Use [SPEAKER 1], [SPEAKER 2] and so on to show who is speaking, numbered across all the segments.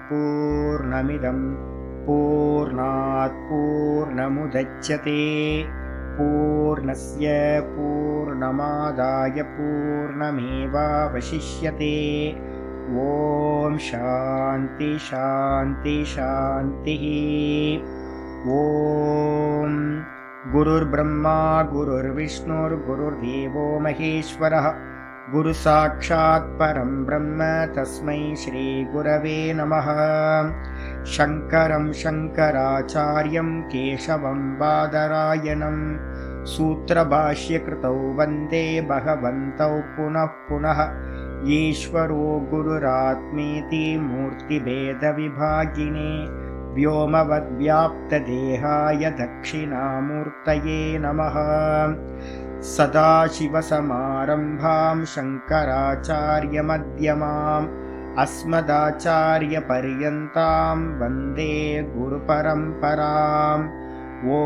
[SPEAKER 1] पूर्णमिदं पूर्णात् पूर्णमुदच्यते पूर्णस्य पूर्णमादाय पूर्णमेवावशिष्यते। ॐ शान्ति शान्ति शान्तिः। ॐ गुरुर्ब्रह्मा गुरुर्विष्णुर्गुरुर्देवो महेश्वरः गुरुसाक्षात् परं ब्रह्म तस्मै श्रीगुरवे नमः। शङ्करं शङ्कराचार्यं केशवं बादरायणं सूत्रभाष्यकृतौ वन्दे भगवन्तौ पुनः पुनः। ईश्वरो गुरुरात्मेति मूर्तिभेदविभागिने व्योमवद्व्याप्तदेहाय दक्षिणामूर्तये नमः। सदाशिवसमारम्भां शङ्कराचार्यमध्यमाम् अस्मदाचार्यपर्यन्तां वन्दे गुरुपरम्पराम्। ॐ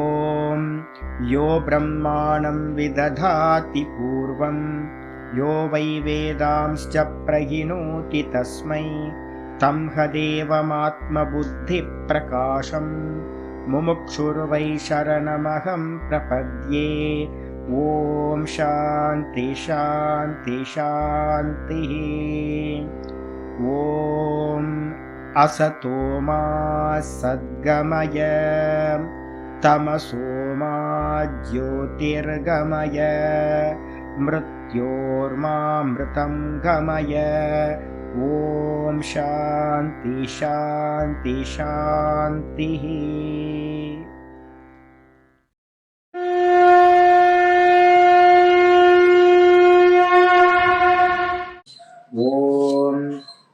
[SPEAKER 1] यो ब्रह्माणं विदधाति पूर्वं यो वै वेदांश्च प्रहिणोति तस्मै तं हदेवमात्मबुद्धिप्रकाशं मुमुक्षुर्वै शरणमहं प्रपद्ये। ॐ शान्ति शान्ति शान्तिः। ॐ असतो मा सद्गमय तमसो मा ज्योतिर्गमय मृत्योर्मामृतं गमय। ॐ शान्ति शान्ति शान्तिः। ॐ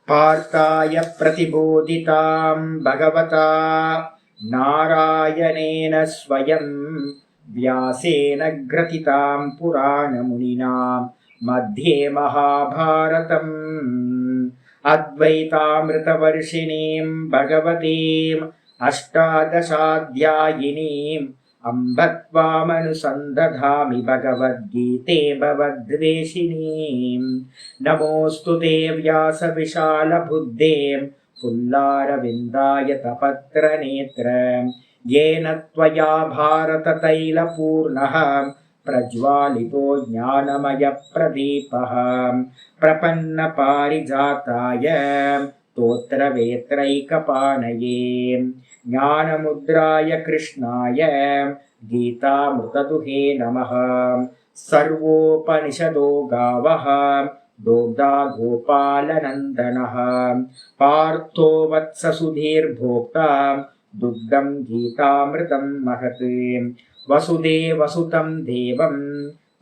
[SPEAKER 1] पार्थाय प्रतिबोधितां भगवता नारायणेन स्वयं व्यासेन ग्रथितां पुराणमुनिना मध्ये महाभारतम् अद्वैतामृतवर्षिणीं भगवतीम् अष्टादशाध्यायिनीम् अम्ब त्वामनुसन्दधामि भगवद्गीते भवद्वेषिणीम्। नमोऽस्तु ते व्यासविशालबुद्धे पुल्लारविन्दाय तपत्रनेत्र येन त्वया भारततैलपूर्णः प्रज्वालितो ज्ञानमयप्रदीपः प्रपन्नपारिजाताय स्तोत्रवेत्रैकपाणये ज्ञानमुद्राय कृष्णाय गीतामृतदुहे नमः। सर्वोपनिषदो गावः दोग्धा गोपालनन्दनः पार्थो वत्ससुधीर्भोक्ता दुग्धं गीतामृतं महत्। वसुदेवसुतं देवं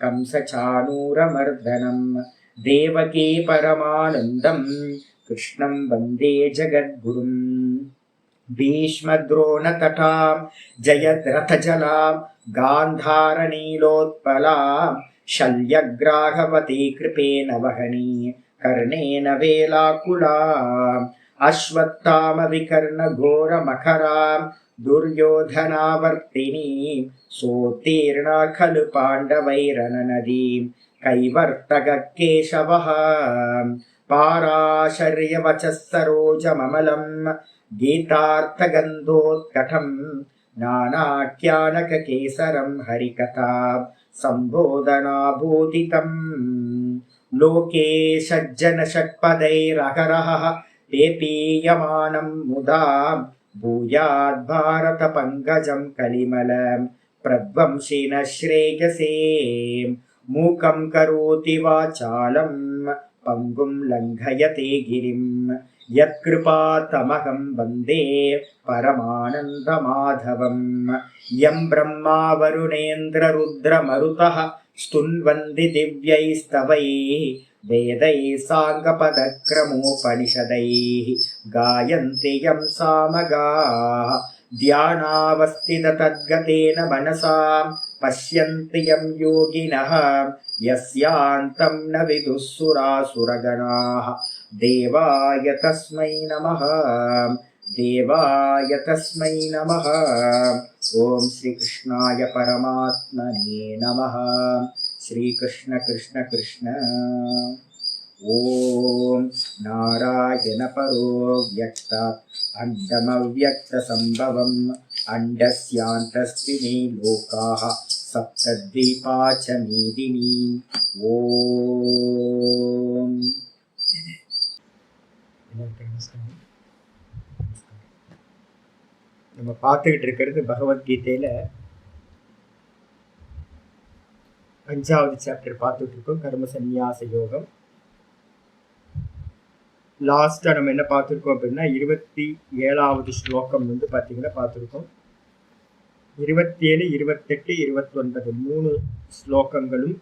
[SPEAKER 1] कंसचाणूरमर्दनं देवकी परमानन्दं कृष्णं वन्दे जगद्गुरुम्। भीष्मद्रोणतटां जयद्रथजलां गान्धारनीलोत्पलां शल्यग्राहवती कृपेण वहनी कर्णेन वेलाकुलाम् अश्वत्थामविकर्णघोरमखरां दुर्योधनावर्तिनीं सोत्तीर्णा खलु पाण्डवैरननदीं कैवर्तककेशवः पाराशर्यवचः सरोजममलं गीतार्थगन्धोत्कटं नानाख्यानककेसरं हरिकथा सम्बोधनाभूतितम्। लोके सज्जनषट्पदैरहरः पेपीयमानं मुदा भूयाद्भारतपङ्कजं कलिमलं प्रध्वंसिनः श्रेयसे। मूकं करोति वाचालं पङ्गुं लङ्घयते गिरिं यत्कृपातमहं वन्दे परमानन्दमाधवम्। यं ब्रह्मा वरुणेन्द्ररुद्रमरुतः स्तुन्वन्ति दिव्यैस्तवैः वेदैः साङ्गपदक्रमोपनिषदैः गायन्ति यं सामगाः ध्यानावस्थिततद्गतेन मनसा पश्यन्ति यं योगिनः यस्यान्तं न विदुः सुरासुरगणाः। देवाय तस्मै नमः देवाय तस्मै नमः। ॐ श्रीकृष्णाय परमात्मने नमः। श्रीकृष्ण कृष्ण कृष्ण। ஓம் நாராயண பரோ வியக்தாத் அண்டமவ்யக்த சம்பவம் அண்டஸ்யாந்தஸ்தினி லோகாஹ சப்தத்வீபா ச மேதினி. ஓம். நம்ம பார்த்துக்கிட்டு இருக்கிறது பகவத்கீதையில 5வது சாப்டர் பார்த்துட்டு இருக்கோம், கர்ம சந்நியாச யோகம். லாஸ்டா நம்ம என்ன பார்த்துருக்கோம் அப்படின்னா 27வது ஸ்லோகம் வந்து பார்த்தீங்கன்னா பார்த்துருக்கோம். 27, 28, 29 3 ஸ்லோகங்களும்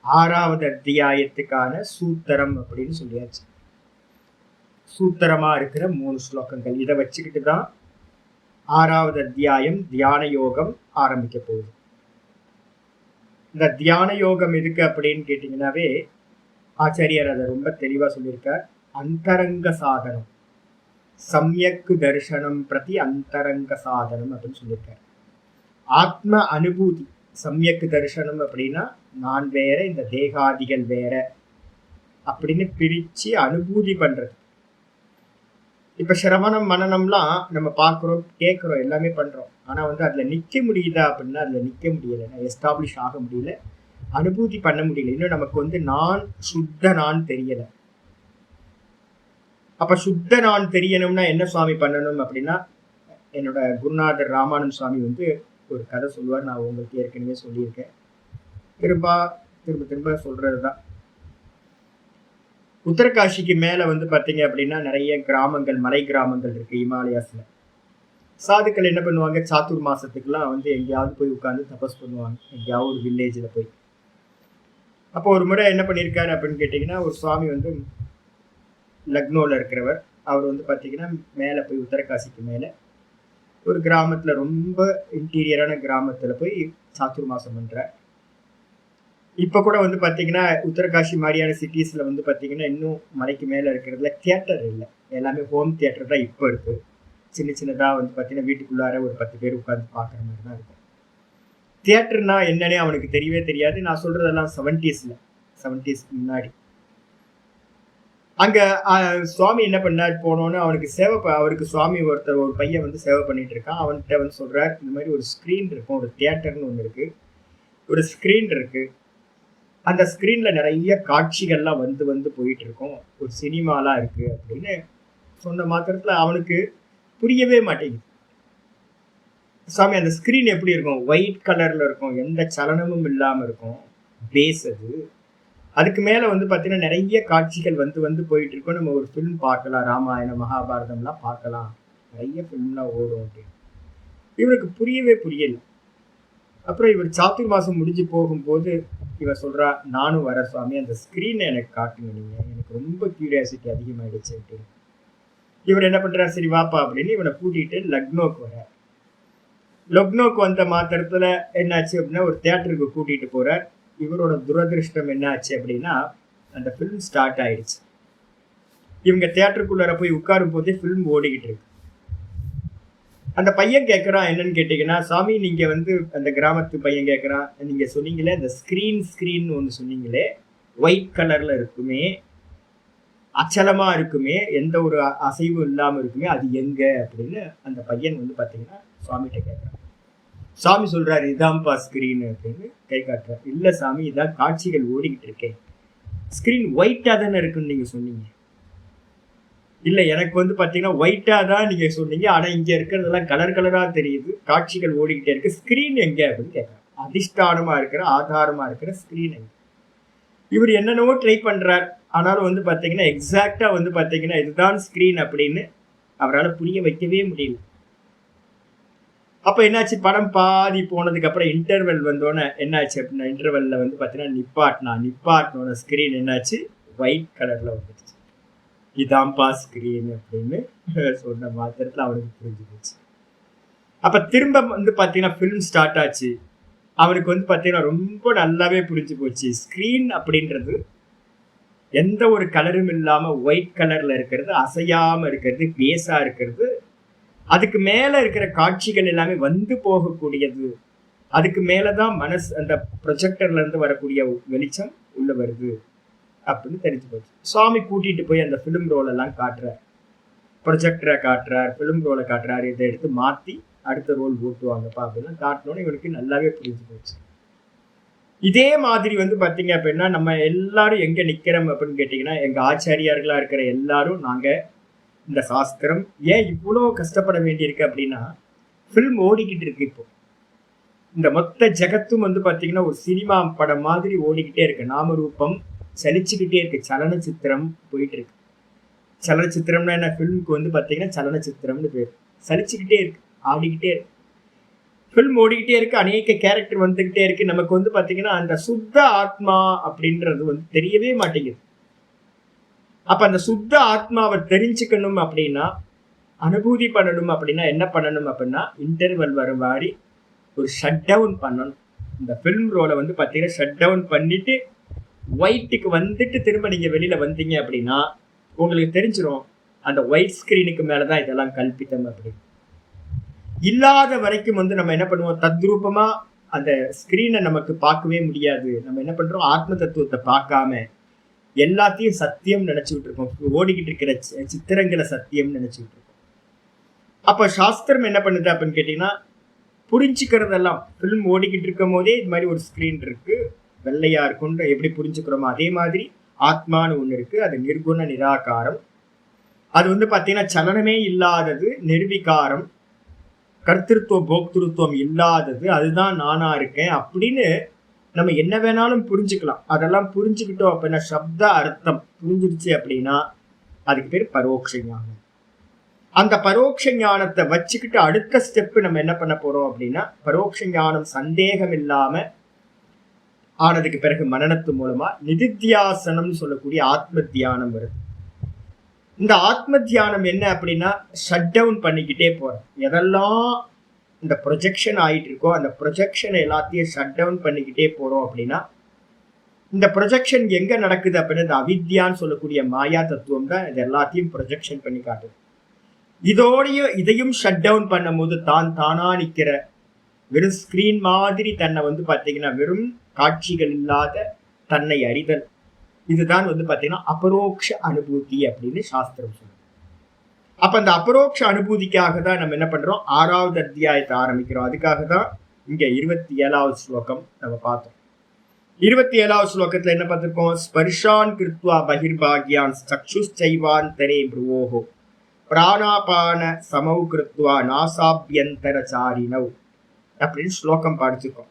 [SPEAKER 1] 6வது அத்தியாயத்துக்கான சூத்திரம் அப்படின்னு சொல்லியாச்சு. சூத்திரமா இருக்கிற 3 ஸ்லோகங்கள், இதை வச்சுக்கிட்டு தான் 6வது அத்தியாயம் தியான யோகம் ஆரம்பிக்க போகுது. இந்த தியான யோகம் எதுக்கு அப்படின்னு கேட்டீங்கன்னாவே ஆச்சாரியர் அதை ரொம்ப தெளிவா சொல்லியிருக்கார். அந்தரங்க சாதனம், சம்யக்கு தர்சனம் பிரதி அந்தரங்க சாதனம் அப்படின்னு சொல்லியிருக்கார். ஆத்ம அனுபூதி, சம்யக்கு தர்சனம் அப்படின்னா நான் வேற இந்த தேகாதிகள் வேற அப்படின்னு பிரிச்சு அனுபூதி பண்றது. இப்ப சிரவணம் மனநம்லாம் நம்ம பார்க்குறோம், கேட்குறோம், எல்லாமே பண்றோம். ஆனா வந்து அதுல நிக்க முடியுதா அப்படின்னா அதுல நிக்க முடியல, எஸ்டாப்ளிஷ் ஆக முடியல, அனுபூதி பண்ண முடியல. இன்னும் நமக்கு வந்து நான் சுத்த நான் தெரியல. அப்ப சுத்த நான் தெரியணும்னா என்ன சுவாமி பண்ணணும் அப்படின்னா, என்னோட குருநாதர் ராமானந்த் சுவாமி வந்து ஒரு கதை சொல்லுவார். நான் உங்களுக்கு ஏற்கனவே சொல்லியிருக்கேன், திரும்ப திரும்ப சொல்றதுதான். உத்தரகாஷிக்கு மேல வந்து பாத்தீங்க அப்படின்னா நிறைய கிராமங்கள், மலை கிராமங்கள் இருக்கு இமாலயாஸ்ல. சாதுக்கள் என்ன பண்ணுவாங்க, சாத்துர் மாசத்துக்குலாம் வந்து எங்கேயாவது போய் உட்காந்து தபஸ் பண்ணுவாங்க, எங்கேயாவது ஒரு வில்லேஜ்ல போய். அப்போ ஒரு முறை என்ன பண்ணியிருக்காரு அப்படின்னு கேட்டீங்கன்னா, ஒரு சுவாமி வந்து லக்னோல இருக்கிறவர், அவர் வந்து பாத்தீங்கன்னா மேல போய் உத்தரகாசிக்கு மேல ஒரு கிராமத்துல, ரொம்ப இன்டீரியரான கிராமத்துல போய் சாத்துர் மாசம் பண்றார். இப்ப கூட வந்து பாத்தீங்கன்னா உத்தரகாஷி மாதிரியான சிட்டிஸ்ல வந்து பாத்தீங்கன்னா இன்னும் மலைக்கு மேல இருக்கிறதுல தியேட்டர் இல்லை, எல்லாமே ஹோம் தியேட்டர் தான் இப்ப இருக்கு. சின்ன சின்னதா வந்து பாத்தீங்கன்னா வீட்டுக்குள்ளார ஒரு 10 பேர் உட்காந்து பாக்குற மாதிரி தான் இருக்கும். தியேட்டர்னா என்னன்னே அவனுக்கு தெரியவே தெரியாது. நான் சொல்றதெல்லாம் 70s முன்னாடி. அங்க சுவாமி என்ன பண்ணார், போனோன்னு அவனுக்கு அவருக்கு சுவாமி ஒருத்தர், ஒரு பையன் வந்து சேவை பண்ணிட்டு இருக்கான். அவன்கிட்ட வந்து சொல்றார், இந்த மாதிரி ஒரு ஸ்கிரீன் இருக்கும், ஒரு தியேட்டர்னு ஒண்ணு இருக்கு, ஒரு ஸ்கிரீன் இருக்கு, அந்த ஸ்கிரீன்ல நிறைய காட்சிகள்லாம் வந்து வந்து போயிட்டு இருக்கும், ஒரு சினிமாலாம் இருக்கு அப்படின்னு சொன்ன மாத்திரத்துல அவனுக்கு புரியவே மாட்டேங்குது. சாமி அந்த ஸ்கிரீன் எப்படி இருக்கும், ஒயிட் கலர்ல இருக்கும், எந்த சலனமும் இல்லாம இருக்கும், பேஸ் அதுக்கு மேல வந்து பாத்தீங்கன்னா நிறைய காட்சிகள் வந்து வந்து போயிட்டு இருக்கும். நம்ம ஒரு ஃபிலிம் பார்க்கலாம், ராமாயணம் மகாபாரதம்லாம் பார்க்கலாம், நிறைய ஃபிலிம்லாம் ஓடும் அப்படின்னு. இவனுக்கு புரியல. அப்புறம் இவர் சாத்துர் மாசம் முடிஞ்சு போகும்போது இவ சொல்றா, நானும் வர சுவாமி, அந்த ஸ்கிரீனை எனக்கு காட்டுங்க, நீங்க, எனக்கு ரொம்ப கியூரியாசிட்டி அதிகமாயிடுச்சு அப்படின்னு. இவர் என்ன பண்றாரு, சரி வாப்பா அப்படின்னு இவனை கூட்டிட்டு லக்னோக்கு வர. லக்னோக்கு வந்த மாத்திரத்துல என்னாச்சு அப்படின்னா ஒரு தியேட்டருக்கு கூட்டிட்டு போறார். இவரோட துரதிருஷ்டம் என்ன ஆச்சு அப்படின்னா அந்த ஃபிலிம் ஸ்டார்ட் ஆயிடுச்சு. இவங்க தியேட்டருக்குள்ளார போய் உட்காரும் போதே ஃபிலிம் ஓடிக்கிட்டு இருக்கு. அந்த பையன் கேட்கறான், என்னன்னு கேட்டீங்கன்னா, சாமி நீங்க வந்து அந்த கிராமத்து பையன் கேட்கறான், நீங்க சொன்னீங்களே அந்த ஸ்கிரீன் ஒன்று சொன்னீங்களே, ஒயிட் கலர்ல இருக்குமே, அச்சலமா இருக்குமே, எந்த ஒரு அசைவும் இல்லாம இருக்குமே, அது எங்க அப்படின்னு அந்த பையன் வந்து பாத்தீங்கன்னா சுவாமிகிட்ட கேட்கறான். சாமி சொல்றாரு, இதான்ப்பா ஸ்கிரீன் அப்படின்னு கை காட்டுறாரு. இல்ல சாமி, இதான் காட்சிகள் ஓடிக்கிட்டு இருக்கேன், ஸ்கிரீன் ஒயிட்டா தானே இருக்குன்னு நீங்க சொன்னீங்க. இல்ல எனக்கு வந்து பாத்தீங்கன்னா ஒயிட்டா தான் நீங்க சொன்னீங்க, ஆனா இங்க இருக்கிறதெல்லாம் கலர் கலரா தெரியுது, காட்சிகள் ஓடிக்கிட்டே இருக்கு, ஸ்கிரீன் எங்க அப்படின்னு கேட்கறாரு. அதிஷ்டானமா இருக்கிற, ஆதாரமா இருக்கிற ஸ்கிரீன் எங்க? இவர் என்னென்னவோ ட்ரை பண்றார், ஆனாலும் வந்து பாத்தீங்கன்னா எக்ஸாக்டா வந்து பாத்தீங்கன்னா இதுதான் ஸ்கிரீன் அப்படின்னு அவரால் புரிய வைக்கவே முடியல. அப்ப என்னாச்சு, படம் பாதி போனதுக்கு அப்புறம் இன்டர்வெல் வந்தோன்னே என்னாச்சு அப்படின்னா, இன்டர்வெல்ல வந்து பாத்தீங்கன்னா நிப்பாட்டினோட ஸ்கிரீன் என்னாச்சு, ஒயிட் கலர்ல வந்துச்சு. இதான்ப்பா ஸ்கிரீன் அப்படின்னு சொன்ன மாத்திரத்துல அவனுக்கு புரிஞ்சு போச்சு. அப்ப திரும்ப வந்து பாத்தீங்கன்னா ஃபிலிம் ஸ்டார்ட் ஆச்சு. அவனுக்கு வந்து பாத்தீங்கன்னா ரொம்ப நல்லாவே புரிஞ்சு போச்சு, ஸ்கிரீன் அப்படின்றது எந்த ஒரு கலரும் இல்லாம ஒயிட் கலர்ல இருக்கிறது, அசையாம இருக்கிறது, பேஸா இருக்கிறது, அதுக்கு மேல இருக்கிற காட்சிகள் எல்லாமே வந்து போகக்கூடியது, அதுக்கு மேலதான் மனசு, அந்த ப்ரொஜெக்டர்ல இருந்து வரக்கூடிய வெளிச்சம் உள்ள வருது அப்படின்னு தெரிஞ்சு போச்சு. சுவாமி கூட்டிட்டு போய் அந்த ஃபிலிம் ரோல் எல்லாம் காட்டுறார், ப்ரொஜெக்டரை காட்டுறார், ஃபிலிம் ரோலை காட்டுறாரு, இதை எடுத்து மாற்றி அடுத்த ரோல் ஓட்டுவாங்கப்பா அப்படின்னு காட்டணும்னு இவனுக்கு நல்லாவே புரிஞ்சு போச்சு. இதே மாதிரி வந்து பார்த்தீங்க அப்படின்னா நம்ம எல்லாரும் எங்கே நிற்கிறோம் அப்படின்னு கேட்டிங்கன்னா, எங்கள் ஆச்சாரியார்களாக இருக்கிற எல்லாரும் நாங்கள் இந்த சாஸ்திரம் ஏன் இவ்வளோ கஷ்டப்பட வேண்டியிருக்கு அப்படின்னா, ஃபில்ம் ஓடிக்கிட்டு இருக்கு. இப்போ இந்த மொத்த ஜெகத்தும் வந்து பார்த்தீங்கன்னா ஒரு சினிமா படம் மாதிரி ஓடிக்கிட்டே இருக்கு. நாமரூபம் சலிச்சுக்கிட்டே இருக்கு. சலனச்சித்திரம் போயிட்டு இருக்கு. சலனச்சித்திரம்னா என்ன? ஃபில்முக்கு வந்து பார்த்தீங்கன்னா சலனச்சித்திரம்னு பேர். சலிச்சுக்கிட்டே இருக்கு, ஆடிக்கிட்டே இருக்கு, ஃபில்ம் ஓடிக்கிட்டே இருக்கு, அநேக கேரக்டர் வந்துகிட்டே இருக்கு. நமக்கு வந்து பார்த்தீங்கன்னா அந்த சுத்த ஆத்மா அப்படின்றது வந்து தெரியவே மாட்டேங்குது. அப்ப அந்த சுத்த ஆத்மாவை தெரிஞ்சுக்கணும் அப்படின்னா, அனுபூதி பண்ணணும் அப்படின்னா என்ன பண்ணணும் அப்படின்னா, இன்டர்வல் வர மாதிரி ஒரு ஷட் டவுன் பண்ணணும். இந்த ஃபில்ம் ரோலை வந்து பார்த்தீங்கன்னா ஷட் டவுன் பண்ணிட்டு ஒயிட்டுக்கு வந்துட்டு திரும்ப நீங்க வெளியில வந்தீங்க அப்படின்னா உங்களுக்கு தெரிஞ்சிடும் அந்த ஒயிட் ஸ்கிரீனுக்கு மேலதான் இதெல்லாம் கல்பித்தம் அப்படின்னு. இல்லாத வரைக்கும் வந்து நம்ம என்ன பண்ணுவோம், தத்ரூபமா அந்த ஸ்கிரீனை நமக்கு பார்க்கவே முடியாது. நம்ம என்ன பண்றோம், ஆத்ம தத்துவத்தை பார்க்காம எல்லாத்தையும் சத்தியம் நினைச்சுக்கிட்டு இருக்கோம். ஓடிக்கிட்டு இருக்கிற சித்திரங்களை சத்தியம் நினைச்சுக்கிட்டு இருக்கோம். அப்ப சாஸ்திரம் என்ன பண்ணுது அப்படின்னு கேட்டீங்கன்னா, புரிஞ்சுக்கிறதெல்லாம் ஃபிலிம் ஓடிக்கிட்டு இருக்கும் போதே இது மாதிரி ஒரு ஸ்கிரீன் இருக்கு, வெள்ளையா இருக்குன்ற எப்படி புரிஞ்சுக்கிறோமோ அதே மாதிரி ஆத்மான்னு ஒண்ணு இருக்கு. அது நிர்குண நிராகாரம். அது வந்து பாத்தீங்கன்னா சலனமே இல்லாதது, நிர்விகாரம், கர்த்திருவம் போக்திருத்துவம் இல்லாதது, அதுதான் நானா இருக்கேன் அப்படின்னு நம்ம என்ன வேணாலும் புரிஞ்சுக்கலாம். அதெல்லாம் புரிஞ்சுக்கிட்டோம் அப்படின்னா, சப்த அர்த்தம் புரிஞ்சிருச்சு அப்படின்னா அதுக்கு பேர் பரோட்ச ஞானம். அந்த பரோட்ச ஞானத்தை வச்சுக்கிட்டு அடுத்த ஸ்டெப் நம்ம என்ன பண்ண போறோம் அப்படின்னா, பரோட்ச ஞானம் சந்தேகம் இல்லாம ஆனதுக்கு பிறகு மனனத்து மூலமா நிதித்தியாசனம் சொல்லக்கூடிய ஆத்ம தியானம் வருது. இந்த ஆத்ம தியானம் என்ன அப்படின்னா, ஷட் டவுன் பண்ணிக்கிட்டே போறோம். எதெல்லாம் இந்த ப்ரொஜெக்ஷன் ஆயிட்டு இருக்கோ அந்த ப்ரொஜெக்ஷன் எல்லாத்தையும் ஷட் டவுன் பண்ணிக்கிட்டே போறோம் அப்படின்னா, இந்த ப்ரொஜெக்ஷன் எங்க நடக்குது அப்படின்னா, இந்த அவித்யான்னு சொல்லக்கூடிய மாயா தத்துவம் தான் இது எல்லாத்தையும் ப்ரொஜெக்ஷன் பண்ணி காட்டுது. இதையும் ஷட் டவுன் பண்ணும் போது தானா நிக்கிற வெறும் ஸ்கிரீன் மாதிரி தன்னை வந்து பாத்தீங்கன்னா வெறும் காட்சிகள் இல்லாத தன்னை அறிதல், இதுதான் வந்து பாத்தீங்கன்னா அபரோக்ஷ அனுபூதி அப்படின்னு சாஸ்திரம் சொல்லுது. அப்ப அந்த அபரோக்ஷ அனுபூதிக்காக தான் நம்ம என்ன பண்றோம், 6வது அத்தியாயத்தை ஆரம்பிக்கிறோம். அதுக்காக தான் இங்க 27வது ஸ்லோகம் நம்ம பார்த்தோம். 27வது ஸ்லோகத்துல என்ன பார்த்திருக்கோம், ஸ்பர்ஷான் கிருத்வா பகிர்பாகியான் சக்ஷுச்சைவாந்தரே ப்ருவோஹோ பிராணாபான சமௌ கிருத்வா நாசாபியந்தரசாரினவ் அப்படின்னு ஸ்லோகம் படிச்சிருக்கோம்.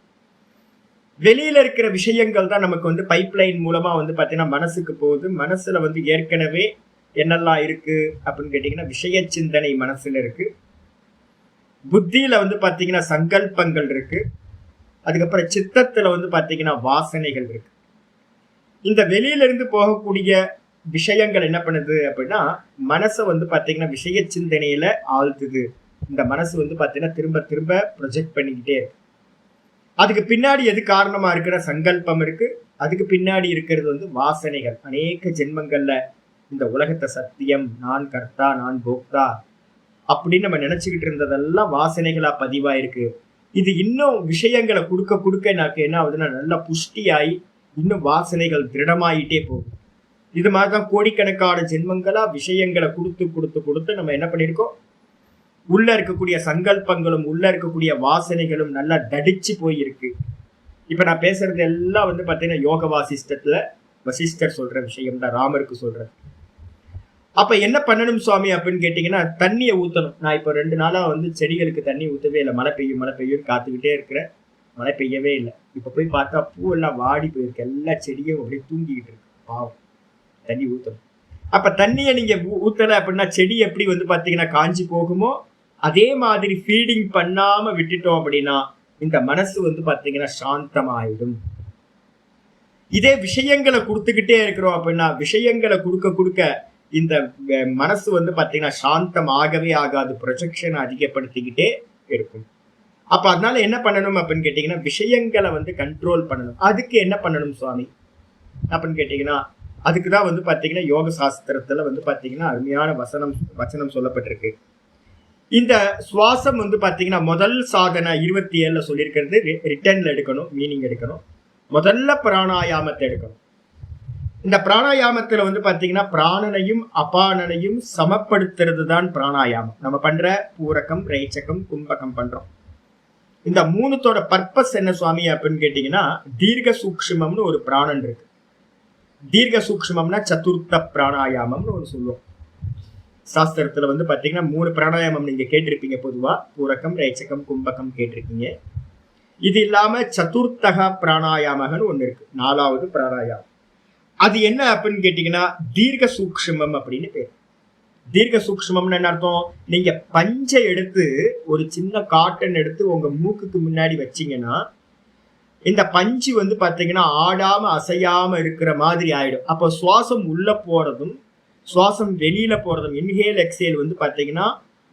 [SPEAKER 1] வெளியில இருக்கிற விஷயங்கள் தான் நமக்கு வந்து பைப்லைன் மூலமா வந்து பாத்தீங்கன்னா மனசுக்கு போகுது. மனசுல வந்து ஏற்கனவே என்னெல்லாம் இருக்கு அப்படின்னு கேட்டீங்கன்னா, விஷய சிந்தனை மனசுல இருக்கு, புத்தியில வந்து பாத்தீங்கன்னா சங்கல்பங்கள் இருக்கு, அதுக்கப்புறம் சித்தத்துல வந்து பாத்தீங்கன்னா வாசனைகள் இருக்கு. இந்த வெளியில இருந்து போகக்கூடிய விஷயங்கள் என்ன பண்ணுது அப்படின்னா, மனசை வந்து பாத்தீங்கன்னா விஷய சிந்தனையில ஆழ்த்துது. இந்த மனசு வந்து பாத்தீங்கன்னா திரும்ப திரும்ப ப்ரொஜெக்ட் பண்ணிக்கிட்டே இருக்கு. அதுக்கு பின்னாடி எது காரணமா இருக்கிற சங்கல்பம் இருக்கு, அதுக்கு பின்னாடி இருக்கிறது வந்து வாசனைகள். அநேக ஜென்மங்கள்ல இந்த உலகத்தை சத்தியம், நான் கர்த்தா, நான் போக்தா அப்படின்னு நம்ம நினைச்சுக்கிட்டு இருந்ததெல்லாம் வாசனைகளா பதிவாயிருக்கு. இது இன்னும் விஷயங்களை கொடுக்க கொடுக்க எனக்கு என்ன ஆகுதுன்னா நல்லா புஷ்டியாயி இன்னும் வாசனைகள் திருடமாயிட்டே போகுது. இது மாதிரிதான் கோடிக்கணக்கான ஜென்மங்களா விஷயங்களை கொடுத்து கொடுத்து கொடுத்து நம்ம என்ன பண்ணிருக்கோம், உள்ள இருக்கக்கூடிய சங்கல்பங்களும் உள்ள இருக்கக்கூடிய வாசனைகளும் நல்லா தடிச்சு போயிருக்கு. இப்ப நான் பேசுறது எல்லாம் வந்து பாத்தீங்கன்னா யோக வாசிஷ்டத்துல வசிஷ்டர் சொல்ற விஷயம் தான், ராமருக்கு சொல்றது. அப்ப என்ன பண்ணணும் சுவாமி அப்படின்னு கேட்டீங்கன்னா, தண்ணியை ஊத்தணும். நான் இப்ப 2 நாளா வந்து செடிகளுக்கு தண்ணி ஊத்தவே இல்லை. மழை பெய்யும் காத்துக்கிட்டே இருக்கிறேன், மழை பெய்யவே இல்லை. இப்ப போய் பார்த்தா பூ எல்லாம் வாடி போயிருக்கு, எல்லா செடியும் அப்படியே தூங்கிக்கிட்டு இருக்கு. பாவம், தண்ணி ஊத்தணும். அப்ப தண்ணியை நீங்க ஊத்தல அப்படின்னா செடி எப்படி வந்து பாத்தீங்கன்னா காஞ்சி போகுமோ, அதே மாதிரி ஃபீடிங் பண்ணாம விட்டுட்டோம் அப்படின்னா இந்த மனசு வந்து பாத்தீங்கன்னா சாந்தமாயிடும். இதே விஷயங்களை கொடுத்துக்கிட்டே இருக்கிறோம் அப்படின்னா, விஷயங்களை கொடுக்க கொடுக்க இந்த மனசு வந்து பாத்தீங்கன்னா சாந்தம் ஆகவே ஆகாது, ப்ரொஜெக்ஷன் அதிகப்படுத்திக்கிட்டே இருக்கும். அப்ப அதனால என்ன பண்ணணும் அப்படின்னு கேட்டீங்கன்னா, விஷயங்களை வந்து கண்ட்ரோல் பண்ணணும். அதுக்கு என்ன பண்ணணும் சுவாமி அப்படின்னு கேட்டீங்கன்னா, அதுக்குதான் வந்து பாத்தீங்கன்னா யோக சாஸ்திரத்துல வந்து பாத்தீங்கன்னா அருமையான வசனம் சொல்லப்பட்டிருக்கு. இந்த சுவாசம் வந்து பாத்தீங்கன்னா முதல் சாதனை 27 சொல்லியிருக்கிறது ரிட்டர்ன்ல எடுக்கணும், மீனிங் எடுக்கணும். முதல்ல பிராணாயாமத்தை எடுக்கணும். இந்த பிராணாயாமத்துல வந்து பாத்தீங்கன்னா பிராணனையும் அபானனையும் சமப்படுத்துறது தான் பிராணாயாமம். நம்ம பண்ற பூரகம், ரேச்சகம், கும்பகம் பண்றோம். இந்த மூணுத்தோட பர்பஸ் என்ன சுவாமி அப்படின்னு கேட்டீங்கன்னா, தீர்க்க சூக்ஷ்மம்னு ஒரு பிராணன் இருக்கு. தீர்க்க சூக்ஷ்மம்னா சதுர்த்த பிராணாயாமம்னு ஒன்று சொல்லுவோம். சாஸ்திரத்துல வந்து பாத்தீங்கன்னா 3 பிராணாயாமம் நீங்க கேட்டிருப்பீங்க. பொதுவா பூரகம், ரேச்சகம், கும்பகம் கேட்டிருக்கீங்க. இது இல்லாம சதுர்த்தக பிராணாயாமகன்னு ஒண்ணு இருக்கு, 4வது பிராணாயாமம். அது என்ன அப்படின்னு கேட்டீங்கன்னா தீர்க்க சூக்ஷ்மம் அப்படின்னு பேர். தீர்க்க சூக்ஷ்மம்னு என்ன அர்த்தம்? நீங்க பஞ்சை எடுத்து ஒரு சின்ன காட்டன் எடுத்து உங்க மூக்குக்கு முன்னாடி வச்சீங்கன்னா இந்த பஞ்சு வந்து பாத்தீங்கன்னா ஆடாம அசையாம இருக்கிற மாதிரி ஆயிடும். அப்போ சுவாசம் உள்ள போறதும் சுவாசம் வெளியில போறதும், இன்ஹேல் எக்ஸேல் வந்து பாத்தீங்கன்னா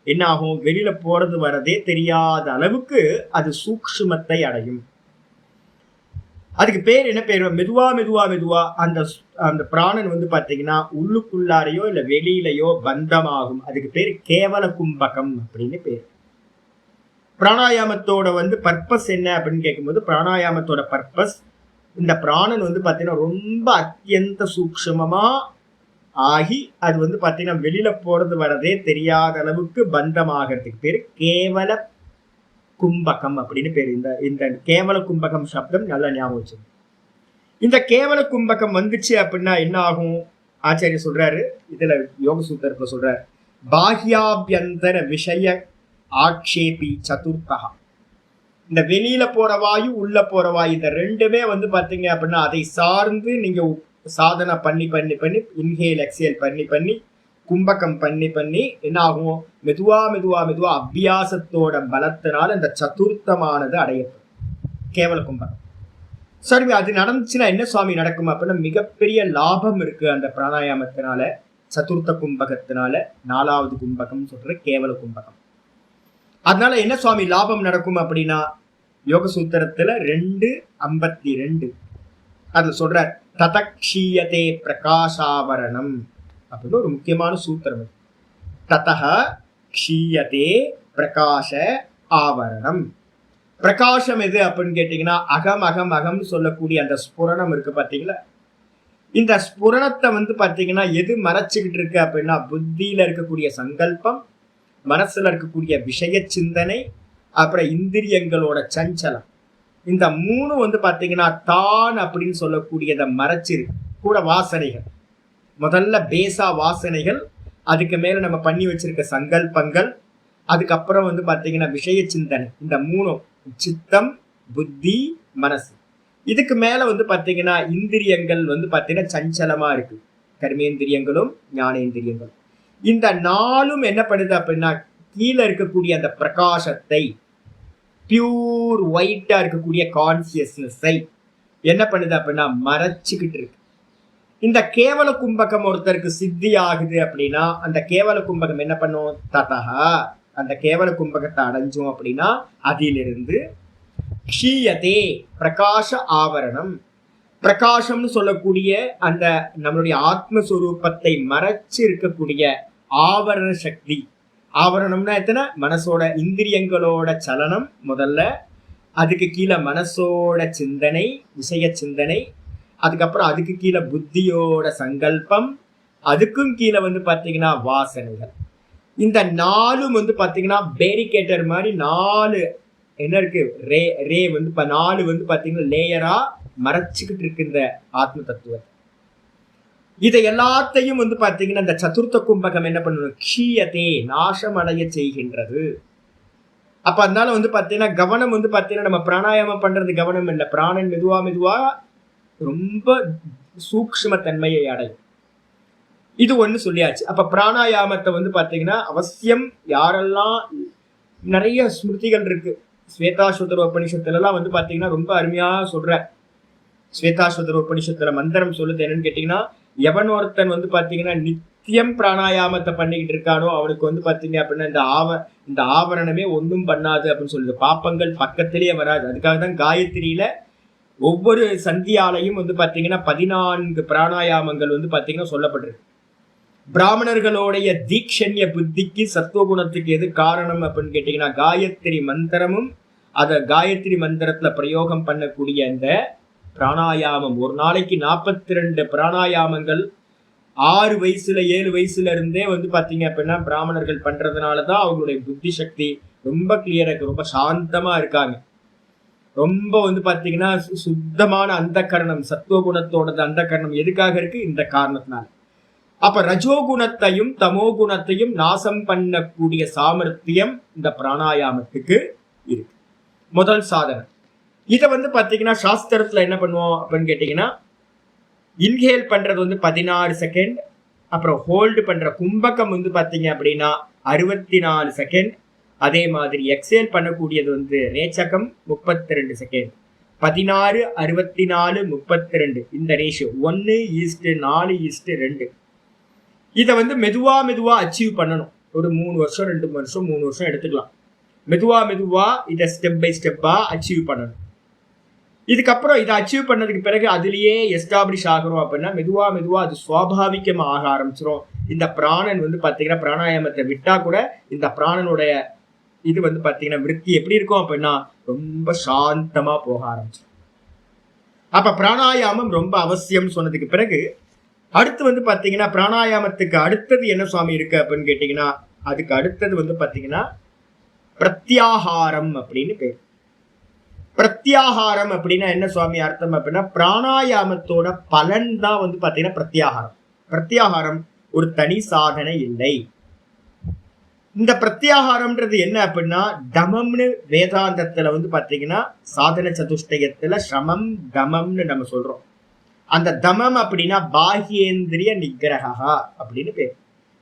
[SPEAKER 1] என்ன ஆகும்? வெளியில போறது வரதே தெரியாத அளவுக்கு அது சூக்ஷ்மத்தை அடையும். அதுக்கு பேர் என்ன பேர்? மெதுவா மெதுவா மெதுவா அந்த அந்த பிராணன் வந்து பாத்தீங்கன்னா உள்ளுக்குள்ளாரையோ இல்ல வெளியிலையோ பந்தமாகும். அதுக்கு பேர் கேவல கும்பகம் அப்படின்னு பேர். பிராணாயாமத்தோட வந்து பர்பஸ் என்ன அப்படின்னு கேட்கும்போது, பிராணாயாமத்தோட பர்பஸ் இந்த பிராணன் வந்து பாத்தீங்கன்னா ரொம்ப அத்தியந்த சூக்ஷ்மமா ஆகி அது வந்து பாத்தீங்கன்னா வெளியில போறது வரதே தெரியாத அளவுக்கு பந்தமாகிறதுக்கு பேர் கேவல கும்பகம் அப்படின்னு பேரு. இந்த கேவல கும்பகம் சப்தம் நல்ல ஞாபகம் வச்சு. இந்த கேவல கும்பகம் வந்துச்சு அப்படின்னா என்ன ஆகும்? ஆச்சாரிய சொல்றாரு, இதுல யோக சூத்திரத்துல சொல்றாரு, பாஹ்யாபியந்தர விஷய ஆக்ஷேபி சதுர்த்தகா. இந்த வெளியில போற வாயு உள்ள போற வாயு இந்த ரெண்டுமே வந்து பாத்தீங்க அப்படின்னா அதை சார்ந்து நீங்க சாதனை பண்ணி பண்ணி பண்ணி இன்ஹேல் எக்ஸேல் பண்ணி பண்ணி கும்பகம் பண்ணி பண்ணி என்ன ஆகும்? மெதுவா மெதுவா மெதுவா அபியாசத்தோட பலத்தினால இந்த சதுர்த்தமானது அடையப்படும் கேவல கும்பகம். சரி, அது நடந்துச்சுன்னா என்ன சுவாமி நடக்கும் அப்படின்னா மிகப்பெரிய லாபம் இருக்கு அந்த பிராணாயாமத்தினால, சதுர்த்த கும்பகத்தினால. 4வது கும்பகம் சொல்ற கேவல கும்பகம். அதனால என்ன சுவாமி லாபம் நடக்கும் அப்படின்னா யோக சூத்திரத்துல 2:52 அதுல சொல்ற ததக்ஷீயதே பிரகாசாவரணம் அப்படின்னு ஒரு முக்கியமான சூத்திரம். ததஹ க்ஷீயதே பிரகாச ஆவரணம். பிரகாசம் எது அப்படின்னு கேட்டீங்கன்னா அகம் அகம் அகம்னு சொல்லக்கூடிய அந்த ஸ்புரணம் இருக்கு பாத்தீங்களா? இந்த ஸ்புரணத்தை வந்து பாத்தீங்கன்னா எது மறைச்சுக்கிட்டு இருக்கு அப்படின்னா புத்தியில இருக்கக்கூடிய சங்கல்பம், மனசுல இருக்கக்கூடிய விஷய சிந்தனை, அப்புறம் இந்திரியங்களோட சஞ்சலம். இந்த 3 வந்து பாத்தீங்கன்னா தான் அப்படின்னு சொல்லக்கூடியதை மறைச்சிருக்கு. கூட வாசனைகள், முதல்ல பேசா வாசனைகள், அதுக்கு மேல நம்ம பண்ணி வச்சிருக்க சங்கல்பங்கள், அதுக்கப்புறம் வந்து பாத்தீங்கன்னா விஷய சிந்தனை. இந்த 3 சித்தம், புத்தி, மனசு. இதுக்கு மேல வந்து பாத்தீங்கன்னா இந்திரியங்கள் வந்து பாத்தீங்கன்னா சஞ்சலமா இருக்கு, கர்மேந்திரியங்களும் ஞானேந்திரியங்களும். இந்த 4ம் என்ன பண்ணுது அப்படின்னா கீழே இருக்கக்கூடிய அந்த பிரகாசத்தை, பியூர் ஒயிட்டா இருக்கக்கூடிய கான்சியஸ்னஸை என்ன பண்ணுது அப்படின்னா மறைச்சுக்கிட்டு இருக்கு. இந்த கேவல கும்பகம் ஒருத்தருக்கு சித்தி ஆகுது அப்படின்னா அந்த கேவல கும்பகம் என்ன பண்ணும்? ததஹா, அந்த கேவல கும்பகத்தை அடைஞ்சோம் அப்படின்னா அதிலிருந்து க்ஷீயதே பிரகாச ஆவரணம். பிரகாசம்னு சொல்லக்கூடிய அந்த நம்மளுடைய ஆத்மஸ்வரூபத்தை மறைச்சு இருக்கக்கூடிய ஆவரண சக்தி. ஆவரணம்னா எத்தனை? மனசோட இந்திரியங்களோட சலனம் முதல்ல, அதுக்கு கீழே மனசோட சிந்தனை, விஷய சிந்தனை, அதுக்கப்புறம் அதுக்கு கீழே புத்தியோட சங்கல்பம், அதுக்கும் கீழே வந்து பாத்தீங்கன்னா வாசனைகள். இந்த 4ம் வந்து பாத்தீங்கன்னா பேரிகேட்டர் மாதிரி 4 என்ன இருக்கு? ரே வந்து 4 வந்து பாத்தீங்கன்னா லேயரா மறைச்சுக்கிட்டு இருக்கு இந்த ஆத்ம தத்துவத்தை. இதை எல்லாத்தையும் வந்து பாத்தீங்கன்னா இந்த சதுர்த்த கும்பகம் என்ன பண்ணணும்? க்ஷீயதே, நாசம் அடைய செய்கின்றது. அப்ப அதனால வந்து பாத்தீங்கன்னா கவனம் வந்து பாத்தீங்கன்னா நம்ம பிராணாயாமம் பண்றது கவனம் இல்லை, பிராணன் மெதுவா மெதுவா ரொம்ப சூக்ஷ்ம தன்மையை அடையும். இது ஒண்ணு சொல்லியாச்சு. அப்ப பிராணாயாமத்தை வந்து பாத்தீங்கன்னா அவசியம் யாரெல்லாம், நிறைய ஸ்மிருதிகள் இருக்கு ஸ்வேதாஸ்வதர உபனிஷத்துல எல்லாம் வந்து பாத்தீங்கன்னா ரொம்ப அருமையா சொல்ற. ஸ்வேதாஸ்வதர உபனிஷத்துல மந்திரம் சொல்லுது என்னன்னு கேட்டீங்கன்னா, எவன் ஒருத்தன் வந்து பாத்தீங்கன்னா நித்தியம் பிராணாயாமத்தை பண்ணிக்கிட்டு இருக்கானோ அவனுக்கு வந்து பாத்தீங்க அப்படின்னா இந்த ஆவரணமே ஒன்றும் பண்ணாது அப்படின்னு சொல்லுது. பாப்பங்கள் பக்கத்திலேயே வராது. அதுக்காக தான் காயத்ரியில ஒவ்வொரு சந்தியாலையும் வந்து பாத்தீங்கன்னா 14 பிராணாயாமங்கள் வந்து பாத்தீங்கன்னா சொல்லப்பட்டிருக்கு. பிராமணர்களுடைய தீக்ஷண்ய புத்திக்கு சத்துவகுணத்துக்கு எது காரணம் அப்படின்னு கேட்டீங்கன்னா காயத்ரி மந்திரமும், அத காயத்ரி மந்திரத்துல பிரயோகம் பண்ணக்கூடிய இந்த பிராணாயாமம். ஒரு நாளைக்கு 42 பிராணாயாமங்கள் 6 வயசுல 7 வயசுல இருந்தே வந்து பாத்தீங்க அப்படின்னா பிராமணர்கள் பண்றதுனாலதான் அவங்களுடைய புத்தி சக்தி ரொம்ப கிளியரா இருக்கு, ரொம்ப சாந்தமா இருக்காங்க. ரொம்ப வந்து பாத்தீங்கன்னா சுத்தமான அந்த கரணம், சத்துவகுணத்தோட அந்த கரணம் எதுக்காக இருக்கு? இந்த காரணத்தினால. அப்ப ரஜோகுணத்தையும் தமோ குணத்தையும் நாசம் பண்ணக்கூடிய சாமர்த்தியம் இந்த பிராணாயாமத்துக்கு இருக்கு. முதல் சாதனை. இதை வந்து பாத்தீங்கன்னா சாஸ்திரத்துல என்ன பண்ணுவோம் அப்படின்னு கேட்டீங்கன்னா, இன்ஹேல் பண்றது வந்து 16 செகண்ட், அப்புறம் ஹோல்டு பண்ற கும்பகம் வந்து பாத்தீங்க அப்படின்னா 64 செகண்ட், அதே மாதிரி எக்ஸேல் பண்ணக்கூடியது வந்து ரேச்சகம் 32 செகண்ட். 16, 64, 32 இந்த ரேஷியோ 1:4:2. இதை வந்து மெதுவா அச்சீவ் பண்ணணும். ஒரு 3 வருஷம் 2 வருஷம் 3 வருஷம் எடுத்துக்கலாம். மெதுவா இதை ஸ்டெப் பை ஸ்டெப்பா அச்சீவ் பண்ணணும். இதுக்கப்புறம் இதை அச்சீவ் பண்ணதுக்கு பிறகு அதுலயே எஸ்டாப்ளிஷ் ஆகிறோம் அப்படின்னா மெதுவா அது சுவாபாவிகமா ஆக ஆரம்பிச்சிடும். இந்த பிராணன் வந்து பாத்தீங்கன்னா பிராணாயாமத்தை விட்டா கூட இந்த பிராணனுடைய இது வந்து பாத்தீங்கன்னா விருத்தி எப்படி இருக்கும் அப்படின்னா ரொம்ப சாந்தமா போக ஆரம்பிச்சிடும். அப்ப பிராணாயாமம் ரொம்ப அவசியம் சொன்னதுக்கு பிறகு அடுத்து வந்து பாத்தீங்கன்னா பிராணாயாமத்துக்கு அடுத்தது என்ன சுவாமி இருக்கு அப்படின்னு கேட்டீங்கன்னா, அதுக்கு அடுத்தது வந்து பாத்தீங்கன்னா பிரத்யாகாரம் அப்படின்னு பேர். பிரத்யாகாரம் அப்படின்னா என்ன சுவாமி அர்த்தம் அப்படின்னா, பிராணாயாமத்தோட பலன் தான் வந்து பாத்தீங்கன்னா பிரத்யாகாரம். பிரத்யாகாரம் ஒரு தனி சாதனை இல்லை. இந்த பிரத்யாகாரம்ன்றது என்ன அப்படின்னா, தமம்னு வேதாந்தத்துல வந்து பாத்தீங்கன்னா சாதன சதுஷ்டயத்துல ஸ்ரமம் தமம்னு நம்ம சொல்றோம். அந்த தமம் அப்படின்னா பாஹ்யேந்திரிய நிகிரகா அப்படின்னு பேர்.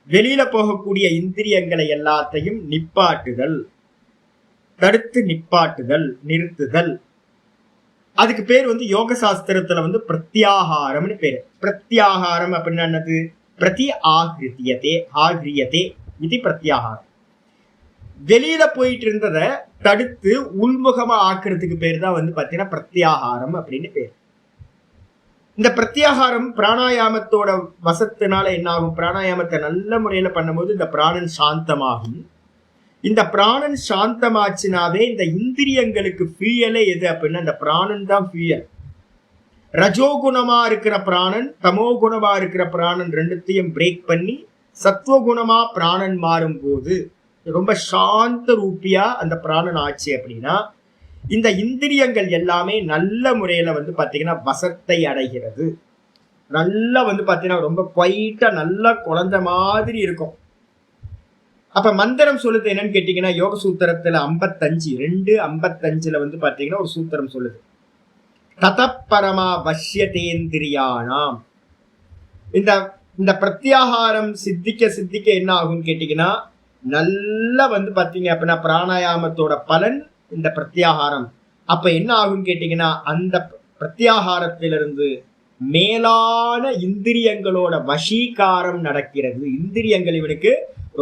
[SPEAKER 1] வெளியில போகக்கூடிய இந்திரியங்களை எல்லாத்தையும் நிப்பாட்டுதல், தடுத்து நிப்பாட்டுதல், நிறுத்துதல். அதுக்கு பேர் வந்து யோக சாஸ்திரத்துல வந்து பிரத்யாகாரம்னு பேரு. பிரத்யாகாரம் அப்படின்னா என்னது? பிரதி ஆகிரியதே இது பிரத்யாகாரம். வெளியில போயிட்டு இருந்ததை தடுத்து உள்முகமா ஆக்குறதுக்கு பேர் தான் வந்து பாத்தீங்கன்னா பிரத்யாகாரம் அப்படின்னு பேர். இந்த பிரத்யாகாரம் பிராணாயாமத்தோட வசத்தினால என்ன ஆகும்? பிராணாயாமத்தை நல்ல முறையில பண்ணும்போது இந்த பிராணன் சாந்தமாகும். இந்த பிராணன் சாந்தமாச்சுனாவே இந்த இந்திரியங்களுக்கு ஃபியூயலே எது அப்படின்னா இந்த பிராணன் தான் ஃபியூயல். ரஜோகுணமா இருக்கிற பிராணன் தமோ குணமா இருக்கிற பிராணன் ரெண்டுத்தையும் பிரேக் பண்ணி சத்துவகுணமா பிராணன் மாறும் போது ரொம்ப சாந்த ரூபியா அந்த பிராணன் ஆச்சு அப்படின்னா இந்த இந்திரியங்கள் எல்லாமே நல்ல முறையில வந்து பாத்தீங்கன்னா வசத்தை அடைகிறது. நல்லா வந்து பாத்தீங்கன்னா ரொம்ப குவைட்டா நல்லா குழந்தை மாதிரி இருக்கும். அப்ப மந்திரம் சொல்லுது என்னன்னு கேட்டீங்கன்னா, யோக சூத்திரத்துல 55 வந்து பாத்தீங்கன்னா ஒரு சூத்திரம் சொல்லுது, ததப்பரமா வஷ்யதேந்திரியானாம். இந்த பிரத்யாகாரம் சித்திக்க என்ன ஆகும் கேட்டீங்கன்னா, நல்லா வந்து பாத்தீங்க அப்படின்னா பிராணாயாமத்தோட பலன் இந்த பிரத்யாகாரம். அப்ப என்ன ஆகும் கேட்டீங்கன்னா, அந்த பிரத்யாகாரத்திலிருந்து மேலான இந்திரியங்களோட வசீகாரம் நடக்கிறது. இந்திரியங்கள் இவனுக்கு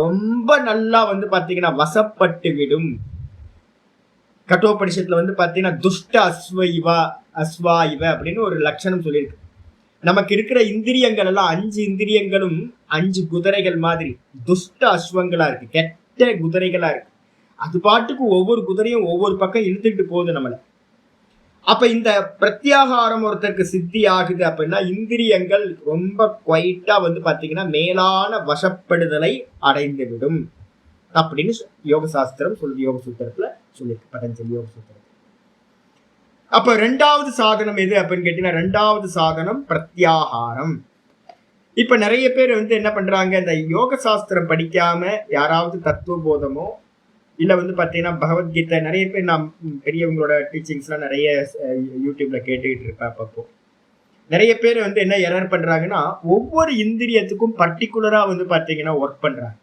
[SPEAKER 1] ரொம்ப நல்லா வந்து பாத்தீங்கன்னா வசப்பட்டு விடும். கட்டோபனிஷத்துல வந்து பாத்தீங்கன்னா துஷ்ட அஸ்வா இவ அப்படின்னு ஒரு லட்சணம் சொல்லியிருக்கு. நமக்கு இருக்கிற இந்திரியங்கள் எல்லாம் 5 இந்திரியங்களும் 5 குதிரைகள் மாதிரி துஷ்ட அஸ்வங்களா இருக்கு, கெட்ட குதிரைகளா இருக்கு. அது பாட்டுக்கு ஒவ்வொரு குதிரையும் ஒவ்வொரு பக்கம் இழுத்துட்டு போகுது நம்மள. அப்ப இந்த பிரத்யாகாரம் ஒருத்தருக்கு சித்தி ஆகுது அப்படின்னா இந்திரியங்கள் ரொம்ப குவைட்டா வந்து பாத்தீங்கன்னா மேலான வசப்படுதலை அடைந்து விடும் அப்படின்னு யோக சாஸ்திரம் சொல்லுது. யோக சூத்திரத்துல சொல்லியிருக்கு, பதஞ்சலி யோக சூத்திரம். அப்ப 2வது சாதனம் எது அப்படின்னு கேட்டீங்கன்னா, 2வது சாதனம் பிரத்யாகாரம். இப்ப நிறைய பேர் வந்து என்ன பண்றாங்க, இந்த யோக சாஸ்திரம் படிக்காம யாராவது தத்துவ போதமோ இல்ல வந்து பாத்தீங்கன்னா பகவத்கீதை, நிறைய பேர் நான் பெரியவங்களோட டீச்சிங்ஸ் எல்லாம் நிறைய யூடியூப்ல கேட்டுக்கிட்டு இருப்பேன். அப்பப்போ நிறைய பேர் வந்து என்ன எரர் பண்றாங்கன்னா, ஒவ்வொரு இந்திரியத்துக்கும் பர்டிகுலரா வந்து பாத்தீங்கன்னா ஒர்க் பண்றாங்க.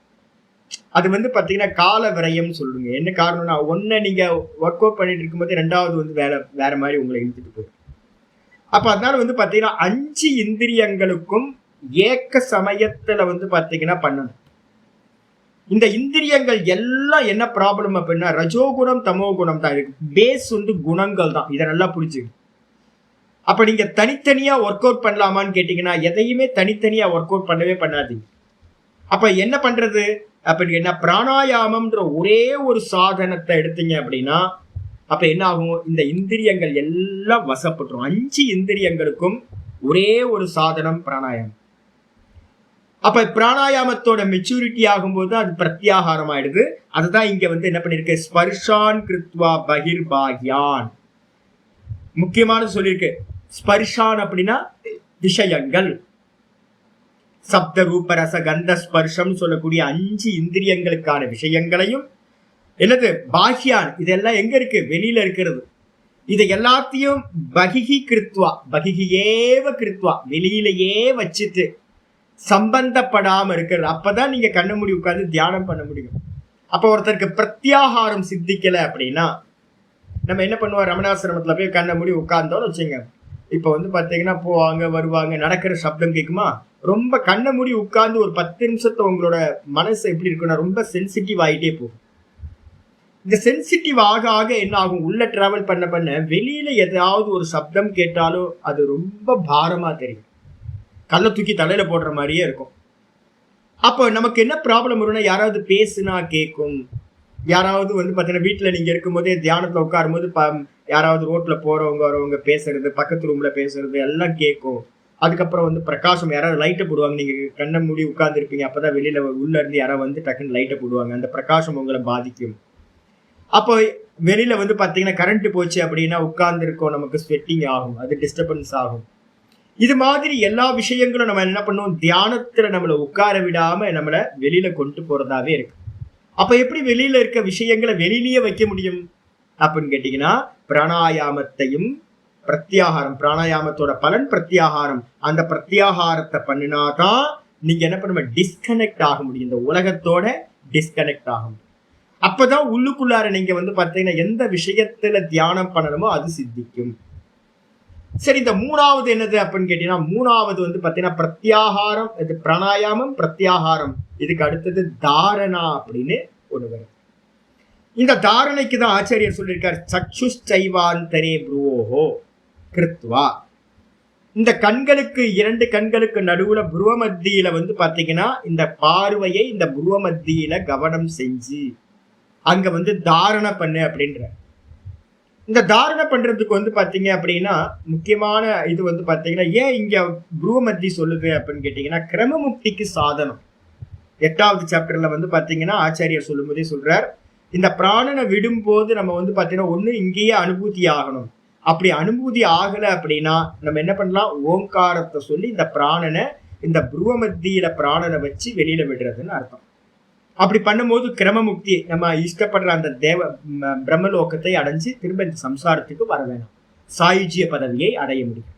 [SPEAKER 1] அது வந்து பாத்தீங்கன்னா கால விரயம் சொல்லுங்க. என்ன காரணம்னா, ஒன்ன நீங்க ஒர்க் அவுட் பண்ணிட்டு இருக்கும்போது 2வது வந்து வேற மாதிரி உங்களை இழுத்துட்டு போகுது. அப்ப அதனால வந்து பாத்தீங்கன்னா 5 இந்திரியங்களுக்கும் ஏக்க சமயத்துல வந்து பாத்தீங்கன்னா பண்ணணும். இந்த இந்திரியங்கள் எல்லாம் என்ன ப்ராப்ளம் அப்படின்னா ரஜோகுணம் தமோ குணம் தான் இருக்கு. பேஸ் வந்து குணங்கள் தான். இதை நல்லா புரிஞ்சுக்கணும். அப்ப நீங்க தனித்தனியா ஒர்க் அவுட் பண்ணலாமான்னு கேட்டீங்கன்னா, எதையுமே தனித்தனியா ஒர்க் அவுட் பண்ணவே பண்ணாதீங்க. அப்ப என்ன பண்றது அப்படின்னு கேட்டா, பிராணாயாமம்ன்ற ஒரே ஒரு சாதனத்தை எடுத்தீங்க அப்படின்னா அப்ப என்ன ஆகும், இந்த இந்திரியங்கள் எல்லாம் வசப்பட்டுரும். 5 இந்திரியங்களுக்கும் ஒரே ஒரு சாதனம் பிராணாயாமம். அப்ப பிராணாயாமத்தோட மெச்சூரிட்டி ஆகும்போது அது பிரத்யாகாரம் ஆயிடுது. அதுதான் இங்க என்ன பண்ணிருக்கு, ஸ்பர்ஷான் கிருத்வா பகிர்பாகியான். முக்கியமான சொல்லியிருக்கு. ஸ்பர்ஷான் அப்படின்னா விஷயங்கள், சப்த ரூப ரச கந்த ஸ்பர்ஷம் சொல்லக்கூடிய 5 இந்திரியங்களுக்கான விஷயங்களையும் என்னது பாகியான், இதெல்லாம் எங்க இருக்கு, வெளியில இருக்கிறது. இதை எல்லாத்தையும் பகிகி கிருத்வா, பகிகியேவ கிருத்வா, வெளியிலேயே வச்சுட்டு சம்பந்தப்படாம இருக்கிறது. அப்பதான் நீங்க கண்ண மூடி உட்கார்ந்து தியானம் பண்ண முடியும். அப்ப ஒருத்தருக்கு பிரத்யாகாரம் சித்திக்கல அப்படின்னா நம்ம என்ன பண்ணுவோம், ரமணாசிரமத்துல போய் கண்ண மூடி உட்கார்ந்தோம்னு வச்சுங்க. இப்ப பாத்தீங்கன்னா போவாங்க வருவாங்க, நடக்கிற சப்தம் கேட்குமா, ரொம்ப கண்ண மூடி உட்கார்ந்து ஒரு 10 நிமிஷத்தை உங்களோட மனசு எப்படி இருக்குன்னா ரொம்ப சென்சிட்டிவ் ஆகிட்டே போகும். இந்த சென்சிட்டிவ் ஆக ஆக என்ன ஆகும், உள்ள டிராவல் பண்ண பண்ண வெளியில ஏதாவது ஒரு சப்தம் கேட்டாலும் அது ரொம்ப பாரமா தெரியும், கல்லை தூக்கி தலையில போடுற மாதிரியே இருக்கும். அப்போ நமக்கு என்ன ப்ராப்ளம் வரும்னா, யாராவது பேசுனா கேட்கும், யாராவது பார்த்தீங்கன்னா வீட்டில் நீங்கள் இருக்கும்போதே தியானத்தில் உட்காரும் போது யாராவது ரோட்டில் போகிறவங்க வரவங்க பேசுறது, பக்கத்து ரூமில் பேசுறது எல்லாம் கேட்கும். அதுக்கப்புறம் பிரகாசம், யாராவது லைட்டை போடுவாங்க, நீங்கள் கண்ணை மூடி உட்கார்ந்துருப்பீங்க, அப்போ தான் வெளியில் உள்ளே இருந்து யாராவது டக்குன்னு லைட்டை போடுவாங்க, அந்த பிரகாசம் உங்களை பாதிக்கும். அப்போ வெளியில் பார்த்தீங்கன்னா கரண்ட் போச்சு அப்படின்னா உட்கார்ந்துருக்கோம், நமக்கு ஸ்வெட்டிங் ஆகும், அது டிஸ்டர்பன்ஸ் ஆகும். இது மாதிரி எல்லா விஷயங்களும் நம்ம என்ன பண்ணுவோம், தியானத்துல நம்மளை உட்கார விடாம நம்மளை வெளியில கொண்டு போறதாவே இருக்கு. அப்ப எப்படி வெளியில இருக்க விஷயங்களை வெளியிலேயே வைக்க முடியும் அப்படின்னு கேட்டீங்கன்னா, பிராணாயாமத்தையும் பிரத்யாகாரம், பிராணாயாமத்தோட பலன் பிரத்யாகாரம், அந்த பிரத்யாகாரத்தை பண்ணினாதான் நீங்க என்ன பண்ணுவ, டிஸ்கனெக்ட் ஆக முடியும், இந்த உலகத்தோட டிஸ்கனெக்ட் ஆக முடியும். அப்பதான் உள்ளுக்குள்ளார நீங்க பாத்தீங்கன்னா எந்த விஷயத்துல தியானம் பண்ணணுமோ அது சித்திக்கும். சரி, இந்த மூணாவது என்னது அப்படின்னு கேட்டீங்கன்னா, மூணாவது பாத்தீங்கன்னா பிரத்யாகாரம், இது பிராணாயாமம் பிரத்யாகாரம். இதுக்கு அடுத்தது தாரணா அப்படின்னு ஒண்ணு வரும். இந்த தாரணைக்கு தான் ஆச்சாரியர் சொல்லியிருக்கார், சக்ஷுஷ்சைவாந்தரே ப்ருவோஹோ கிருத்வா. இந்த கண்களுக்கு, 2 கண்களுக்கு நடுவுல புருவ மத்தியில பாத்தீங்கன்னா இந்த பார்வையை இந்த புருவ மத்தியில கவனம் செஞ்சு அங்க தாரண பண்ணு அப்படின்ற. இந்த தாரணை பண்றதுக்கு பாத்தீங்க அப்படின்னா முக்கியமான இது பாத்தீங்கன்னா, ஏன் இங்க புருவமத்தி சொல்லுது அப்படின்னு கேட்டீங்கன்னா, கிரமமுக்திக்கு சாதனம். 8வது சாப்டர்ல பாத்தீங்கன்னா ஆச்சாரியர் சொல்லும் போதே சொல்றார், இந்த பிராணனை விடும் போது நம்ம பாத்தீங்கன்னா ஒண்ணு இங்கேயே அனுபூதி ஆகணும். அப்படி அனுபூதி ஆகல அப்படின்னா நம்ம என்ன பண்ணலாம், ஓங்காரத்தை சொல்லி இந்த பிராணனை, இந்த புருவமத்தியில பிராணனை வச்சு வெளியில விடுறதுன்னு அர்த்தம். அப்படி பண்ணும்போது கிரமமுக்தி, நம்ம இஷ்டப்படுற அந்த பிரம்மலோகத்தை அடைஞ்சு திரும்ப இந்த சம்சாரத்துக்கு வர வேணும், சாயுஜ்ய பதவியை அடைய முடியும்.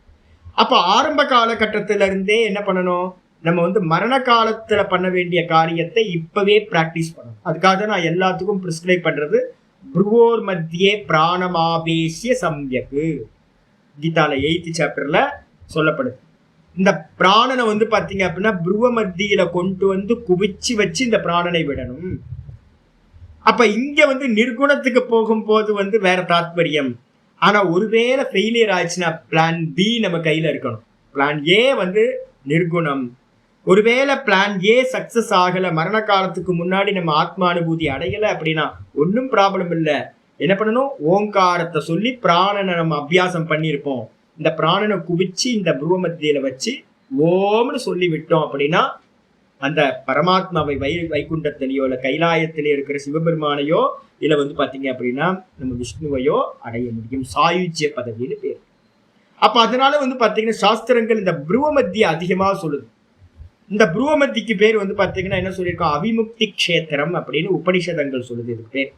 [SPEAKER 1] அப்ப ஆரம்ப காலகட்டத்தில இருந்தே என்ன பண்ணணும், நம்ம மரண காலத்துல பண்ண வேண்டிய காரியத்தை இப்பவே பிராக்டிஸ் பண்ணணும். அதுக்காக நான் எல்லாத்துக்கும் பிரிஸ்கிரைப் பண்றது புருவோர் மத்தியே பிராணமாவேசிய சம்யக்கு, கீதால 8th சாப்டர்ல சொல்லப்படுது. இந்த பிராணனை பாத்தீங்க அப்படின்னா புருவ மத்தியில கொண்டு குவிச்சு வச்சு இந்த பிராணனை விடணும். அப்ப இங்க நிர்குணத்துக்கு போகும்போது வேற தாத்பரியம். ஆனா ஒருவேளை ஃபெயிலியர் ஆயிடுச்சுன்னா பிளான் பி நம்ம கையில இருக்கணும். பிளான் ஏ நிர்குணம். ஒருவேளை பிளான் ஏ சக்சஸ் ஆகல, மரண காலத்துக்கு முன்னாடி நம்ம ஆத்மானுபூதி அடையல அப்படின்னா ஒன்னும் ப்ராப்ளம் இல்லை. என்ன பண்ணணும், ஓங்காரத்தை சொல்லி பிராணனை நம்ம அபியாசம் பண்ணியிருப்போம், இந்த பிராணனை குவிச்சு இந்த புருவ மத்தியில வச்சு ஓம்னு சொல்லி விட்டோம் அப்படின்னா அந்த பரமாத்மாவை வைகுண்டத்திலேயோ இல்ல கைலாயத்திலே இருக்கிற சிவபெருமானையோ இல்ல பாத்தீங்க அப்படின்னா நம்ம விஷ்ணுவையோ அடைய முடியும், சாயுஜ்ய பதவின்னு பேர். அப்ப அதனால பாத்தீங்கன்னா சாஸ்திரங்கள் இந்த புருவ மத்திய அதிகமா சொல்லுது. இந்த புருவ மத்திக்கு பேர் பாத்தீங்கன்னா என்ன சொல்லியிருக்கோம், அவிமுக்தி க்ஷேத்திரம் அப்படின்னு உபனிஷதங்கள் சொல்லுது. இதுக்கு பேர்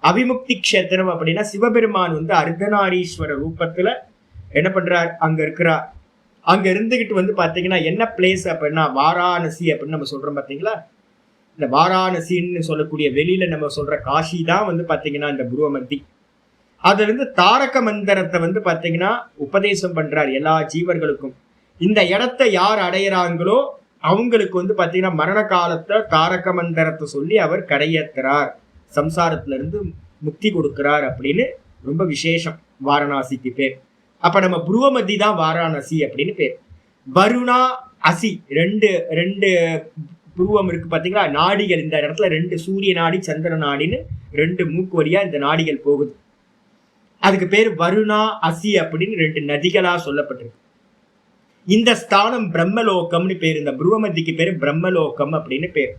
[SPEAKER 1] அவிமுக்தி க்ஷேத்திரம். அப்படின்னா சிவபெருமான் அர்த்தநாரீஸ்வர ரூபத்துல என்ன பண்றார், அங்க இருக்கிறார். அங்க இருந்துகிட்டு பாத்தீங்கன்னா என்ன பிளேஸ் அப்படின்னா வாராணசி அப்படின்னு நம்ம சொல்றோம் பாத்தீங்களா. இந்த வாராணசின்னு சொல்லக்கூடிய வெளியில நம்ம சொல்ற காஷி தான் பாத்தீங்கன்னா இந்த புருவ மத்தி. அதுல இருந்து தாரக மந்திரத்தை பாத்தீங்கன்னா உபதேசம் பண்றார் எல்லா ஜீவர்களுக்கும். இந்த இடத்தை யார் அடையிறாங்களோ அவங்களுக்கு பாத்தீங்கன்னா மரண காலத்துல தாரக மந்திரத்தை சொல்லி அவர் கரையேற்றுறார், சம்சாரத்துல இருந்து முக்தி கொடுக்கிறார் அப்படின்னு ரொம்ப விசேஷம் வாரணாசிக்கு பேர். அப்ப நம்ம புருவமத்தி தான் வாராணசி அப்படின்னு பேர். வருணா அசி, ரெண்டு புருவம் இருக்கு பாத்தீங்களா, நாடிகள். இந்த இடத்துல 2 சூரிய நாடி சந்திர நாடின்னு 2 மூக்கு வழியா இந்த நாடிகள் போகுது. அதுக்கு பேர் வருணா அசி அப்படின்னு 2 நதிகளா சொல்லப்பட்டிருக்கு. இந்த ஸ்தானம் பிரம்மலோகம்னு பேர். இந்த புருவமத்திக்கு பேரு பிரம்மலோகம் அப்படின்னு பேர்.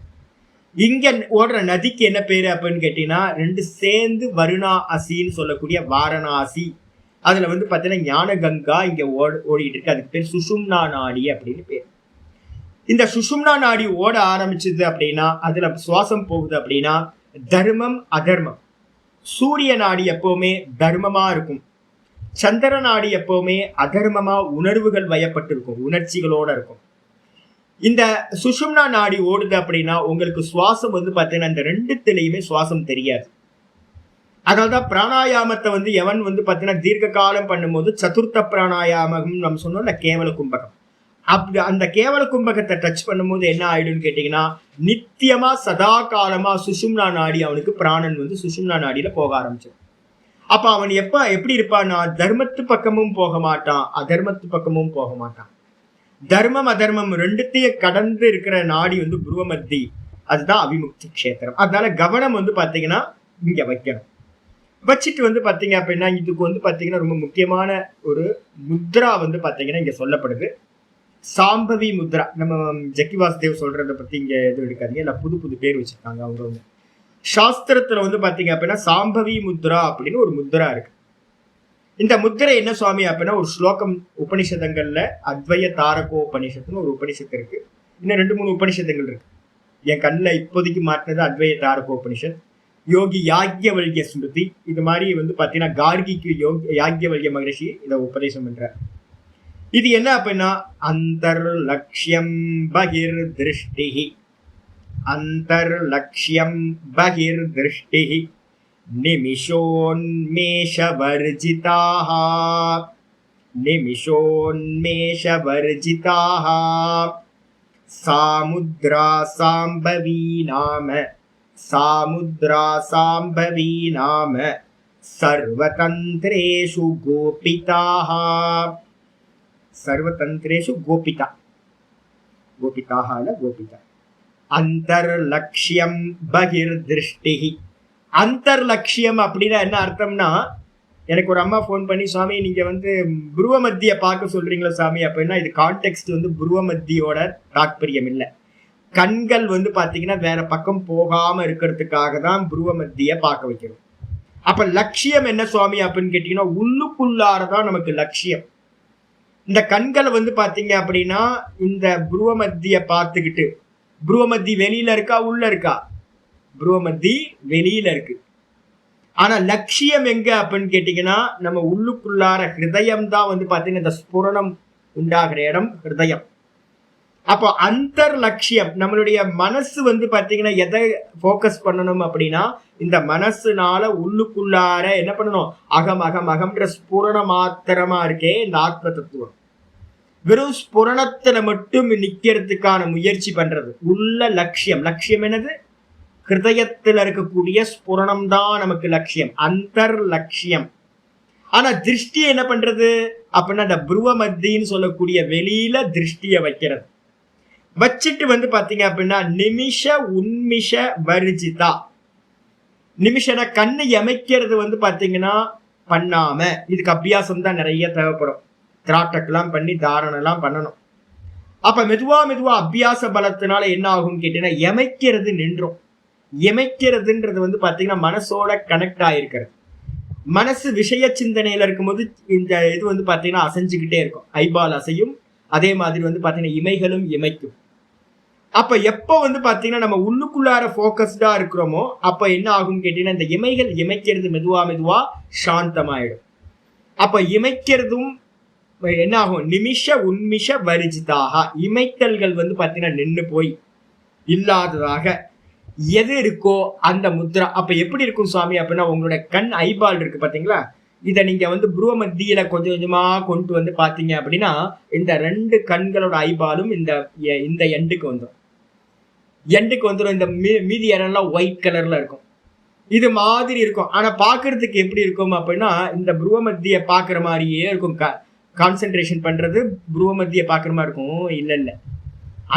[SPEAKER 1] இங்க ஓடுற நதிக்கு என்ன பேரு அப்படின்னு கேட்டீங்கன்னா 2 சேர்ந்து வருணா அசின்னு சொல்லக்கூடிய வாரணாசி. அதுல வந்து பாத்தீங்கன்னா ஞான கங்கா இங்க ஓடிட்டு இருக்கு. அதுக்கு பேர் சுஷும்னா நாடி அப்படின்னு பேர். இந்த சுஷும்னா நாடி ஓட ஆரம்பிச்சது அப்படின்னா அதுல சுவாசம் போகுது அப்படின்னா தர்மம் அதர்மம். சூரிய நாடி எப்பவுமே தர்மமா இருக்கும். சந்திர நாடி எப்பவுமே அதர்மமா உணர்வுகள் வயப்பட்டிருக்கும், உணர்ச்சிகளோட இருக்கும். இந்த சுஷும்னா நாடி ஓடுது அப்படின்னா உங்களுக்கு சுவாசம் வந்து பாத்தீங்கன்னா இந்த 2த்துலயுமே சுவாசம் தெரியாது. அதனால்தான் பிராணாயாமத்தை வந்து எவன் வந்து பாத்தீங்கன்னா தீர்க்க காலம் பண்ணும்போது சதுர்த்த பிராணாயாமம் நம்ம சொன்னோம்ல, கேவல கும்பகம். அப்படி அந்த கேவல கும்பகத்தை டச் பண்ணும்போது என்ன ஆயிடும்னு கேட்டீங்கன்னா நித்தியமா சதா காலமா சுஷும்னா நாடி அவனுக்கு பிராணன் வந்து சுஷும்னா நாடியில போக ஆரம்பிச்சிடும். அப்ப அவன் எப்படி இருப்பான்னா தர்மத்து பக்கமும் போக மாட்டான், அதர்மத்து பக்கமும் போக மாட்டான். தர்மம் அதர்மம் 2த்தையும் கடந்து இருக்கிற நாடி வந்து புருவமத்தி. அதுதான் அவிமுக்தி கஷேத்திரம். அதனால கவனம் வந்து பாத்தீங்கன்னா இங்க வைக்கணும். வச்சுட்டு வந்து பாத்தீங்க அப்படின்னா இதுக்கு வந்து பாத்தீங்கன்னா ரொம்ப முக்கியமான ஒரு முத்ரா வந்து பாத்தீங்கன்னா இங்க சொல்லப்படுது. சாம்பவி முத்ரா. நம்ம ஜக்கி வாசுதேவ் சொல்றதை பத்தி இங்க எதுவும் எடுக்காதீங்க, இல்ல புது புது பேர் வச்சிருக்காங்க அவங்க வந்து. சாஸ்திரத்துல வந்து பாத்தீங்க அப்படின்னா சாம்பவி முத்ரா அப்படின்னு ஒரு முத்ரா இருக்கு. இந்த முத்திரை என்ன சுவாமி அப்படின்னா ஒரு ஸ்லோகம் உபனிஷதங்கள்ல அத்வய தாரகோ உபனிஷத்துன்னு ஒரு உபனிஷத்து இருக்கு. இன்னும் 2-3 உபனிஷத்துகள் இருக்கு. என் கண்ணில் இப்போதைக்கு மாட்டினது அத்வய தாரகோ உபனிஷத். யோகி யாக்ஞவல்ய ஸ்மிருதி. இது மாதிரி வந்து பாத்தீங்கன்னா கார்கிக்கு யாக்ஞவல்ய மகரிஷி இதை உபதேசம் பண்றார். இது என்ன அப்படின்னா அந்தர்லக்ஷ்யம் பகிர் திருஷ்டிஹி. அந்தர்லக்ஷ்யம் பகிர் திருஷ்டிஹி நிமிஷோன்மேஷவர்ஜிதாஹ. நிமிஷோன்மேஷவர்ஜிதாஹ சாமுத்ரா சாம்பவி நாம. சாமுத்ரா சாம்பவி நாம சர்வதந்திரேஷு கோபிதாஹ. சர்வதந்திரேஷு கோபிதா. கோபிதாஹ இல்ல கோபிதா. அந்தர்லக்ஷ்யம் பகிர் திருஷ்டிஹி. அந்தர்லக்ஷ்யம் அப்படின்னா என்ன அர்த்தம்னா, எனக்கு ஒரு அம்மா ஃபோன் பண்ணி சுவாமி நீங்க வந்து புருவமத்திய பார்க்க சொல்றீங்களா சாமி அப்படின்னா இது கான்டெக்ஸ்ட் வந்து புருவமத்தியோட தாற்பயம் இல்லை. கண்கள் வந்து பாத்தீங்கன்னா வேற பக்கம் போகாம இருக்கிறதுக்காக தான் புருவமத்திய பார்க்க வைக்கணும். அப்ப லட்சியம் என்ன சுவாமி அப்படின்னு கேட்டீங்கன்னா உள்ளுக்குள்ளாரதான் நமக்கு லட்சியம். இந்த கண்களை வந்து பாத்தீங்க அப்படின்னா இந்த புருவமத்திய பார்த்துக்கிட்டு, புருவமத்தி வெளியில இருக்கா உள்ள இருக்கா? புருவமத்தி வெளியில இருக்கு. ஆனா லட்சியம் எங்க அப்படின்னு கேட்டீங்கன்னா நம்ம உள்ளுக்குள்ளார ஹிருதயம் தான் வந்து பாத்தீங்கன்னா இந்த ஸ்புரணம் உண்டாகிற இடம் ஹிருதயம். அப்போ அந்தர் லட்சியம் நம்மளுடைய மனசு வந்து பாத்தீங்கன்னா எதை போக்கஸ் பண்ணணும் அப்படின்னா இந்த மனசுனால உள்ளுக்குள்ளார என்ன பண்ணணும், அகம் அகம் அகம்ன்ற ஸ்புரண மாத்திரமா இருக்கே இந்த ஆத்ம தத்துவம். வெறும் ஸ்புரணத்துல மட்டும் நிக்கிறதுக்கான முயற்சி பண்றது உள்ள லட்சியம். லட்சியம் என்னது? ஹிருதயத்துல இருக்கக்கூடிய ஸ்புரணம் தான் நமக்கு லட்சியம், அந்தர் லட்சியம். ஆனா திருஷ்டி என்ன பண்றது அப்படின்னா இந்த புருவமத்தின்னு சொல்லக்கூடிய வெளியில திருஷ்டிய வைக்கிறது. வச்சுட்டு வந்து பாத்தீங்க அப்படின்னா நிமிஷ உன்மிஷ வர்ஜிதா. நிமிஷன கண்ணு எமைக்கிறது வந்து பாத்தீங்கன்னா பண்ணாம, இதுக்கு அபியாசம் தான் நிறைய தேவைப்படும். திராட்டக்கெல்லாம் பண்ணி தாரணெல்லாம் பண்ணணும். அப்ப மெதுவா மெதுவா அபியாச பலத்தினால என்ன ஆகும் கேட்டீங்கன்னா எமைக்கிறது நின்றும். எமைக்கிறதுன்றது வந்து பாத்தீங்கன்னா மனசோட கனெக்ட் ஆயிருக்கிறது. மனசு விஷய சிந்தனையில இருக்கும்போது இந்த இது வந்து பாத்தீங்கன்னா அசைஞ்சுக்கிட்டே இருக்கும். ஐபால் அசையும், அதே மாதிரி வந்து பாத்தீங்கன்னா இமைகளும் இமைக்கும். அப்ப எப்ப வந்து பாத்தீங்கன்னா நம்ம உள்ளுக்குள்ளார போக்கஸ்டா இருக்கிறோமோ அப்ப என்ன ஆகும் கேட்டீங்கன்னா இந்த இமைகள் இமைக்கிறது மெதுவா மெதுவா சாந்தமாயிடும். அப்ப இமைக்கிறதும் என்ன ஆகும், நிமிஷ உன்மிஷ வரிஜிதாக. இமைத்தல்கள் வந்து பாத்தீங்கன்னா நின்று போய் இல்லாததாக எது இருக்கோ அந்த முத்ரா. அப்ப எப்படி இருக்கும் சுவாமி அப்படின்னா உங்களுடைய கண் ஐபால் இருக்கு பாத்தீங்களா, இதை நீங்க வந்து புருவ மத்தியில கொஞ்சம் கொஞ்சமா கொண்டு வந்து பாத்தீங்க அப்படின்னா இந்த 2 கண்களோட ஐபாலும் இந்த எண்டுக்கு வந்துடும். இந்த மீதி இடம்லாம் ஒயிட் கலர்ல இருக்கும். இது மாதிரி இருக்கும். ஆனா பாக்குறதுக்கு எப்படி இருக்கும் அப்படின்னா இந்த புருவ மத்திய பாக்குற மாதிரியே இருக்கும். கான்சென்ட்ரேஷன் பண்றது புருவ மத்திய பாக்குற மாதிரி இருக்கும். இல்ல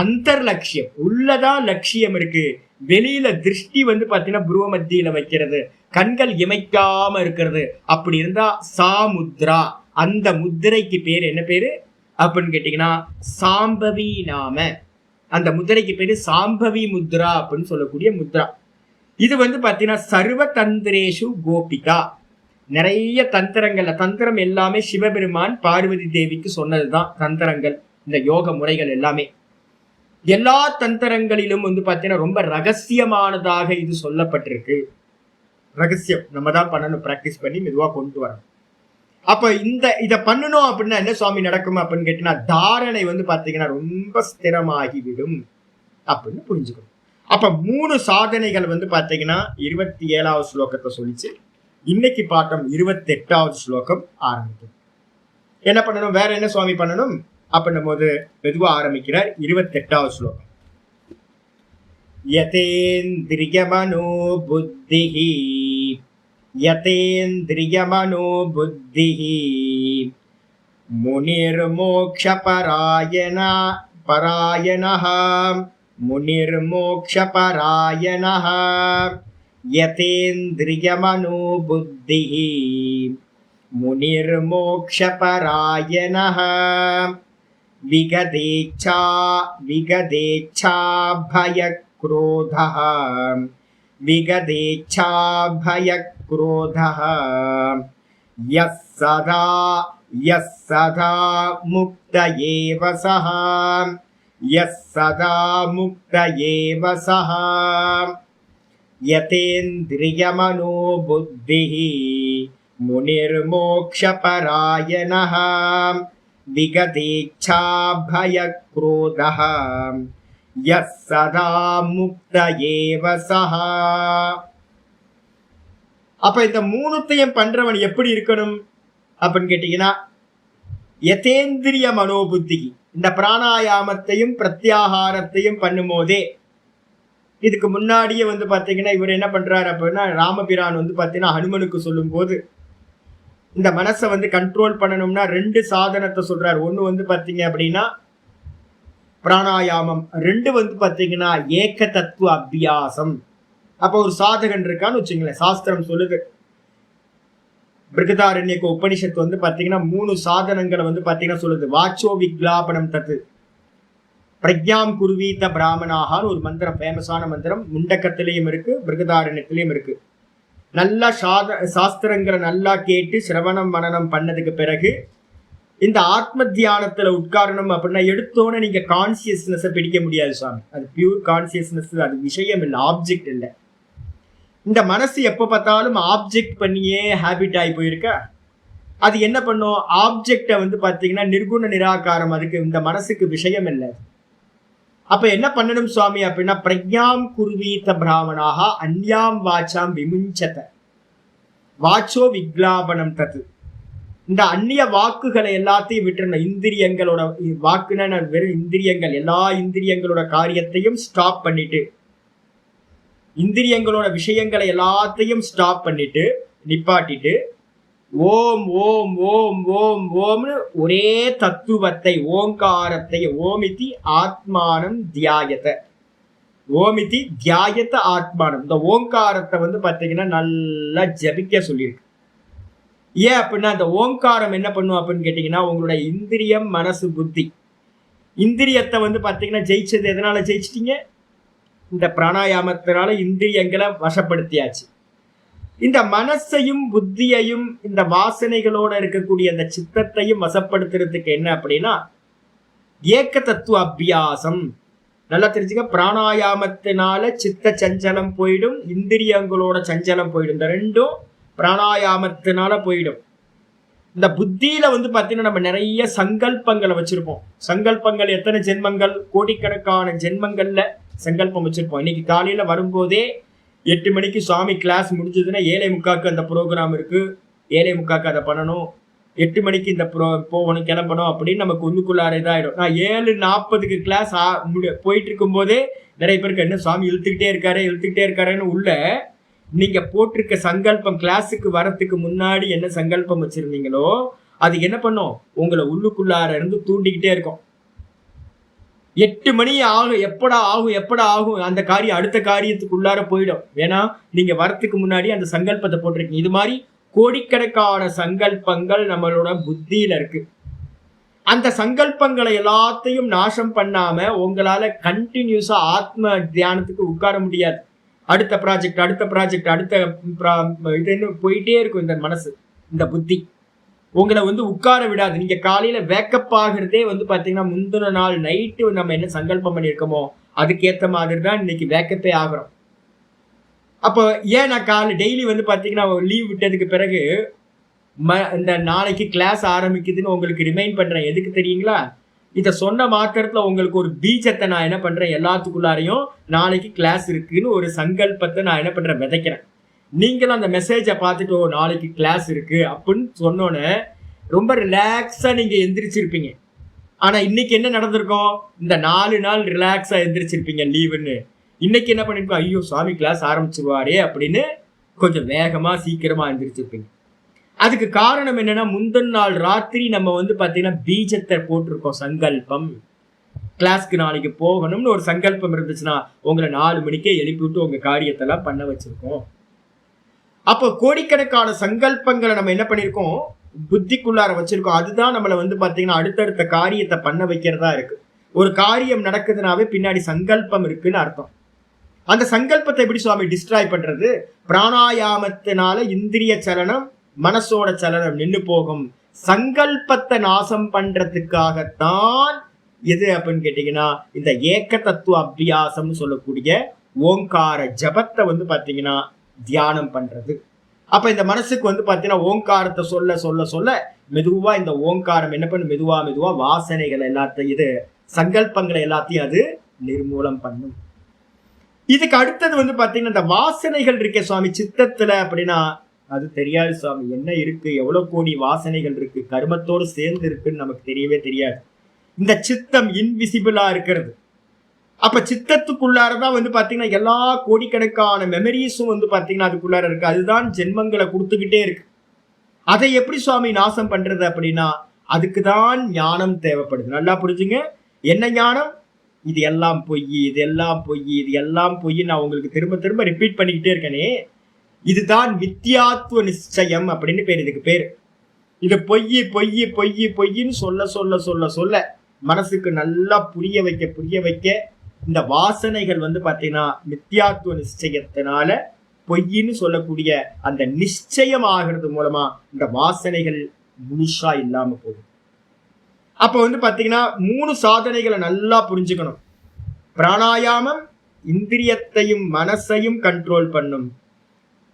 [SPEAKER 1] அந்தர் லட்சியம் உள்ளதான் லட்சியம் இருக்கு. வெளியில திருஷ்டி வந்து பாத்தீங்கன்னா புருவ மத்தியில வைக்கிறது, கண்கள் இமைக்காம இருக்கிறது, அப்படி இருந்தா சாமுத்ரா. அந்த முத்திரைக்கு பேரு என்ன பேரு அப்படின்னு கேட்டீங்கன்னா சாம்பவி நாம. அந்த முத்திரைக்கு பேரு சாம்பவி முத்ரா அப்படின்னு சொல்லக்கூடிய முத்ரா. இது வந்து பாத்தீங்கன்னா சர்வ தந்திரேஷு கோபிகா. நிறைய தந்திரங்கள்ல, தந்திரம் எல்லாமே சிவபெருமான் பார்வதி தேவிக்கு சொன்னதுதான் தந்திரங்கள். இந்த யோக முறைகள் எல்லாமே எல்லா தந்திரங்களிலும் வந்து பாத்தீங்கன்னா ரொம்ப ரகசியமானதாக இது சொல்லப்பட்டிருக்கு. ரகசியம் நம்ம தான் பண்ணணும், பிராக்டிஸ் பண்ணி மெதுவா கொண்டு வரணும். அப்ப இத பண்ணணும் அப்படின்னா என்ன சுவாமி நடக்கும் அப்படின்னு கேட்டீங்கன்னா தாரணை வந்து பாத்தீங்கன்னா ரொம்ப ஸ்திரமாகிவிடும் அப்படின்னு புரிஞ்சுக்கணும். அப்ப 3 சாதனைகள் வந்து பாத்தீங்கன்னா 27வது ஸ்லோகத்தை சொல்லிச்சு. இன்னைக்கு பாட்டம் 28வது ஸ்லோகம் ஆரம்பிக்கும். என்ன பண்ணணும், வேற என்ன சுவாமி பண்ணணும் அப்படின்னும் போது மெதுவா ஆரம்பிக்கிறார் 28வது ஸ்லோகம். யதேந்திரியமனோ புத்திஹி யதேந்திரியமனோ புத்திஹி முனிர்மோக்ஷபராயணா பராயணஹ முனிர்மோக்ஷபராயணஹ யதேந்திரியமனோ புத்திஹி முனிர்மோக்ஷபராயணஹ விகதேச்சா விகதேச்சா பயக்ரோதஹ விகதேச்சா பயக்ரோதஹ யஸ்ஸதா முக்த ஏவ ஸஹ யஸ்ஸதா முக்த ஏவ ஸஹ யதேந்திரியமனோ புத்திஹி முனிர்மோக்ஷபராயணஹ விகதேச்சா பயக்ரோதஹ யஸ்ஸதா முக்த ஏவ ஸஹ. அப்ப இந்த 3த்தையும் பண்றவன் எப்படி இருக்கணும் அப்படின்னு கேட்டீங்கன்னா யதேந்திரிய மனோபுத்தி. இந்த பிராணாயாமத்தையும் பிரத்யாகாரத்தையும் பண்ணும் போதே, இதுக்கு முன்னாடியே வந்து பாத்தீங்கன்னா இவர் என்ன பண்றாரு அப்படின்னா ராமபிரான் வந்து பாத்தீங்கன்னா ஹனுமனுக்கு சொல்லும் போது இந்த மனசை வந்து கண்ட்ரோல் பண்ணணும்னா 2 சாதனத்தை சொல்றாரு. ஒண்ணு வந்து பாத்தீங்க அப்படின்னா பிராணாயாமம், 2 வந்து பாத்தீங்கன்னா ஏக தத்துவ அபியாசம். அப்ப ஒரு சாதகன் இருக்கான்னு வச்சுங்களேன், சாஸ்திரம் சொல்லுது. பிருகதாரண்யக உபனிஷத்து வந்து பாத்தீங்கன்னா 3 சாதனங்களை வந்து பாத்தீங்கன்னா சொல்லுது. வாச்சோ விக்லாபனம் தத்து பிரக்ஞாம் குருவீத பிராமணாகான்னு ஒரு மந்திரம், ஃபேமஸான மந்திரம். முண்டக்கத்திலையும் இருக்கு, பிருகதாரண்யத்திலையும் இருக்கு. நல்லா சாஸ்திரங்களை நல்லா கேட்டு சிரவணம் மனனம் பண்ணதுக்கு பிறகு இந்த ஆத்ம தியானத்துல உட்காரணும் அப்படின்னா எடுத்தோன்னே நீங்க கான்சியஸ்னஸை பிடிக்க முடியாது சுவாமி. அது பியூர் கான்சியஸ்னஸ், அது விஷயம் இல்லை, ஆப்ஜெக்ட் இல்லை. இந்த மனசு எப்ப பார்த்தாலும் ஆப்ஜெக்ட் பண்ணியே ஹேபிட் ஆகி போயிருக்க. அது என்ன பண்ணும், ஆப்ஜெக்டை வந்து பாத்தீங்கன்னா நிர்குண நிராகாரம், அதுக்கு இந்த மனசுக்கு விஷயம் இல்லை. அப்ப என்ன பண்ணணும் சுவாமி அப்படின்னா பிரக்ஞாம் குர்வீத பிராமணாக அந்யாம் வாச்சாம் விமுஞ்சத வாச்சோ விக்லாபனம் தத்து. இந்த அந்நிய வாக்குகளை எல்லாத்தையும் விட்டுறணும். இந்திரியங்களோட வாக்குன்னா வெறும் இந்திரியங்கள், எல்லா இந்திரியங்களோட காரியத்தையும் ஸ்டாப் பண்ணிட்டு, இந்திரியங்களோட விஷயங்களை எல்லாத்தையும் ஸ்டாப் பண்ணிட்டு நிப்பாட்டிட்டு ஓம் ஓம் ஓம் ஓம் ஓம்னு ஒரே தத்துவத்தை, ஓங்காரத்தை, ஓமிதி ஆத்மானம் தியாயத, ஓமிதி தியாயத்த ஆத்மானம், இந்த ஓங்காரத்தை வந்து பார்த்தீங்கன்னா நல்லா ஜபிக்க சொல்லியிருக்கு. ஏன் அப்படின்னா அந்த ஓங்காரம் என்ன பண்ணும் அப்படின்னு கேட்டீங்கன்னா உங்களோட இந்திரியம் மனசு புத்தி, இந்திரியத்தை வந்து பார்த்தீங்கன்னா ஜெயிச்சது எதனால ஜெயிச்சிட்டீங்க, இந்த பிராணாயாமத்தினால இந்திரியங்களை வசப்படுத்தியாச்சு. இந்த மனசையும் புத்தியையும் இந்த வாசனைகளோட இருக்கக்கூடிய அந்த சித்தத்தையும் வசப்படுத்துறதுக்கு என்ன அப்படின்னா ஏக தத்துவ அபியாசம். நல்லா தெரிஞ்சுக்க, பிராணாயாமத்தினால சித்த சஞ்சலம் போயிடும், இந்திரியங்களோட சஞ்சலம் போயிடும். இந்த 2ம் பிராணாயாமத்தினால போயிடும். இந்த புத்தியில வந்து பாத்தீங்கன்னா நம்ம நிறைய சங்கல்பங்களை வச்சிருப்போம். சங்கல்பங்கள் எத்தனை ஜென்மங்கள், கோடிக்கணக்கான ஜென்மங்கள்ல சங்கல்பம் வச்சிருப்போம். இன்னைக்கு காலையில வரும்போதே 8 மணிக்கு சுவாமி கிளாஸ் முடிஞ்சதுன்னா 7:45 அந்த ப்ரோக்ராம் இருக்கு, 7:45 அதை பண்ணணும், 8 மணிக்கு இந்த போகணும் கிளம்பணும் அப்படின்னு நமக்கு ஒண்ணுக்குள்ளார இதாயிடும். நான் 7:40 கிளாஸ் போயிட்டு இருக்கும் போதே நிறைய பேருக்கு என்ன சுவாமி இழுத்துக்கிட்டே இருக்காருன்னு உள்ள நீங்க போட்டிருக்க சங்கல்பம், கிளாஸுக்கு வரத்துக்கு முன்னாடி என்ன சங்கல்பம் வச்சிருந்தீங்களோ அது என்ன பண்ணும், உங்களை உள்ளுக்குள்ளார இருந்து தூண்டிக்கிட்டே இருக்கும். 8 மணி ஆகும், எப்படா ஆகும் அந்த காரியம் அடுத்த காரியத்துக்குள்ளார போயிடும். ஏன்னா நீங்க வரத்துக்கு முன்னாடி அந்த சங்கல்பத்தை போட்டிருக்கீங்க. இது மாதிரி கோடிக்கணக்கான சங்கல்பங்கள் நம்மளோட புத்தியில இருக்கு. அந்த சங்கல்பங்களை எல்லாத்தையும் நாசம் பண்ணாம உங்களால கண்டினியூஸா ஆத்ம தியானத்துக்கு உட்கார முடியாது. அடுத்த ப்ராஜெக்ட் இது போயிட்டே இருக்கும். இந்த மனசு, இந்த புத்தி உங்களை உட்கார விடாது. நீங்க காலையில வேக்கப் ஆகிறதே பாத்தீங்கன்னா முந்தின நாள் நைட்டு நம்ம என்ன சங்கல்பம் பண்ணியிருக்கோமோ அதுக்கேற்ற மாதிரி தான் இன்னைக்கு வேக்கப்பே ஆகிறோம். அப்போ ஏன் நான் காலை டெய்லி பாத்தீங்கன்னா லீவ் விட்டதுக்கு பிறகு இந்த நாளைக்கு கிளாஸ் ஆரம்பிக்குதுன்னு உங்களுக்கு ரிமைண்ட் பண்றேன். எதுக்கு தெரியுங்களா? இதை சொன்ன மாத்திரத்துல உங்களுக்கு ஒரு பீஜத்தை நான் என்ன பண்றேன், எல்லாத்துக்குள்ளாரையும் நாளைக்கு கிளாஸ் இருக்குன்னு ஒரு சங்கல்பத்தை நான் என்ன பண்றேன், விதைக்கிறேன். நீங்களும் அந்த மெசேஜை பார்த்துட்டு நாளைக்கு கிளாஸ் இருக்கு அப்படின்னு சொன்னோன்னே ரொம்ப ரிலாக்ஸா நீங்க எந்திரிச்சிருப்பீங்க. ஆனா இன்னைக்கு என்ன நடந்திருக்கும், இந்த 4 நாள் ரிலாக்ஸா எந்திரிச்சிருப்பீங்க லீவுன்னு. இன்னைக்கு என்ன பண்ணிருக்கோம், ஐயோ சுவாமி கிளாஸ் ஆரம்பிச்சிருவாரே அப்படின்னு கொஞ்சம் வேகமா சீக்கிரமா எந்திரிச்சிருப்பீங்க. அதுக்கு காரணம் என்னன்னா, முந்தின நாள் ராத்திரி நம்ம பாத்தீங்கன்னா பீஜத்தை போட்டிருக்கோம். சங்கல்பம், கிளாஸ்க்கு நாளைக்கு போகணும்னு ஒரு சங்கல்பம் இருந்துச்சுன்னா உங்களை 4 மணிக்கே எழுப்பி விட்டு உங்க காரியத்தெல்லாம் பண்ண வச்சிருக்கோம். அப்போ கோடிக்கணக்கான சங்கல்பங்களை நம்ம என்ன பண்ணிருக்கோம், புத்திக்குள்ளார வச்சிருக்கோம். அதுதான் நம்மளை பாத்தீங்கன்னா அடுத்தடுத்த காரியத்தை பண்ண வைக்கிறதா இருக்கு. ஒரு காரியம் நடக்குதுனாவே பின்னாடி சங்கல்பம் இருக்குன்னு அர்த்தம். அந்த சங்கல்பத்தை எப்படி சுவாமி டிஸ்ட்ராய் பண்றது? பிராணாயாமத்தினால இந்திரிய சலனம், மனசோட சலனம் நின்று போகும். சங்கல்பத்தை நாசம் பண்றதுக்காகத்தான் எது அப்படின்னு கேட்டீங்கன்னா இந்த ஏக்க தத்துவ அபியாசம்னு சொல்லக்கூடிய ஓங்கார ஜபத்தை பாத்தீங்கன்னா தியானம் பண்றது. அப்ப இந்த மனசுக்கு பாத்தீங்கன்னா ஓங்காரத்தை சொல்ல சொல்ல சொல்ல மெதுவா இந்த ஓங்காரம் என்ன பண்ணு, மெதுவா மெதுவா வாசனைகள் எல்லாத்தையும், இது சங்கல்பங்களை எல்லாத்தையும் அது நிர்மூலம் பண்ணும். இதுக்கு அடுத்தது பாத்தீங்கன்னா இந்த வாசனைகள் இருக்கே சுவாமி சித்தத்துல அப்படின்னா, அது தெரியாது சுவாமி. என்ன இருக்கு, எவ்வளவு கோடி வாசனைகள் இருக்கு, கர்மத்தோடு சேர்ந்து இருக்குன்னு நமக்கு தெரியவே தெரியாது. இந்த சித்தம் இன்விசிபிளா இருக்கிறது. அப்ப சித்தத்துக்குள்ளாரதான் பாத்தீங்கன்னா எல்லா கோடிக்கணக்கான மெமரிஸும் பாத்தீங்கன்னா அதுக்குள்ளார இருக்கு. அதுதான் ஜென்மங்களை கொடுத்துக்கிட்டே இருக்கு. அதை எப்படி சுவாமி நாசம் பண்றது அப்படின்னா, அதுக்குதான் ஞானம் தேவைப்படுது. நல்லா புரிஞ்சுங்க. என்ன ஞானம்? இது எல்லாம் பொய், இது எல்லாம் பொய், இது எல்லாம் பொய். நான் உங்களுக்கு திரும்ப திரும்ப ரிப்பீட் பண்ணிக்கிட்டே இருக்கேனே, இதுதான் மித்யாத்துவ நிச்சயம் அப்படின்னு பேர். இதுக்கு பேரு இது பொய் பொய் பொய் பொய்ன்னு சொல்ல சொல்ல சொல்ல சொல்ல மனசுக்கு நல்லா புரிய வைக்க இந்த வாசனைகள் பாத்தீங்கன்னா மித்யாத்துவ நிச்சயத்தினால பொய்ன்னு சொல்லக்கூடிய அந்த நிச்சயம் ஆகிறது மூலமா இந்த வாசனைகள் முழுசா இல்லாம போகும். அப்ப பாத்தீங்கன்னா 3 சாதனைகளை நல்லா புரிஞ்சுக்கணும். பிராணாயாமம் இந்திரியத்தையும் மனசையும் கண்ட்ரோல் பண்ணும்.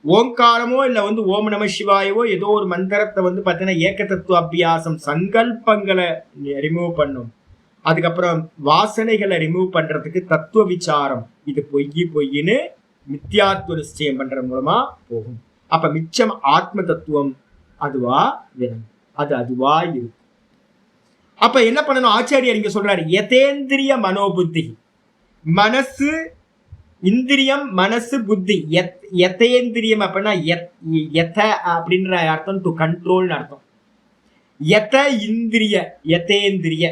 [SPEAKER 1] ஓங்காரமோ இல்ல ஓம் நம சிவாயவோ ஏதோ ஒரு மந்திரத்தை பாத்தீங்கன்னா ஏக்க தத்துவ அபியாசம் சங்கல்பங்களை ரிமூவ் பண்ணும். அதுக்கப்புறம் வாசனைகளை ரிமூவ் பண்றதுக்கு தத்துவ விசாரம், இது பொய்ன்னு மித்யாத்துவ நிச்சயம் பண்ற மூலமா போகும். அப்ப மிச்சம் ஆத்ம தத்துவம் அதுவா விளங்கும், அது அதுவா இருக்கும். அப்ப என்ன பண்ணணும், ஆச்சாரியர் இங்க சொல்றாரு, யதேந்திரிய மனோபுத்தி. மனசு, இந்திரியம், மனசு, புத்தி. யதேந்திரியம் அப்படின்னா யத அப்படின்ற அர்த்தம் டு கண்ட்ரோல்னு அர்த்தம். யத இந்திரிய, யதேந்திரிய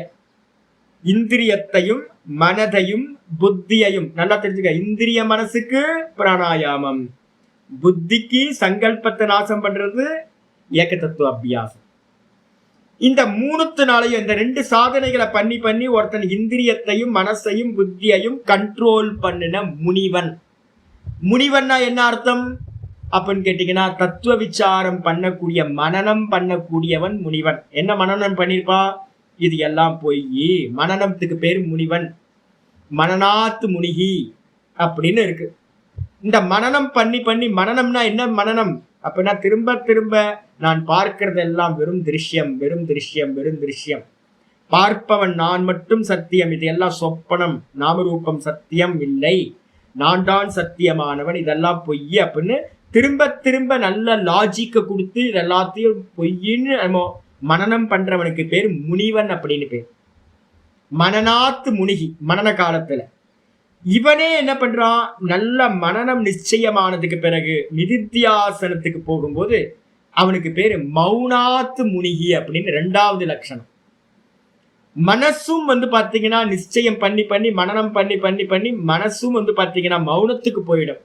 [SPEAKER 1] இந்திரியத்தையும் மனதையும் புத்தியையும் நல்லா தெரிஞ்சுக்க. இந்திரிய மனசுக்கு பிராணாயாமம், புத்திக்கு சங்கல்பத்தை நாசம் பண்றது ஏக தத்துவ அபியாசம். இந்த 3த்துனாலையும் இந்த 2 சாதனைகளை பண்ணி பண்ணி ஒருத்தன் இந்திரியத்தையும் மனசையும் புத்தியையும் கண்ட்ரோல் பண்ணின முனிவன். முனிவன்னா என்ன அர்த்தம் அப்படின்னு கேட்டீங்கன்னா, தத்துவ விசாரம் பண்ணக்கூடிய மனனம் பண்ணக்கூடியவன் முனிவன். என்ன மனனம் பண்ணிருப்பா, இது எல்லாம் போய் மனனத்துக்கு பேர் முனிவன். மனநாத்து முனிகி அப்படின்னு இருக்கு. இந்த மனனம் பண்ணி பண்ணி, மனனம்னா என்ன மனனம் அப்படின்னா, திரும்ப திரும்ப நான் பார்க்கிறது எல்லாம் வெறும் திருஷ்யம், வெறும் திருஷ்யம், வெறும் திருஷ்யம். பார்ப்பவன் நான் மட்டும் சத்தியம், இது எல்லாம் சொப்பனம், நாமரூபம் சத்தியம் இல்லை, நான் தான் சத்தியமானவன், இதெல்லாம் பொய் அப்படின்னு திரும்ப திரும்ப நல்ல லாஜிக்க கொடுத்து இது எல்லாத்தையும் பொய்ன்னு நம்ம மனனம் பண்றவனுக்கு பேர் முனிவன் அப்படின்னு பேர். மனநாத்து முனிகி, மனன காலத்துல இவனே என்ன பண்றான், நல்ல மனனம் நிச்சயமானதுக்கு பிறகு நிதித்தியாசனத்துக்கு போகும்போது அவனுக்கு பேரு மௌனாத்து முனிகி அப்படின்னு 2வது லட்சணம். மனசும் வந்து பாத்தீங்கன்னா நிச்சயம் பண்ணி பண்ணி மனனம் பண்ணி பண்ணி பண்ணி மனசும் வந்து பாத்தீங்கன்னா மௌனத்துக்கு போயிடும்.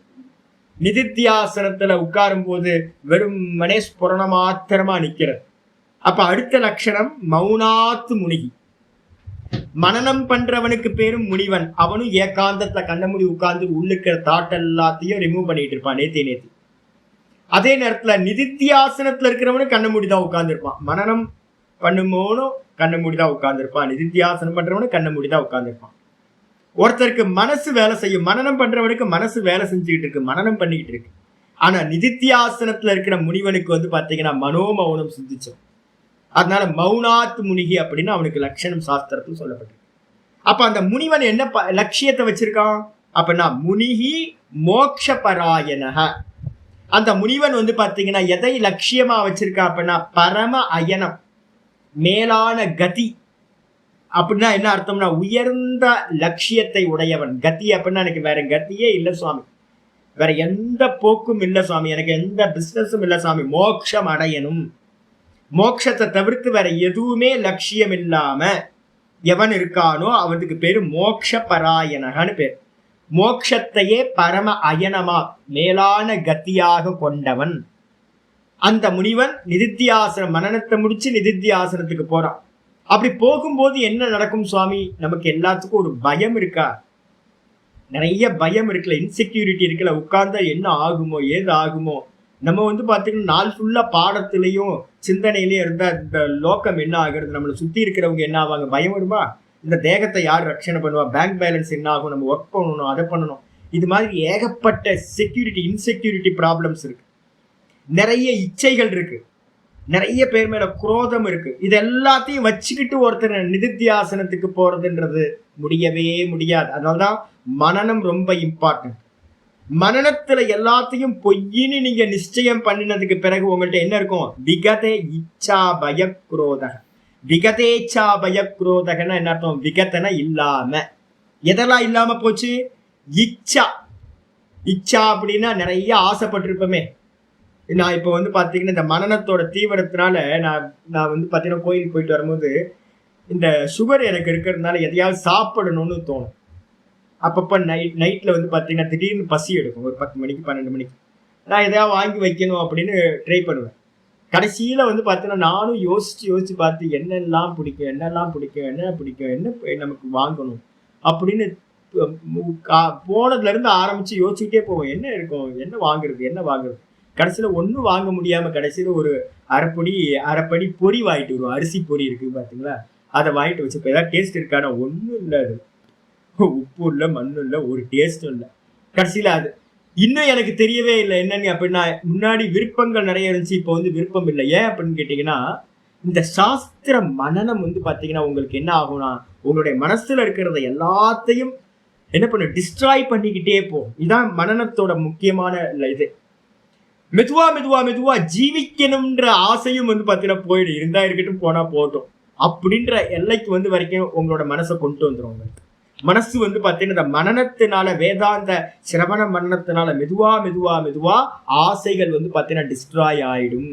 [SPEAKER 1] நிதித்தியாசனத்துல உட்காரும் போது வெறும் மனேஸ்புரண மாத்திரமா நிக்கிறது. அப்ப அடுத்த லட்சணம் மௌனாத்து முனிகி. மனனம் பண்றவனுக்கு பேரும் முனிவன். அவனும் ஏகாந்தத்துல கண்ணமுடி உட்கார்ந்து உள்ளுக்கிற தாட் எல்லாத்தையும் ரிமூவ் பண்ணிட்டு இருப்பான் நேத்தி. அதே நேரத்துல நிதித்தியாசனத்துல இருக்கிறவனும் கண்ண மூடிதான் உட்கார்ந்து இருப்பான். மனனம் பண்ணும்போனும் கண்ண மூடிதான் உட்கார்ந்து இருப்பான். நிதித்தியாசனம் பண்றவனும் கண்ண மூடிதான் உட்கார்ந்து இருப்பான். ஒருத்தருக்கு மனசு வேலை செய்யும். மனனம் பண்றவனுக்கு மனசு வேலை செஞ்சுக்கிட்டு இருக்கு, மனனம் பண்ணிக்கிட்டு இருக்கு. ஆனா நிதித்தியாசனத்துல இருக்கிற முனிவனுக்கு வந்து பாத்தீங்கன்னா மனோமௌனம் சிந்திச்சோம். அதனால மௌனாத் முனிகி அப்படின்னு அவனுக்கு லட்சணம் சாஸ்திரத்தில் சொல்லப்பட்டிருக்கு. அப்ப அந்த முனிவன் என்ன லட்சியத்தை வச்சிருக்கான் அப்படின்னா முனிகி மோக்ஷபராயணக. அந்த முனிவன் வந்து பாத்தீங்கன்னா எதை லட்சியமா வச்சிருக்கான் அப்படின்னா பரம அயனம், மேலான கதி. அப்படின்னா என்ன அர்த்தம்னா உயர்ந்த லட்சியத்தை உடையவன். கதி அப்படின்னா எனக்கு வேற கத்தியே இல்லை சுவாமி, வேற எந்த போக்கும் இல்லை சுவாமி, எனக்கு எந்த பிசினஸும் இல்லை சுவாமி, மோட்சம் அடையணும். மோட்சத்தை தவிர்த்து வேற எதுவுமே லட்சியம் இல்லாம எவன் இருக்கானோ அவனுக்கு பேரு மோட்ச பராயணகன்னு பேர். மோட்சத்தையே பரம அயனமா மேலான கத்தியாக கொண்டவன் அந்த முனிவன். நிதித்தியாசனம் மனனத்தை முடிச்சு நிதித்தியாசனத்துக்கு போறான். அப்படி போகும்போது என்ன நடக்கும் சுவாமி? நமக்கு எல்லாத்துக்கும் ஒரு பயம் இருக்கா? நிறைய பயம் இருக்குல்ல, இன்செக்யூரிட்டி இருக்குல்ல. உட்கார்ந்தா என்ன ஆகுமோ ஏது ஆகுமோ. நம்ம வந்து பாத்தீங்கன்னா நாள் ஃபுல்லா பாடத்திலையும் சிந்தனையிலையும் இருந்தா இந்த லோக்கம் என்ன ஆகுறது, நம்மளை சுத்தி இருக்கிறவங்க என்ன ஆவாங்க, பயம் வருமா? இந்த தேகத்தை யார் ரட்சணை பண்ணுவா, பேங்க் பேலன்ஸ் என்ன ஆகும், நம்ம ஒர்க் பண்ணணும், அதை பண்ணணும். இது மாதிரி ஏகப்பட்ட செக்யூரிட்டி இன்செக்யூரிட்டி ப்ராப்ளம்ஸ் இருக்கு. நிறைய இச்சைகள் இருக்கு, நிறைய பேர் மேல குரோதம் இருக்கு. இது எல்லாத்தையும் வச்சுக்கிட்டு ஒருத்தர் நிதித்தியாசனத்துக்கு போறதுன்றது முடியவே முடியாது. அதனால்தான் மனனம் ரொம்ப இம்பார்ட்டன்ட். மனனத்துல எல்லாத்தையும் பொய்யின்னு நீங்க நிச்சயம் பண்ணினதுக்கு பிறகு உங்கள்ட்ட என்ன இருக்கும்? விகதே இச்சா பய குரோதக. விகதேச்சா பய குரோதகன்னா என்ன அர்த்தம்? விகதன இல்லாம. எதெல்லாம் இல்லாம போச்சு? இச்சா. இச்சா அப்படின்னா நிறைய ஆசைப்பட்டிருப்போமே. நான் இப்போ வந்து பாத்தீங்கன்னா இந்த மனனத்தோட தீவிரத்தினால நான் வந்து பாத்தீங்கன்னா கோயிலுக்கு போயிட்டு வரும்போது இந்த சுகர் எனக்கு இருக்கிறதுனால எதையாவது சாப்பிடணும்னு தோணும். அப்பப்போ நைட்டில் வந்து பார்த்தீங்கன்னா திடீர்னு பசி எடுக்கும். ஒரு 10 மணிக்கு 12 மணிக்கு நான் எதாவது வாங்கி வைக்கணும் அப்படின்னு ட்ரை பண்ணுவேன். கடைசியில் வந்து பார்த்தீங்கன்னா நானும் யோசிச்சு பார்த்து என்னெல்லாம் பிடிக்கும் என்ன நமக்கு வாங்கணும் அப்படின்னு போனதுலேருந்து ஆரம்பித்து யோசிச்சுக்கிட்டே போவோம். என்ன இருக்கும், என்ன வாங்குறது. கடைசியில் ஒன்றும் வாங்க முடியாமல் கடைசியில் ஒரு அரைப்படி பொரி வாங்கிட்டு வருவோம். அரிசி பொரி இருக்குது பார்த்தீங்களா, அதை வாங்கிட்டு வச்சு இப்போ ஏதாவது டேஸ்ட் இருக்கானா? ஒன்றும் இல்லை, அது உப்பு இல்லை, மண்ணு இல்லை, ஒரு டேஸ்டும் இல்லை. கடைசியில் அது இன்னும் எனக்கு தெரியவே இல்லை என்னன்னு. அப்படின்னா முன்னாடி விருப்பங்கள் நிறைய இருந்துச்சு, இப்போ வந்து விருப்பம் இல்லை. ஏன் அப்படின்னு கேட்டிங்கன்னா இந்த சாஸ்திர மனனம் வந்து பார்த்தீங்கன்னா உங்களுக்கு என்ன ஆகும்னா உங்களுடைய மனசுல இருக்கிறத எல்லாத்தையும் என்ன பண்ண டிஸ்ட்ராய் பண்ணிக்கிட்டே போகும். இதுதான் மனனத்தோட முக்கியமான இது. மெதுவா ஜீவிக்கணும்ன்ற ஆசையும் வந்து பார்த்தீங்கன்னா போயிடும். இருந்தா இருக்கட்டும், போனா போட்டோம் அப்படின்ற எல்லைக்கு வந்து வரைக்கும் உங்களோட மனசை கொண்டு வந்துடும். உங்களுக்கு மனசு வந்து பார்த்தீங்கன்னா இந்த மனனத்தினால, வேதாந்த சிரவண மனனத்தினால மெதுவா ஆசைகள் வந்து பார்த்தீங்கன்னா டிஸ்ட்ராய் ஆயிடும்.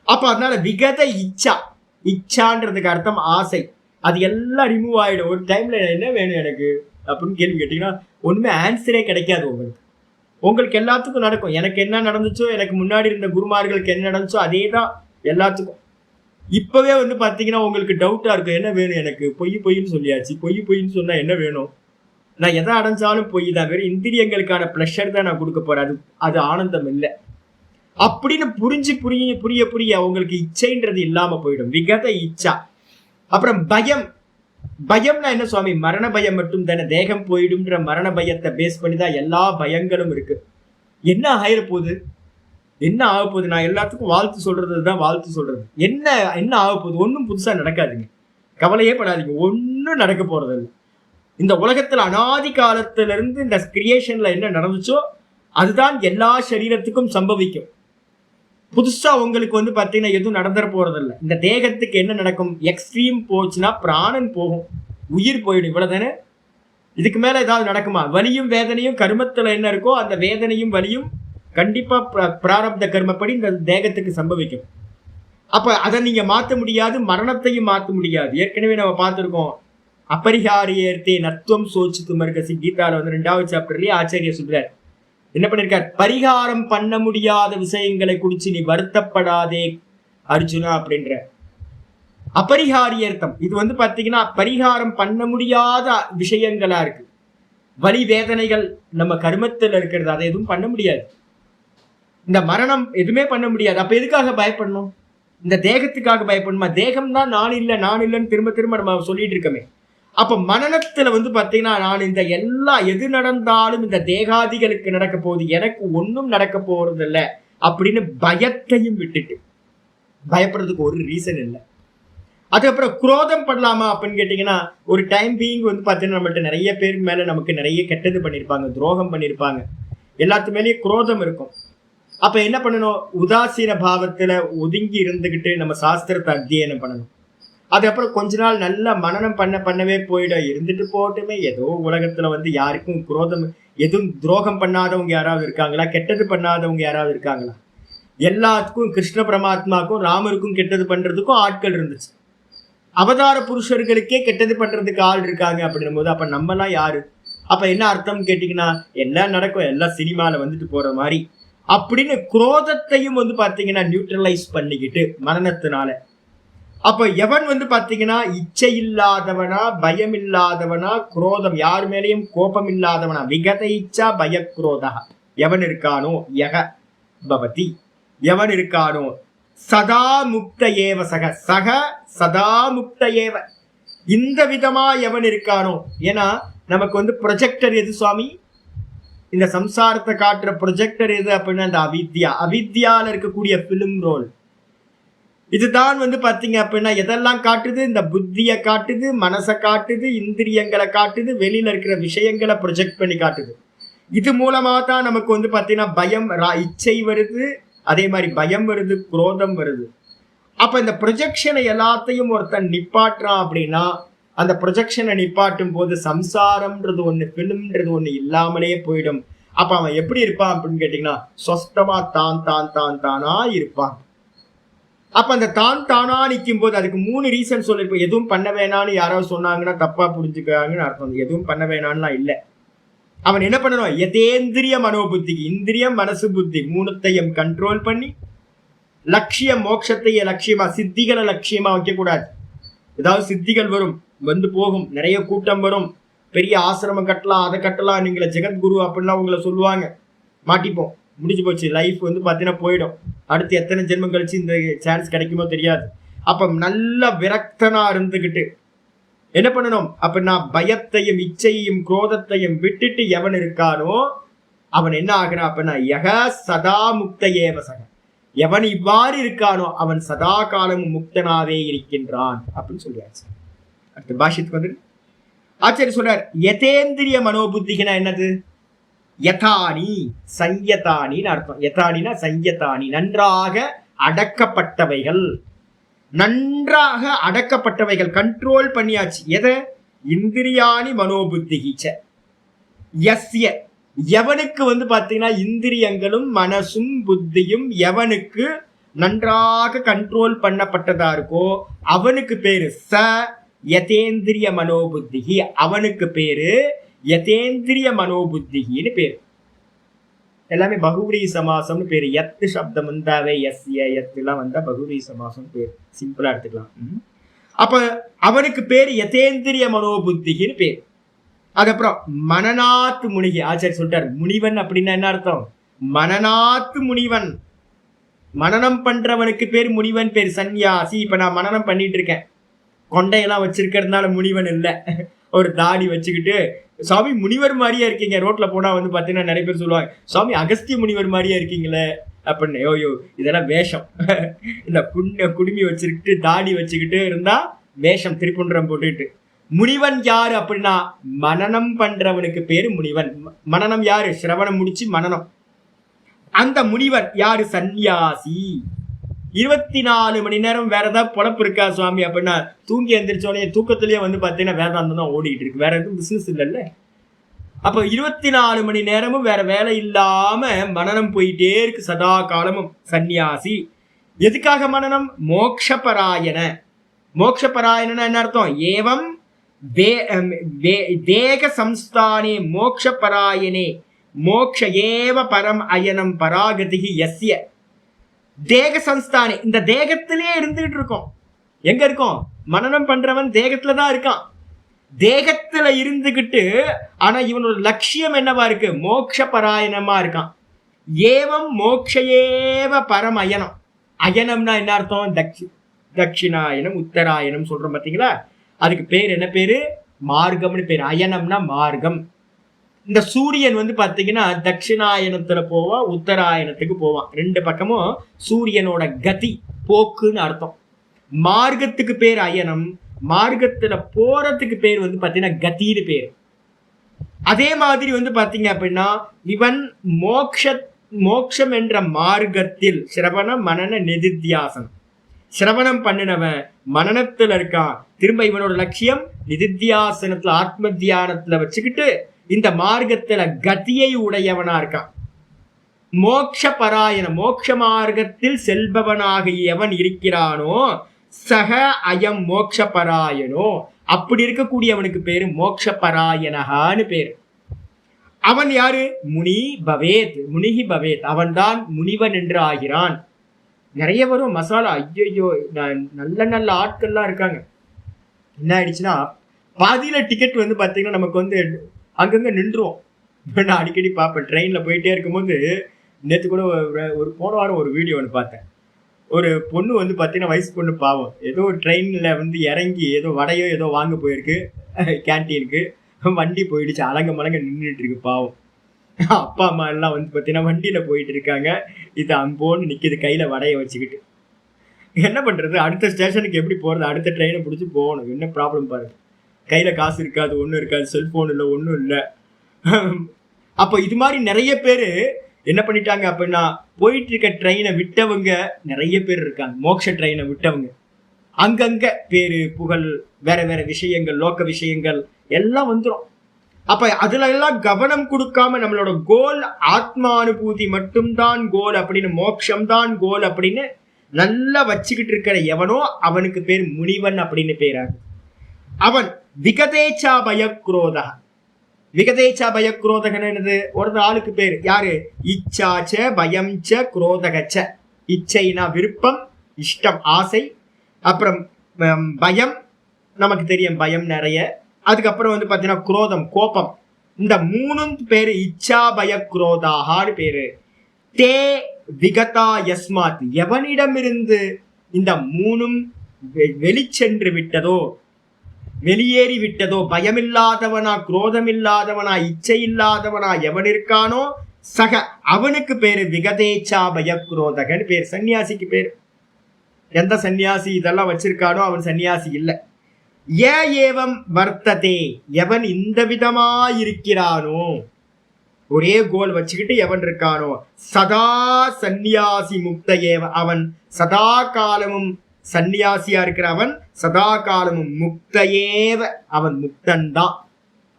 [SPEAKER 1] அப்ப அதனால விகத இச்சான்றதுக்கு அர்த்தம் ஆசை. அது எல்லாம் ரிமூவ் ஆயிடும். ஒரு டைம்ல என்ன வேணும் எனக்கு அப்படின்னு கேள்வி கேட்டீங்கன்னா ஒண்ணுமே ஆன்சரே கிடைக்காது. உங்களுக்கு எல்லாத்துக்கும் நடக்கும். எனக்கு என்ன நடந்துச்சோ, எனக்கு முன்னாடி இருந்த குருமார்களுக்கு என்ன நடந்துச்சோ அதே தான் எல்லாத்துக்கும். இப்பவே வந்து பாத்தீங்கன்னா உங்களுக்கு டவுட்டா இருக்கும், என்ன வேணும் எனக்கு? பொய்ன்னு சொல்லியாச்சு. பொய்ன்னு சொன்னா என்ன வேணும்? நான் எதை அடைஞ்சாலும் பொய் தான், வெறும் இந்திரியங்களுக்கான ப்ளஷர் தான் நான் கொடுக்க போறேன், அது ஆனந்தம் இல்லை அப்படின்னு புரிய உங்களுக்கு இச்சைன்றது இல்லாம போயிடும். விகத இச்சா. அப்புறம் பயம்னா என்ன சுவாமி? மரண பயம் மட்டும் தானே, தேகம் போயிடும்ன்ற மரண பயத்தை பேஸ் பண்ணி தான் எல்லா பயங்களும் இருக்கு. என்ன ஆக போகுது? நான் எல்லாத்துக்கும் வாழ்த்து சொல்றது. என்ன ஆக போகுது? ஒன்றும் புதுசா நடக்காதுங்க, கவலையே படாதீங்க. ஒன்றும் நடக்க போறது இல்லை. இந்த உலகத்துல அனாதி காலத்திலிருந்து இந்த கிரியேஷன்ல என்ன நடந்துச்சோ அதுதான் எல்லா சரீரத்துக்கும் சம்பவிக்கும். புதுசா உங்களுக்கு வந்து பாத்தீங்கன்னா எதுவும் நடந்துட போறது இல்லை. இந்த தேகத்துக்கு என்ன நடக்கும்? எக்ஸ்ட்ரீம் போச்சுன்னா பிராணன் போகும், உயிர் போயிடும், இவ்வளவுதானே. இதுக்கு மேல ஏதாவது நடக்குமா? வலியும் வேதனையும் கர்மத்துல என்ன இருக்கோ அந்த வேதனையும் வலியும் கண்டிப்பா பிராரப்த கர்மப்படி இந்த தேகத்துக்கு சம்பவிக்கும். அப்ப அதை நீங்க மாற்ற முடியாது, மரணத்தையும் மாற்ற முடியாது. ஏற்கனவே நம்ம பார்த்திருக்கோம், அபரிஹாரியர்த்தே நத்துவம் சோச்சித்து மர்கசி, கீதால வந்து 2வது சாப்டர்லயே ஆச்சாரிய சொல்றார். என்ன பண்ணிருக்கார்? பரிகாரம் பண்ண முடியாத விஷயங்களை குறிச்சு நீ வருத்தப்படாதே அர்ஜுனா அப்படின்ற. அபரிஹாரியர்த்தம் இது வந்து பாத்தீங்கன்னா பரிகாரம் பண்ண முடியாத விஷயங்களா இருக்கு. வலி வேதனைகள் நம்ம கர்மத்தில் இருக்கிறது, அதை எதுவும் பண்ண முடியாது. இந்த மரணம் எதுவுமே பண்ண முடியாது. அப்ப எதுக்காக பயப்படணும்? இந்த தேகத்துக்காக பயப்படணுமா? தேகம் தான் நான் இல்லை நான் இல்லைன்னு திரும்ப திரும்ப நம்ம சொல்லிட்டு இருக்கோமே. அப்ப மரணத்துல வந்து பாத்தீங்கன்னா நான் இந்த எது நடந்தாலும் இந்த தேகாதிகளுக்கு நடக்க போகுது, எனக்கு ஒன்னும் நடக்க போறது இல்லை அப்படின்னு பயத்தையும் விட்டுட்டு, பயப்படுறதுக்கு ஒரு ரீசன் இல்லை. அதுக்கப்புறம் குரோதம் பண்ணலாமா அப்படின்னு கேட்டீங்கன்னா, ஒரு டைம் பீயிங் வந்து பாத்தீங்கன்னா நம்மள்ட்ட நிறைய பேருக்கு மேல நமக்கு நிறைய கெட்டது பண்ணியிருப்பாங்க, துரோகம் பண்ணியிருப்பாங்க, எல்லாத்து மேலேயும் குரோதம் இருக்கும். அப்ப என்ன பண்ணணும்? உதாசீன பாவத்துல ஒதுங்கி இருந்துகிட்டு நம்ம சாஸ்திரத்தை அத்தியனம் பண்ணணும். அதுக்கப்புறம் கொஞ்ச நாள் நல்லா மனனம் பண்ணவே போயிடும். இருந்துட்டு போட்டுமே, ஏதோ உலகத்துல வந்து யாருக்கும் குரோதம், எதுவும் துரோகம் பண்ணாதவங்க யாராவது இருக்காங்களா? கெட்டது பண்ணாதவங்க யாராவது இருக்காங்களா? எல்லாத்துக்கும் கிருஷ்ண பரமாத்மாக்கும் ராமருக்கும் கெட்டது பண்றதுக்கும் ஆட்கள் இருந்துச்சு. அவதார புருஷர்களுக்கே கெட்டது பண்றதுக்கு ஆள் இருக்காங்க அப்படின்னும் போது அப்ப நம்மலாம் யாரு? அப்ப என்ன அர்த்தம் கேட்டீங்கன்னா, எல்லாம் நடக்கும், எல்லாம் சினிமால வந்துட்டு போற மாதிரி அப்படின்னு குரோதத்தையும் வந்து பாத்தீங்கன்னா நியூட்ரலைஸ் பண்ணிக்கிட்டு மரணத்தினால. அப்ப எவன் வந்து பாத்தீங்கன்னா இச்சை இல்லாதவனா, பயம் இல்லாதவனா, குரோதம் யார் மேலேயும் கோபம் இல்லாதவனா, விகத இச்சா பய குரோதா எவன் இருக்கானோ, யக பவதி எவன் இருக்கானோ, சதா முக்த ஏவ சக சதா முக்த ஏவ, இந்த விதமா எவன் இருக்கானோ. ஏன்னா நமக்கு வந்து ப்ரொஜெக்டர் எது சுவாமி? இந்த சம்சாரத்தை காட்டுற ப்ரொஜெக்டர் எது அப்படின்னா அந்த அவித்யால இருக்கக்கூடிய பிலிம் ரோல். இதுதான் வந்து பாத்தீங்க அப்படின்னா எதெல்லாம் காட்டுது? இந்த புத்தியை காட்டுது, மனசை காட்டுது, இந்திரியங்களை காட்டுது, வெளியில இருக்கிற விஷயங்களை ப்ரொஜெக்ட் பண்ணி காட்டுது. இது மூலமா தான் நமக்கு வந்து பாத்தீங்கன்னா பயம், இச்சை வருது, அதே மாதிரி பயம் வருது, குரோதம் வருது. அப்ப இந்த ப்ரொஜெக்ஷனை எல்லாத்தையும் ஒருத்தன் நிப்பாட்டுறான் அப்படின்னா, அந்த ப்ரொஜெக்ஷனை நிப்பாட்டும் போது சம்சாரம்ன்றது ஒண்ணு, பிலிம்ன்றது ஒண்ணு இல்லாமலே போயிடும். அப்ப அவன் எப்படி இருப்பான் அப்படின்னு கேட்டீங்கன்னா, சொஸ்தமா தானா இருப்பான். அப்ப அந்த தானா நிற்கும் போது அதுக்கு 3 ரீசன் சொல்லிருப்போம். எதுவும் பண்ண வேணான்னு யாராவது சொன்னாங்கன்னா தப்பா புரிஞ்சுக்கிறாங்கன்னு அர்த்தம். எதுவும் பண்ண வேணான்லாம் இல்லை. அவன் என்ன பண்ணணும்? யதேந்திரிய மனோபுத்தி, இந்திரியம் மனசு புத்தி 3த்தையும் கண்ட்ரோல் பண்ணி லட்சியம், மோட்சத்தையே லட்சியமா, சித்திகளை லட்சியமா வைக்க கூடாது. ஏதாவது சித்திகள் வரும், வந்து போகும், நிறைய கூட்டம் வரும், பெரிய ஆசிரமம் கட்டலாம், அதை கட்டலாம், நீங்கள ஜெகத்குரு அப்படின்லாம் உங்களை சொல்லுவாங்க, மாட்டிப்போம், முடிஞ்சு போச்சு, லைஃப் வந்து பார்த்தீங்கன்னா போயிடும். அடுத்து எத்தனை ஜென்மம் கழிச்சு இந்த சான்ஸ் கிடைக்குமோ தெரியாது. அப்ப நல்ல விரக்தனா இருந்துகிட்டு என்ன பண்ணணும் அப்படின்னா, பயத்தையும் இச்சையையும் குரோதத்தையும் விட்டுட்டு எவன் இருக்கானோ அவன் என்ன ஆகிறான் அப்படின்னா, யக சதா முக்த ஏவசக, எவன் இவ்வாறு இருக்கானோ அவன் சதா காலமும் முக்தனாவே இருக்கின்றான் அப்படின்னு சொல்லியாச்சு. அடுத்த பாஷ்யத்துக்கு வந்து ஆச்சாரிய சொல்றார், யதேந்திரிய மனோபுத்தினா என்னது? யதானி சஞ்சதானின்னு அர்த்தம். யதானினா சஞ்சதானி, நன்றாக அடக்கப்பட்டவைகள், நன்றாக அடக்கப்பட்டவைகள், கண்ட்ரோல் பண்ணியாச்சு. எதை? இந்திரியானி மனோபுத்திகிச்ச யஸ்ய, எவனுக்கு வந்து பாத்தீங்கன்னா இந்திரியங்களும் மனசும் புத்தியும் எவனுக்கு நன்றாக கண்ட்ரோல் பண்ணப்பட்டதா இருக்கோ அவனுக்கு பேரு ச யதேந்திரிய மனோபுத்திகி, அவனுக்கு பேரு யதேந்திரிய மனோபுத்திகின்னு பேரு. எல்லாமே பகுவரி சமாசம்னு பேரு. எத்து சப்தம் வந்தாவே எஸ்ய எத்துலாம் வந்தா பகுவரி சமாசம் பேரு, சிம்பிளா எடுத்துக்கலாம். அப்ப அவனுக்கு பேரு யதேந்திரிய மனோபுத்திகின்னு பேரு. அதுக்கப்புறம் மனநாத்து முனிகி, ஆச்சாரிய சொல்லிட்டார், முனிவன் அப்படின்னா என்ன அர்த்தம்? மனநாத்து முனிவன், மனனம் பண்றவனுக்கு பேர் முனிவன் பேர். சன்னியாசி, இப்ப நான் மனனம் பண்ணிட்டு இருக்கேன், கொண்டையெல்லாம் வச்சிருக்கிறதுனால முனிவன் இல்லை, ஒரு தாடி வச்சுக்கிட்டு சுவாமி முனிவர் மாதிரியா இருக்கீங்க, ரோட்ல போனா வந்து பாத்தீங்கன்னா நிறைய பேர் சொல்லுவாங்க, சுவாமி அகஸ்திய முனிவர் மாதிரியா இருக்கீங்களே அப்படின்னு. யோ இதெல்லாம் வேஷம். இந்த குடுமி வச்சுக்கிட்டு தாடி வச்சுக்கிட்டு இருந்தா வேஷம், திருப்புன்றம் போட்டுக்கிட்டு. முனிவன் யாரு அப்படின்னா, மனனம் பண்றவனுக்கு பேரு முனிவன். மனனம் யாரு? சிரவணம் முடிச்சு மனனம். அந்த முனிவன் யாரு? சன்னியாசி. 24 மணி நேரம் வேற ஏதாவது பொழப்பு இருக்கா சுவாமி அப்படின்னா, தூங்கி எந்திரிச்சோடனே தூக்கத்திலேயே வந்து பாத்தீங்கன்னா வேதாந்தம் தான் ஓடிட்டு இருக்கு, வேற எதுவும் பிசினஸ் இல்லைல்ல. அப்ப 24 மணி நேரமும் வேற வேலை இல்லாம மனனம் போயிட்டே இருக்கு சதா காலமும். சன்னியாசி எதுக்காக மனனம்? மோக்ஷபராயண. மோக்ஷபராயணனா என்ன அர்த்தம்? ஏவம் தேக சம்ஸ்தானே மோக்ஷபராயணே மோக்ஷ ஏவ பரம் அயனம் பராகதி யஸ்ய. தேக சம்ஸ்தானே, இந்த தேகத்திலே இருந்துகிட்டு இருக்கோம். எங்க இருக்கோம்? மனனம் பண்றவன் தேகத்துல தான் இருக்கான். தேகத்துல இருந்துகிட்டு ஆனா இவனோட லட்சியம் என்னவா இருக்கு? மோக்ஷபராயணமா இருக்கான். ஏவம் மோக்ஷேவ பரம் அயனம். அயனம்னா என்ன அர்த்தம்? தட்சிணாயனம் உத்தராயணம் சொல்றோம் பாத்தீங்களா? அதுக்கு பேர் என்ன பேரு? மார்க்கம்னு பேரு. அயனம்னா மார்க்கம். இந்த சூரியன் வந்து பாத்தீங்கன்னா தட்சிணாயனத்துல போவான், உத்தராயணத்துக்கு போவான். ரெண்டு பக்கமும் சூரியனோட கதி போக்குன்னு அர்த்தம். மார்க்கத்துக்கு பேர் அயனம், மார்க்கத்துல போறதுக்கு பேர் வந்து பாத்தீங்கன்னா கத்தின்னு பேர். அதே மாதிரி வந்து பாத்தீங்க அப்படின்னா இவன் மோக்ஷம் என்ற மார்க்கத்தில் சிரவணம் மனன நிதித்தியாசனம். சிரவணம் பண்ணினவன் மனனத்துல இருக்கான். திரும்ப இவனோட லட்சியம் நிதித்தியாசனத்துல ஆத்ம தியானத்துல வச்சுக்கிட்டு இந்த மார்க்கத்துல கதியை உடையவனா இருக்கான். மோக்ஷ பராயண மோக்ஷ மார்க்கத்தில் செல்பவனாக எவன் இருக்கிறானோ சக அயம் மோக்ஷ பராயணோ. அப்படி இருக்கக்கூடியவனுக்கு பேரு மோக்ஷ பராயணகான்னு பேரு. அவன் யாரு? முனி பவேத், முனிகி பவேத். அவன் தான் முனிவன் என்று ஆகிறான். நிறைய வரும் மசாலா. ஐயோ, நல்ல நல்ல ஆட்கள்லாம் இருக்காங்க. என்ன ஆயிடுச்சுன்னா பாதியில டிக்கெட் வந்து பாத்தீங்கன்னா நமக்கு வந்து அங்கங்க நின்றுவோம். நான் அடிக்கடி பார்ப்பேன். ட்ரெயின்ல போயிட்டே இருக்கும்போது நேற்று கூட ஒரு போன வாரம் ஒரு வீடியோ ஒன்று பார்த்தேன். ஒரு பொண்ணு வந்து பார்த்தீங்கன்னா வயசு பொண்ணு பாவம், ஏதோ ஒரு ட்ரெயினில் வந்து இறங்கி ஏதோ வடையோ ஏதோ வாங்க போயிருக்கு கேன்டீனுக்கு. வண்டி போயிடுச்சு, அலங்க மலங்க நின்றுட்டு இருக்கு பாவம். அப்பா அம்மா எல்லாம் வந்து பார்த்தீங்கன்னா வண்டியில் போயிட்டு இருக்காங்க. இது அம்போன்னு நிற்கிது கையில் வடையை வச்சுக்கிட்டு. என்ன பண்ணுறது? அடுத்த ஸ்டேஷனுக்கு எப்படி போகிறது? அடுத்த ட்ரெயினை பிடிச்சி போகணும். என்ன ப்ராப்ளம் பாருங்க. கையில் காசு இருக்காது, ஒன்றும் இருக்காது, செல்ஃபோன் இல்லை, ஒன்றும் இல்லை. அப்போ இது மாதிரி நிறைய பேர் என்ன பண்ணிட்டாங்க அப்படின்னா போயிட்டு இருக்க ட்ரெயினை விட்டவங்க நிறைய பேர் இருக்காங்க. மோட்ச ட்ரெயினை விட்டவங்க அங்கங்க பேரு புகழ் வேற வேற விஷயங்கள் லோக்க விஷயங்கள் எல்லாம் வந்துடும். அப்ப அதுல எல்லாம் கவனம் கொடுக்காம நம்மளோட கோல் ஆத்மானுபூதி மட்டும்தான் கோல் அப்படின்னு, மோட்சம் தான் கோல் அப்படின்னு நல்லா வச்சுக்கிட்டு இருக்கிற எவனோ அவனுக்கு பேர் முனிவன் அப்படின்னு பேராது. அவன் விகதேச்சா பயக்ரோதா. விகதேச்சா பயக்ரோதகன் என்னது? ஒரு ஆளுக்கு பேர் யாரு? இச்சாச்ச பயம் ச குரோதகச்ச. இச்சைனா விருப்பம், இஷ்டம் ஆசை, அப்புறம் பயம் நமக்கு தெரியும் பயம் நிறைய. அதுக்கப்புறம் வந்து பார்த்தீங்கன்னா குரோதம் கோபம். இந்த மூணும் பேரு இச்சா பய குரோதாகான்னு பேரு. தே விகதா யஸ்மாத். எவனிடமிருந்து இந்த மூணும் வெளிச்சென்று விட்டதோ வெளியேறி விட்டதோ, பயமில்லாதவனா குரோதமில்லாதவனா இச்சை இல்லாதவனா எவன் இருக்கானோ சக அவனுக்கு பேரு விகதேச்சா பயக்ரோதகன் பேர். சன்னியாசிக்கு பேர். எந்த சன்னியாசி இதெல்லாம் வச்சிருக்கானோ அவன் சன்னியாசி இல்லை. ஏவம் வர்த்ததே. எவன் இந்த விதமா இருக்கிறானோ, ஒரே கோல் வச்சுக்கிட்டு எவன் இருக்கானோ சதா சந்நியாசி முக்த ஏவ. அவன் சதா காலமும் சன்னியாசியா இருக்கிற அவன் சதா காலமும் முக்தேவ. அவன் முக்தன் தான்.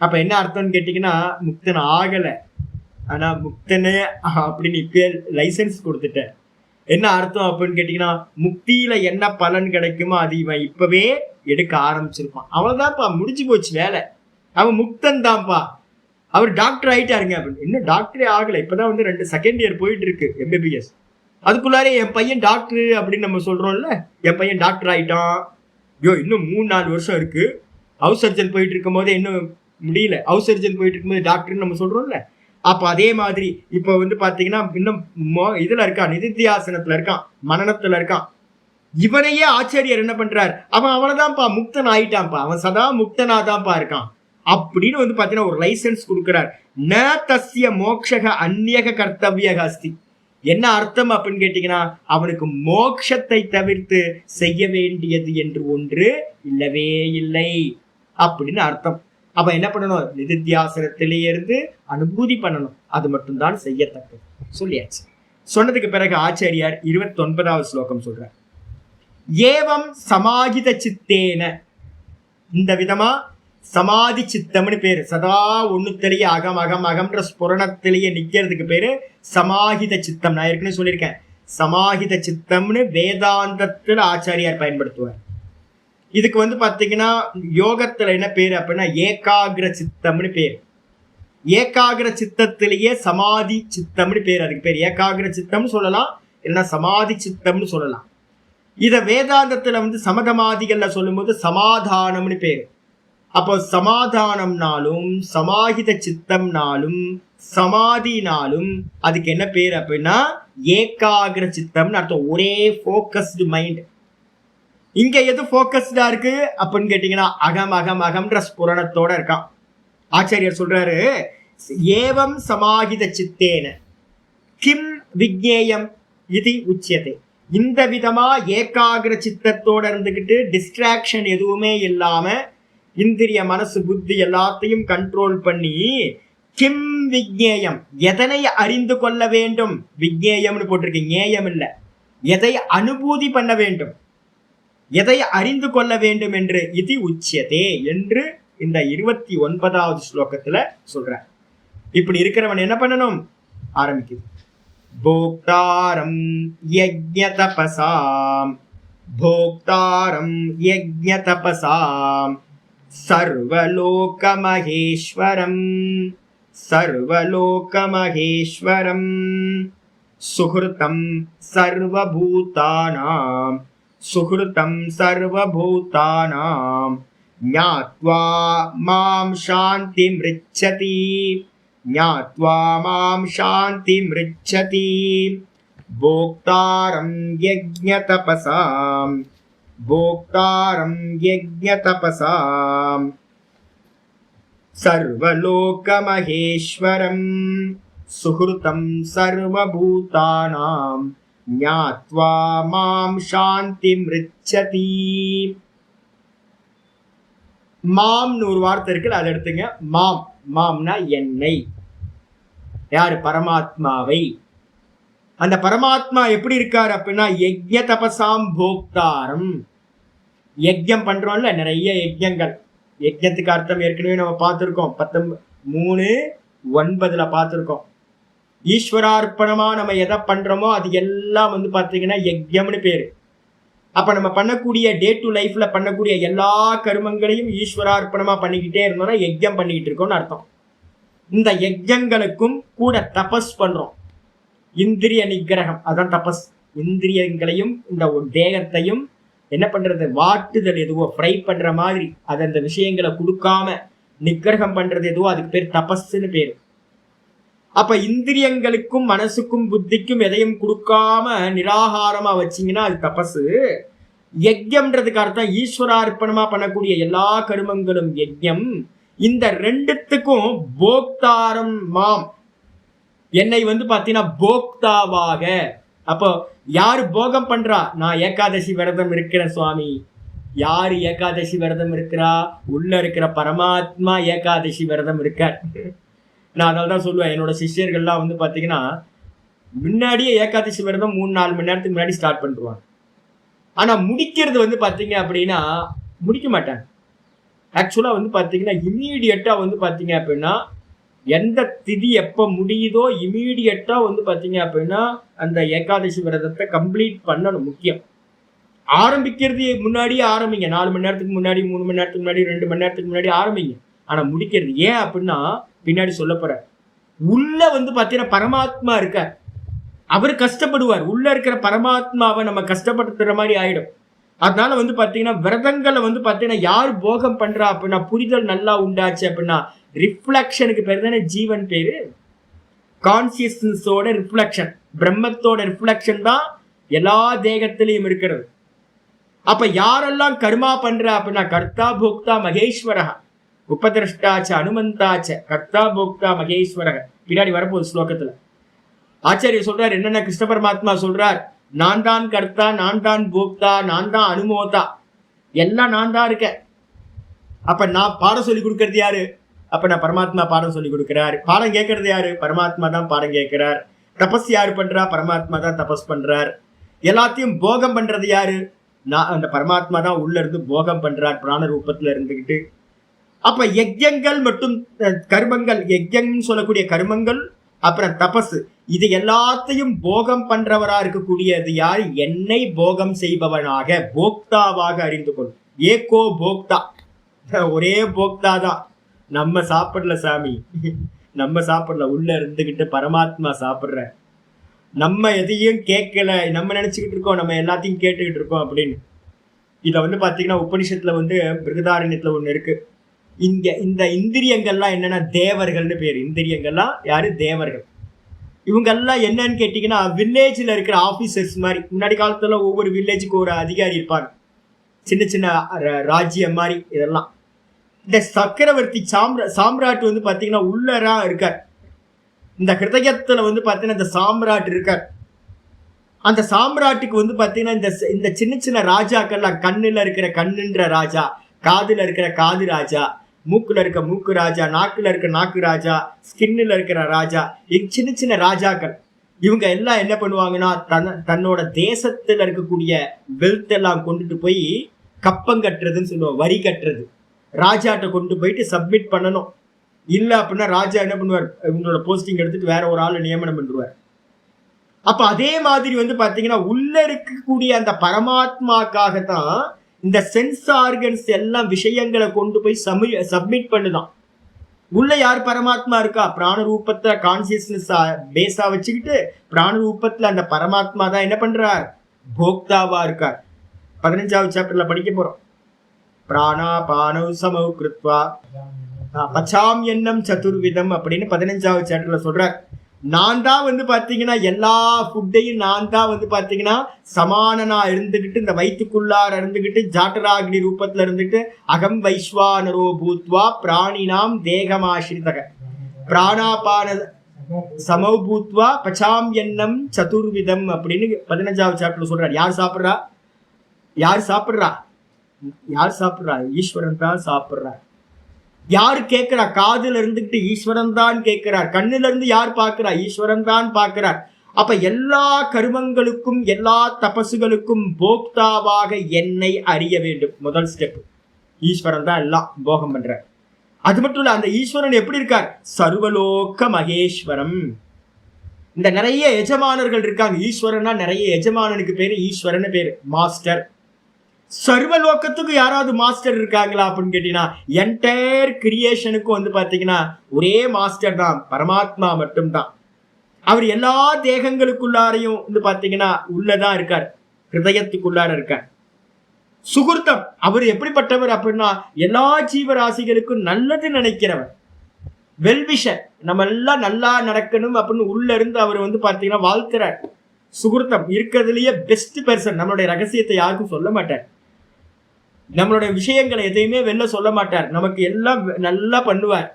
[SPEAKER 1] அப்ப என்ன அர்த்தம்னு கேட்டீங்கன்னா முக்தன் ஆகல, ஆனா முக்தனே அப்படின்னு இப்ப லைசன்ஸ் கொடுத்துட்ட. என்ன அர்த்தம் அப்படின்னு கேட்டீங்கன்னா முக்தியில என்ன பலன் கிடைக்குமோ அது இவன் இப்பவே எடுக்க ஆரம்பிச்சிருப்பான். அவ்வளவுதான்ப்பா, முடிஞ்சு போச்சு வேலை. அவன் முக்தன் தான்ப்பா. அவர் டாக்டர் ஆயிட்டாருங்க அப்படின்னு. இன்னும் டாக்டரே ஆகல, இப்பதான் வந்து 2 செகண்ட் இயர் போயிட்டு இருக்கு MBBS. அதுக்குள்ளாரே என் பையன் டாக்டர் அப்படின்னு நம்ம சொல்றோம்ல, என் பையன் டாக்டர் ஆயிட்டான். ஐயோ இன்னும் 3-4 வருஷம் இருக்கு. ஹவுஸ் சர்ஜன் போயிட்டு இருக்கும் போதே இன்னும் முடியல, ஹவுஸ் சர்ஜன் போயிட்டு இருக்கும்போது டாக்டர்னு நம்ம சொல்றோம்ல. அப்ப அதே மாதிரி இப்ப வந்து பாத்தீங்கன்னா இன்னும் இதுல இருக்கான், நிதித்தியாசனத்துல இருக்கான், மனநத்துல இருக்கான். இவனையே ஆச்சாரியர் என்ன பண்றார்? அவன் அவனதான்ப்பா முக்தன் ஆயிட்டான்ப்பா, அவன் சதா முக்தனாதான்ப்பா இருக்கான் அப்படின்னு வந்து பாத்தீங்கன்னா ஒரு லைசன்ஸ் கொடுக்கிறார். ந தஸ்ய மோக்ஷக அந்நியக கர்த்தவியக அஸ்தி. என்ன அர்த்தம் அப்படின்னு கேட்டீங்கன்னா அவனுக்கு மோட்சத்தை தவிர்த்து செய்ய வேண்டியது என்று ஒன்று இல்லவே இல்லை அப்படின்னு அர்த்தம். அப்ப என்ன பண்ணணும்? நிதித்தியாசனத்திலேயே இருந்து அனுபூதி பண்ணணும். அது மட்டும்தான் செய்யத்தக்கது. சொல்லியாச்சு. சொன்னதுக்கு பிறகு ஆச்சாரியார் 29வது ஸ்லோகம் சொல்றார். ஏவம் சமாஹித சித்தேன. இந்த விதமா சமாதி சித்தம்னு பேரு. சதா ஒண்ணுத்திலேயே அகம் அகம் அகம்ன்ற ஸ்புரணத்திலேயே நிக்கிறதுக்கு பேரு சமாஹித சித்தம். நான் ஏற்கனவே சொல்லியிருக்கேன், சமாஹித சித்தம்னு வேதாந்தத்துல ஆச்சாரியார் பயன்படுத்துவார். இதுக்கு பாத்தீங்கன்னா யோகத்துல என்ன பேரு அப்படின்னா ஏகாகிர சித்தம்னு பேர். ஏகாகிர சித்தத்திலேயே சமாதி சித்தம்னு பேர். அதுக்கு பேர் ஏகாகிர சித்தம்னு சொல்லலாம், இல்லைன்னா சமாதி சித்தம்னு சொல்லலாம். இத வேதாந்தத்துல சமதமாதிகள்ல சொல்லும்போது சமாதானம்னு பேரு. அப்போ சமாதானம்னாலும் சமாஹித சித்தம்னாலும் சமாதினாலும் அதுக்கு என்ன பேர் அப்படின்னா ஏகாகிர சித்தம்னு அர்த்தம். ஒரே ஃபோக்கஸ்டு மைண்ட். இங்க எது ஃபோக்கஸ்டா இருக்கு அப்படின்னு கேட்டீங்கன்னா அகம் அகம் அகம்ன்ற ஸ்புரணத்தோட இருக்கான். ஆச்சாரியர் சொல்றாரு, ஏவம் சமாஹித சித்தேன கிம் விக்ஞேயம் இது உச்சியதே. இந்த விதமா ஏகாகிர சித்தத்தோட இருந்துகிட்டு டிஸ்ட்ராக்ஷன் எதுவுமே இல்லாம இந்திரிய மனசு புத்தி எல்லாத்தையும் கண்ட்ரோல் பண்ணி கிம் விக்ஞேயம் எதனை அறிந்து கொள்ள வேண்டும். விக்ஞேயம்னு போட்டிருக்கு, ஞேயம் இல்ல. எதை அனுபூதி பண்ண வேண்டும், எதை அறிந்து கொள்ள வேண்டும் என்று இது உச்சியதே என்று இந்த 29வது ஸ்லோகத்துல சொல்ற. இப்படி இருக்கிறவன் என்ன பண்ணணும்? ஆரம்பிக்குது. போக்தாரம் யஜ்ஞ தபசாம் போக்தாரம் யஜ்ஞ தபசாம் சர்வலோக மகேஸ்வரம் சர்வலோக மகேஸ்வரம் சுஹ்ருதம் சர்வபூதானாம் சுஹ்ருதம் சர்வபூதானாம் ஞாத்வா மாம் சாந்திமிருச்சதி ஞாத்வா மாம் சாந்திமிருச்சதி போக்தாரம் யஜ்ஞ தபசாம் போக்தாரம் யஜ்ஞ தபசாம் சர்வலோக மகேஸ்வரம் சுஹ்ருதம் சர்வபூதானாம் ஞாத்வா மாம் சாந்திமிருச்சதி. மாம்னு ஒரு வார்த்தை இருக்கு, அதை எடுத்துங்க. மாம், மாம்னா என்னை. யாரு? பரமாத்மாவை. அந்த பரமாத்மா எப்படி இருக்காரு அப்படின்னா யஜ்ஞ தபசாம் போக்தாரம். யஜ்ஞம் பண்றோம்ல, நிறைய யஜ்ஞங்கள். யஜ்ஞத்துக்கு அர்த்தம் ஏற்கனவே நம்ம பார்த்துருக்கோம், 13:9 பார்த்துருக்கோம். ஈஸ்வரார்ப்பணமா நம்ம எதை பண்றோமோ அது எல்லாம் பாத்தீங்கன்னா யஜ்ஞம்னு பேரு. அப்ப நம்ம பண்ணக்கூடிய டே டு லைஃப்ல பண்ணக்கூடிய எல்லா கர்மங்களையும் ஈஸ்வரார்ப்பணமா பண்ணிக்கிட்டே இருந்தோம்னா யஜ்ஞம் பண்ணிக்கிட்டு இருக்கோம்னு அர்த்தம். இந்த யஜ்ஞங்களுக்கும் கூட தபஸ் பண்றோம். இந்திரிய நிகிரகம், அதான் தபஸ். இந்திரியங்களையும் இந்த தேகத்தையும் என்ன பண்றது, வாட்டுதல் எதுவோ, ஃப்ரை பண்ற மாதிரி அது அந்த விஷயங்களை கொடுக்காம நிகிரகம் பண்றது எதுவோ அதுக்கு பேர் தபஸ்ன்னு பேரு. அப்ப இந்திரியங்களுக்கும் மனசுக்கும் புத்திக்கும் எதையும் கொடுக்காம நிராகாரமா வச்சிங்கன்னா அது தபசு. யஜ்யம்ன்றதுக்கு அர்த்தம் ஈஸ்வரார்ப்பணமா பண்ணக்கூடிய எல்லா கருமங்களும் யஜ்யம். இந்த ரெண்டுத்துக்கும் போக்தாரம் மாம், என்னை பாத்தீங்கன்னா போக்தாவாக. அப்போ யாரு போகம் பண்றா? நான் ஏகாதசி விரதம் இருக்கிறேன் சுவாமி. யாரு ஏகாதசி விரதம் இருக்கிறா? உள்ள இருக்கிற பரமாத்மா ஏகாதசி விரதம் இருக்கார். நான் அதனால்தான் சொல்லுவேன், என்னோட சிஷ்யர்கள்லாம் பாத்தீங்கன்னா முன்னாடியே ஏகாதசி விரதம் 3-4 மணி நேரத்துக்கு முன்னாடி ஸ்டார்ட் பண்ணிடுவாங்க. ஆனா முடிக்கிறது பாத்தீங்க அப்படின்னா முடிக்க மாட்டாங்க. ஆக்சுவலா பாத்தீங்கன்னா இமீடியட்டா பாத்தீங்க அப்படின்னா எந்த திதி எப்ப முடியுதோ இமீடியட்டா பாத்தீங்க அப்படின்னா அந்த ஏகாதசி விரதத்தை கம்ப்ளீட் பண்ணணும். முக்கியம். ஆரம்பிக்கிறது முன்னாடியே ஆரம்பிங்க. 4 மணி நேரத்துக்கு முன்னாடி, 3 மணி நேரத்துக்கு முன்னாடி, 2 மணி நேரத்துக்கு முன்னாடி ஆரம்பிங்க. ஆனா முடிக்கிறது ஏன் அப்படின்னா பின்னாடி சொல்ல போற. உள்ள பாத்தீங்கன்னா பரமாத்மா இருக்கார், அவர் கஷ்டப்படுவார். உள்ள இருக்கிற பரமாத்மாவை நம்ம கஷ்டப்படுத்துற மாதிரி ஆயிடும். அதனால பாத்தீங்கன்னா விரதங்களை பாத்தீங்கன்னா யார் போகம் பண்றா அப்படின்னா புரிதல் நல்லா உண்டாச்சு அப்படின்னா ரிஃப்ளெக்ஷனுக்கு பேர் தானே ஜீவன் பேரு. கான்சியஸ்னஸோட ரிஃப்ளெக்ஷன், பிரம்மத்தோட ரிஃப்ளெக்ஷன் தான் எல்லா தேகத்திலையும் இருக்கிறது. அப்ப யாரெல்லாம் கர்மா பண்ற அப்படின்னா கர்த்தா போக்தா மகேஸ்வரா உபதிரஷ்டாச்ச அனுமந்தாச்ச கர்த்தா போக்தா மகேஸ்வரக. பின்னாடி வரப்போகுது ஸ்லோகத்துல. ஆச்சாரியர் சொல்றார் என்னென்ன கிருஷ்ண பரமாத்மா சொல்றார். நான் தான் கர்த்தா, நான் தான் போக்தா, நான் தான் அனுமோதா, எல்லாம் நான் தான் இருக்கேன். அப்ப நான் பாடம் சொல்லி கொடுக்கறது யாரு? அப்ப நான் பரமாத்மா பாடம் சொல்லி கொடுக்கிறாரு. பாடம் கேட்கறது யாரு? பரமாத்மா தான் பாடம் கேட்கிறார். தபஸ் யாரு பண்றா? பரமாத்மா தான் தபஸ் பண்றார். எல்லாத்தையும் போகம் பண்றது யாரு? நான் அந்த பரமாத்மா தான் உள்ள இருந்து போகம் பண்றார், பிராண ரூபத்துல இருந்துகிட்டு. அப்ப யஜ்யங்கள் மற்றும் கர்மங்கள், யஜ்யம் சொல்லக்கூடிய கர்மங்கள் அப்புறம் தபசு. இது எல்லாத்தையும் போகம் பண்றவரா இருக்கக்கூடியது யார்? என்னை போகம் செய்பவனாக, போக்தாவாக அறிந்து கொள். ஏகோ போக்தா, ஒரே போக்தா தான். நம்ம சாப்பிடல சாமி, நம்ம சாப்பிடல, உள்ள இருந்துகிட்டு பரமாத்மா சாப்பிடுற. நம்ம எதையும் கேட்கல, நம்ம நினைச்சுக்கிட்டு இருக்கோம் நம்ம எல்லாத்தையும் கேட்டுக்கிட்டு இருக்கோம் அப்படின்னு. இதை வந்து பாத்தீங்கன்னா உபனிஷத்துல வந்து பிருகதாரண்யத்துல ஒண்ணு இருக்கு. இங்க இந்த இந்திரியங்கள்லாம் என்னன்னா தேவர்கள்னு பேரு. இந்திரியங்கள்லாம் யாரு? தேவர்கள். இவங்கெல்லாம் என்னன்னு கேட்டீங்கன்னா வில்லேஜ்ல இருக்கிற ஆபீசர்ஸ் மாதிரி. முன்னாடி காலத்துல ஒவ்வொரு வில்லேஜுக்கு ஒரு அதிகாரி இருப்பாங்க, சின்ன சின்ன ராஜ்யம் மாதிரி. இதெல்லாம் இந்த சக்கரவர்த்தி சாம்ராட் வந்து பாத்தீங்கன்னா உள்ளரா இருக்கார். இந்த ஹிருதயத்துல வந்து பாத்தீங்கன்னா இந்த சாம்ராட் இருக்கார். அந்த சாம்ராட்டுக்கு வந்து பாத்தீங்கன்னா இந்த சின்ன சின்ன ராஜாக்கள்லாம், கண்ணுல இருக்கிற கண்ணுன்ற ராஜா, காதுல இருக்கிற காது ராஜா, மூக்குல இருக்க மூக்கு ராஜா, நாக்குல இருக்க நாக்கு ராஜா, ஸ்கின்னுல இருக்கிற ராஜா, சின்ன சின்ன ராஜாக்கள். இவங்க எல்லாம் என்ன பண்ணுவாங்கன்னா தன்னோட தேசத்துல இருக்கக்கூடிய வெல்த் எல்லாம் கொண்டுட்டு போய் கப்பம் கட்டுறதுன்னு சொல்லுவோம், வரி கட்டுறது. ராஜாட்ட கொண்டு போயிட்டு சப்மிட் பண்ணணும். இல்ல அப்படின்னா ராஜா என்ன பண்ணுவார்? இவங்களோட போஸ்டிங் எடுத்துட்டு வேற ஒரு ஆளை நியமனம் பண்ணுவார். அப்ப அதே மாதிரி வந்து பாத்தீங்கன்னா உள்ள இருக்கக்கூடிய அந்த பரமாத்மாக்காகத்தான் இந்த சென்ஸ் ஆர்கன்ஸ் எல்லாம் விஷயங்களை கொண்டு போய் சப்மிட் பண்ணுதான். உள்ள யார்? பரமாத்மா இருக்கா. பிராண ரூபத்துல கான்சியஸ்னஸ் பேஸா வச்சுக்கிட்டு பிராண ரூபத்துல அந்த பரமாத்மா தான் என்ன பண்றார்? போக்தாவா இருக்கார். 15வது சாப்டர்ல படிக்க போறோம். பிராணா பானவ் சமௌ கிருத்வா பச்சாம் எண்ணம் சதுர்விதம் அப்படின்னு 15வது சாப்டர்ல சொல்றார். நான் தான் வந்து பாத்தீங்கன்னா எல்லா ஃபுட்டையும் நான் தான் வந்து பாத்தீங்கன்னா சமானனா இருந்துகிட்டு இந்த வயிற்றுக்குள்ளார இருந்துகிட்டு ஜாட்டராக்னி ரூபத்துல இருந்துட்டு அகம் வைஸ்வானரோ பூத்வா பிராணினாம் தேகமாசிரிதக பிராணாபான சமௌ பூத்வா பச்சாம் எண்ணம் சதுர்விதம் அப்படின்னு 15வது சாப்டர்ல சொல்றாரு. யார் சாப்பிட்றா? யார் சாப்பிட்றா? யார் சாப்பிட்றா? ஈஸ்வரன் தான் சாப்பிட்றா. யாரு கேட்கிறா? காதுல இருந்துகிட்டு ஈஸ்வரன் தான் கேட்கிறார். கண்ணுல இருந்து யார் பார்க்கிறா? ஈஸ்வரன் தான் பார்க்கிறார். அப்ப எல்லா கர்மங்களுக்கும் எல்லா தபசுகளுக்கும் போக்தாவாக என்னை அறிய வேண்டும். முதல் ஸ்டெப். ஈஸ்வரன் தான் எல்லாம் போகம் பண்ற. அது மட்டும் இல்ல, அந்த ஈஸ்வரன் எப்படி இருக்கார்? சர்வலோக மகேஸ்வரம். இந்த நிறைய எஜமானர்கள் இருக்காங்க. ஈஸ்வரன்னா நிறைய எஜமானனுக்கு பேரு ஈஸ்வரன் பேரு, மாஸ்டர். சர்வலோகத்துக்கு யாராவது மாஸ்டர் இருக்காங்களா அப்படின்னு கேட்டீங்கன்னா என்டையர் கிரியேஷனுக்கும் வந்து பாத்தீங்கன்னா ஒரே மாஸ்டர் தான், பரமாத்மா மட்டும்தான். அவர் எல்லா தேகங்களுக்குள்ளாரையும் வந்து பாத்தீங்கன்னா உள்ளதான் இருக்கார், ஹிருதயத்துக்குள்ளார இருக்கார். சுகுர்த்தம், அவர் எப்படிப்பட்டவர் அப்படின்னா எல்லா ஜீவராசிகளுக்கும் நல்லது நினைக்கிறவர், வெல்விஷர். நம்ம எல்லாம் நல்லா நடக்கணும் அப்படின்னு உள்ள இருந்து அவர் வந்து பாத்தீங்கன்னா வாழ்த்துறார். சுகுர்த்தம் இருக்கிறதுலயே பெஸ்ட் பெர்சன். நம்மளுடைய ரகசியத்தை யாருக்கும் சொல்ல மாட்டார், நம்மளுடைய விஷயங்களை எதையுமே வெளில சொல்ல மாட்டார், நமக்கு எல்லாம் நல்லா பண்ணுவார்.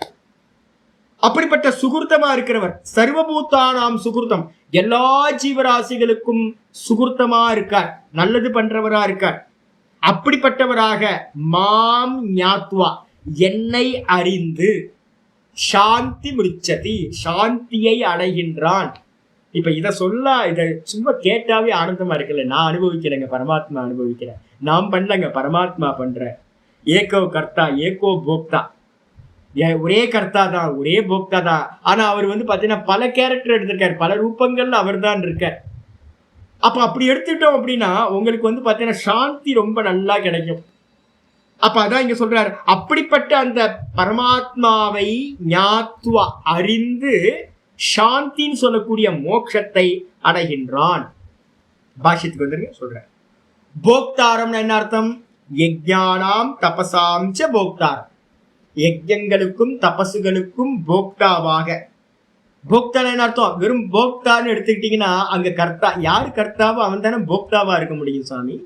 [SPEAKER 1] அப்படிப்பட்ட சுகுர்த்தமா இருக்கிறவர். சர்வபூத்தானாம் சுகுர்த்தம், எல்லா ஜீவராசிகளுக்கும் சுகுர்த்தமா இருக்கார், நல்லது பண்றவரா இருக்கார். அப்படிப்பட்டவராக மாம் ஞாத்வா, என்னை அறிந்து, சாந்தி மிருச்சதி, சாந்தியை அடைகின்றான். இப்ப இதை இதை சும்மா கேட்டாவே ஆனந்தமா இருக்குல்ல. நான் அனுபவிக்கிறேங்க, பரமாத்மா அனுபவிக்கிறேன். நாம் பண்ணலங்க, பரமாத்மா பண்ற. ஏகோ கர்த்தா ஏகோ போக்தா, ஒரே கர்த்தா தான், ஒரே போக்தா தான். ஆனா அவர் வந்து பாத்தீங்கன்னா பல கேரக்டர் எடுத்திருக்காரு, பல ரூபங்கள்ல அவர் தான் இருக்கார். அப்ப அப்படி எடுத்துட்டோம் அப்படின்னா உங்களுக்கு வந்து பாத்தீங்கன்னா சாந்தி ரொம்ப நல்லா கிடைக்கும். அப்ப அதான் இங்க சொல்றாரு, அப்படிப்பட்ட அந்த பரமாத்மாவை ஞாத்வா அறிந்து சாந்தின்னு சொல்லக்கூடிய மோட்சத்தை அடைகின்றான். பாஷ்யத்துக்கு வந்து சொல்றேன். போக்தாரம்னு என்ன அர்த்தம்? யஜ்ஞானாம் தபசாம் ச போக்தாரம். யஜ்ஞங்களுக்கும் தபசுகளுக்கும் போக்தாவாக. போக்தான் என்ன அர்த்தம்? வெறும் போக்தான்னு எடுத்துக்கிட்டீங்கன்னா அங்க கர்த்தா, யாரு கர்த்தாவோ அவன் தானே போக்தாவா இருக்க முடியும் சாமி.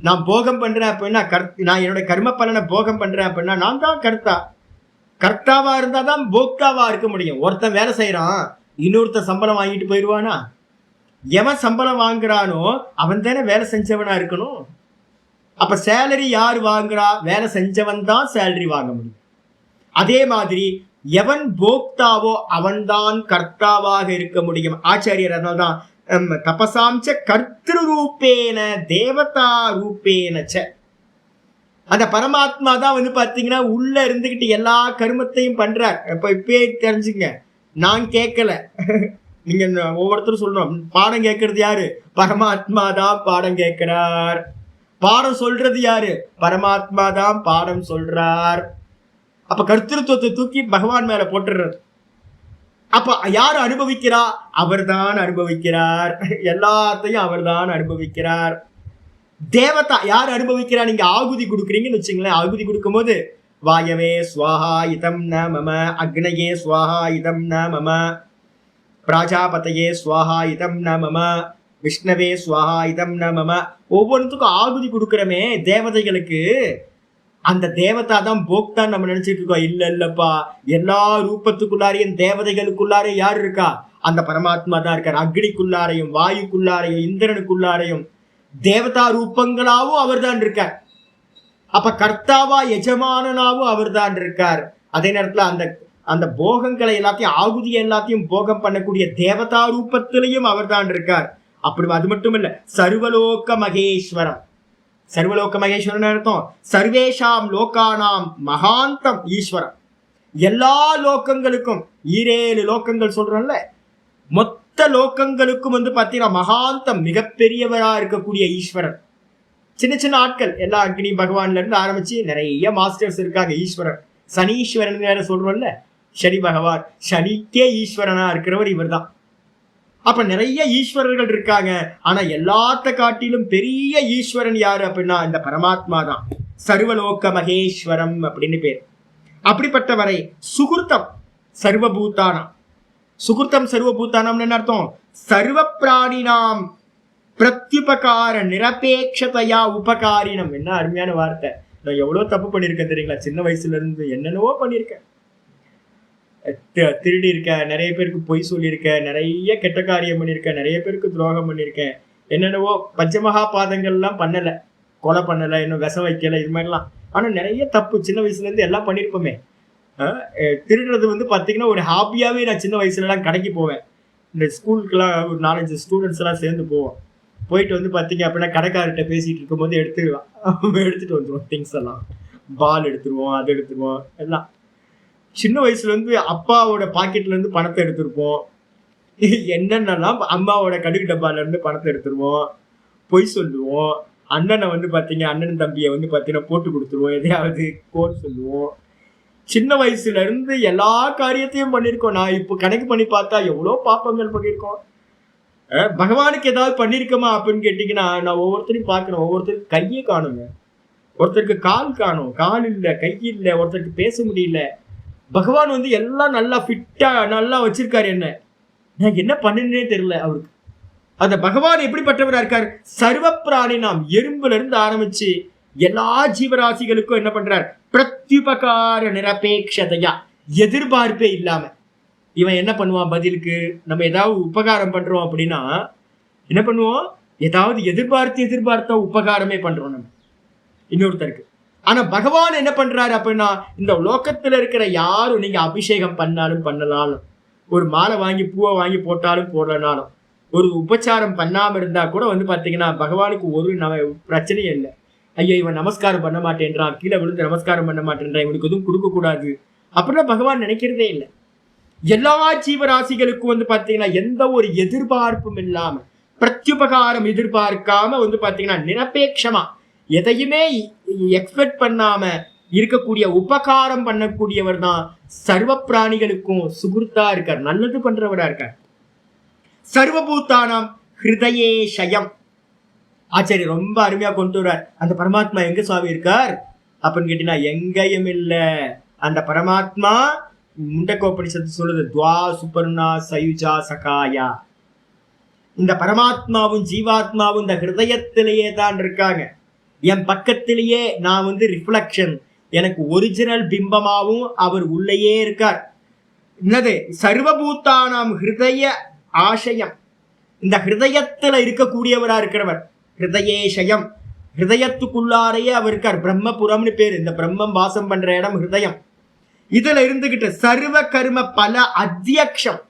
[SPEAKER 1] நான் போகம் பண்றேன் அப்படின்னா நான் என்னோட கர்ம பலனை போகம் பண்றேன் அப்படின்னா நான் தான் கர்த்தா. கர்த்தாவா இருந்தா தான் போக்தாவா இருக்க முடியும். ஒருத்தன் வேலை செய்யறான், இன்னொருத்த சம்பளம் வாங்கிட்டு போயிடுவானா? எவன் சம்பளம் வாங்குறானோ அவன் தானே வேலை செஞ்சவனா இருக்கணும். அப்ப சேலரி யார் வாங்குறா? வேலை செஞ்சவன் தான் சேலரி வாங்க முடியும். அதே மாதிரி எவன் போக்தாவோ அவன்தான் கர்த்தாவாக இருக்க முடியும். ஆச்சாரியர் அதனால்தான் தபசாம்ச கர்த்திரு ரூபேன தேவதா ரூபேனச்ச. அந்த பரமாத்மா தான் வந்து பாத்தீங்கன்னா உள்ள இருந்துகிட்டு எல்லா கர்மத்தையும் பண்றார். இப்ப இப்பயே தெரிஞ்சுங்க, நான் கேட்கல. நீங்க ஒவ்வொருத்தரும் சொல்லணும், பாடம் கேட்கறது யாரு? பரமாத்மா தான் பாடம் கேட்கிறார். பாடம் சொல்றது யாரு? பரமாத்மா தான் பாடம் சொல்றார். அப்ப கர்த்திருவத்தை தூக்கி பகவான் மேல போட்டுறது. அப்ப யாரு அனுபவிக்கிறா? அவர்தான் அனுபவிக்கிறார். எல்லாத்தையும் அவர்தான் அனுபவிக்கிறார். தேவதா யார் அனுபவிக்கிறா? நீங்க ஆகுதி கொடுக்குறீங்கன்னு வச்சுங்களேன். ஆகுதி கொடுக்கும் போது வாயவே ஸ்வாஹா இதம் ந மம, அக்னயே ஸ்வாஹா இதம் ந மம, பிராஜாபதையே ஸ்வாஹா இதம் ந மம, விஷ்ணவே ஸ்வாஹா இதம் ந மம, ஒவ்வொன்றுத்துக்கும் ஆகுதி கொடுக்குறமே தேவதைகளுக்கு. அந்த தேவதா தான் போக்தான் நம்ம நினைச்சிட்டு இருக்கோம். இல்லப்பா, எல்லா ரூபத்துக்குள்ளாரையும் தேவதைகளுக்குள்ளாரையும் யார் இருக்கா? அந்த பரமாத்மா தான் இருக்கார். அக்னிக்குள்ளாரையும் வாயுக்குள்ளாரையும் இந்திரனுக்குள்ளாரையும் தேவதா ரூபங்களாவும் அவர் தான் இருக்கார். அப்ப கர்த்தாவா எஜமானனாவும் அவர் தான் இருக்கார். அதே நேரத்துல அந்த அந்த போகங்களை எல்லாத்தையும், ஆகுதி எல்லாத்தையும் போகம் பண்ணக்கூடிய தேவதா ரூபத்திலையும் அவர் தான் இருக்கார். அப்படி அது மட்டும் இல்ல, சர்வலோக மகேஸ்வரம். சர்வலோக மகேஸ்வரன் அர்த்தம் சர்வேஷாம் லோகானாம் மகாந்தம் ஈஸ்வரம். எல்லா லோகங்களுக்கும், 7 லோகங்கள் சொல்றோம்ல, மொத்த லோகங்களுக்கும் பாத்தீங்கன்னா மகாந்தம், மிகப்பெரியவரா இருக்கக்கூடிய ஈஸ்வரன். சின்ன சின்ன ஆட்கள் எல்லாம் அக்னி பகவான்ல இருந்து ஆரம்பிச்சு நிறைய மாஸ்டர்ஸ் இருக்காங்க. ஈஸ்வரன், சனீஸ்வரன் வேற சொல்றோம்ல, சனி பகவான், சனிக்கே ஈஸ்வரனா இருக்கிறவர் இவர் தான். அப்ப நிறைய ஈஸ்வரர்கள் இருக்காங்க. ஆனா எல்லாத்த காட்டிலும் பெரிய ஈஸ்வரன் யாரு அப்படின்னா இந்த பரமாத்மா தான். சர்வலோக மகேஸ்வரம் அப்படின்னு பேர். அப்படிப்பட்டவரை சுகுர்த்தம் சர்வபூதானம். சுகுர்த்தம் சர்வபூதானம் என்ன அர்த்தம்? சர்வ பிராணினாம் பிரத்யுபகார நிரபேட்சதையா உபகாரினம். என்ன அருமையான வார்த்தை. நான் எவ்வளவு தப்பு பண்ணிருக்கேன் தெரியுங்களா? சின்ன வயசுல இருந்து என்னென்னவோ பண்ணிருக்கேன். திருடி இருக்கேன், நிறைய பேருக்கு பொய் சொல்லியிருக்கேன், நிறைய கெட்ட காரியம் பண்ணியிருக்கேன், நிறைய பேருக்கு துரோகம் பண்ணியிருக்கேன், என்னென்னவோ பஞ்சமகா பாதங்கள்லாம் பண்ணலை, கொலை பண்ணலை, இன்னும் விஷம் வைக்கலை, இது மாதிரிலாம். ஆனால் நிறைய தப்பு சின்ன வயசுலேருந்து எல்லாம் பண்ணியிருப்போமே. திருடுறது பார்த்தீங்கன்னா ஒரு ஹாபியாகவே நான் சின்ன வயசுலலாம் கடைக்கு போவேன். இந்த ஸ்கூலுக்குலாம் ஒரு 4-5 ஸ்டூடெண்ட்ஸ் எல்லாம் சேர்ந்து போவோம். போயிட்டு பார்த்தீங்க அப்படின்னா கடைக்கார்கிட்ட பேசிகிட்டு இருக்கும்போது எடுத்துகிட்டு வந்துடுவோம். திங்ஸ் எல்லாம், பால் எடுத்துருவோம், அது எடுத்துருவோம் எல்லாம். சின்ன வயசுல அப்பாவோட பாக்கெட்ல இருந்து பணத்தை எடுத்திருப்போம். என்னென்னலாம் அம்மாவோட கடுகு டப்பால இருந்து பணத்தை எடுத்துருவோம். பொய் சொல்லுவோம். அண்ணனை பாத்தீங்க, அண்ணன் தம்பியை பாத்தீங்கன்னா போட்டு கொடுத்துருவோம். எதையாவது கோட் சொல்லுவோம். சின்ன வயசுல இருந்து எல்லா காரியத்தையும் பண்ணிருக்கோம். நான் இப்போ கணக்கு பண்ணி பார்த்தா எவ்வளவு பாப்பங்கள் பண்ணிருக்கோம். பகவானுக்கு ஏதாவது பண்ணிருக்கோமா அப்படின்னு கேட்டீங்கன்னா, நான் ஒவ்வொருத்தரையும் பார்க்கணும். ஒவ்வொருத்தருக்கு கையே காணுங்க, ஒருத்தருக்கு கால் காணும், கால் இல்லை, கை இல்லை, ஒருத்தருக்கு பேச முடியல. பகவான் எல்லாம் நல்லா ஃபிட்டா நல்லா வச்சிருக்காரு. நான் என்ன பண்ணுன்னே தெரியல அவருக்கு. அந்த பகவான் எப்படிப்பட்டவரா இருக்காரு? சர்வ பிராணி, நாம் எறும்புல இருந்து ஆரம்பிச்சு எல்லா ஜீவராசிகளுக்கும் என்ன பண்றார்? பிரத்யுபகார நிரபேட்சதையா, எதிர்பார்ப்பே இல்லாம. இவன் என்ன பண்ணுவான் பதிலுக்கு? நம்ம ஏதாவது உபகாரம் பண்றோம் அப்படின்னா என்ன பண்ணுவோம்? ஏதாவது எதிர்பார்த்தா உபகாரமே பண்றோம் நம்ம இன்னொருத்தருக்கு. ஆனா பகவான் என்ன பண்றாரு அப்படின்னா, இந்த லோகத்துல இருக்கிற யாரும் நீங்க அபிஷேகம் பண்ணாலும் பண்ணலாலும், ஒரு மாலை வாங்கி பூவை வாங்கி போட்டாலும் போடலனாலும், ஒரு உபச்சாரம் பண்ணாம இருந்தா கூட பாத்தீங்கன்னா பகவானுக்கு ஒரு பிரச்சனையும் இல்லை. ஐயோ இவன் நமஸ்காரம் பண்ண மாட்டேன்றான், கீழே விழுந்து நமஸ்காரம் பண்ண மாட்டேன்றான், இவனுக்கு எதுவும் கொடுக்க கூடாது அப்படின்னா பகவான் நினைக்கிறதே இல்லை. எல்லா ஜீவராசிகளுக்கும் பாத்தீங்கன்னா எந்த ஒரு எதிர்பார்ப்பும் இல்லாம, பிரத்யுபகாரம் எதிர்பார்க்காம பாத்தீங்கன்னா நிரபேட்சமா எதையுமே எக்ஸ்பெக்ட் பண்ணாம இருக்கக்கூடிய உபகாரம் பண்ணக்கூடியவர் தான் சர்வ பிராணிகளுக்கும் சுகுர்த்தா இருக்கார், நல்லது பண்றவரா இருக்கார். சர்வபூதானாம் ஹிருதயே ஷயம். ஆச்சாரிய ரொம்ப அருமையா கொண்டு வர்றார். அந்த பரமாத்மா எங்க சுவாமி இருக்கார் அப்படின்னு கேட்டீங்கன்னா, எங்கேயும் இல்ல. அந்த பரமாத்மா முண்டக்கோபனிஷத்து சொல்லுது, துவா சுபர்ணா சயுஜா சகாயா. இந்த பரமாத்மாவும் ஜீவாத்மாவும் இந்த ஹிருதயத்திலேயே தான் இருக்காங்க. என் பக்கத்திலேயே நான் ரிஃப்ளக்ஷன், எனக்கு ஒரிஜினல் பிம்பமாவும் அவர் உள்ளேயே இருக்கார். என்னது? சர்வபூத்தானாம் ஹிருதய ஆசயம். இந்த ஹிருதயத்துல இருக்கக்கூடியவரா இருக்கிறவர் ஹிருதயேஷயம். ஹிருதயத்துக்குள்ளாரையே அவர் இருக்கார். பிரம்மபுரம்னு பேரு. இந்த பிரம்மம் வாசம் பண்ற இடம் ஹிருதயம். இதுல இருந்துகிட்டு சர்வ கர்ம பல அத்தியக்ஷம்.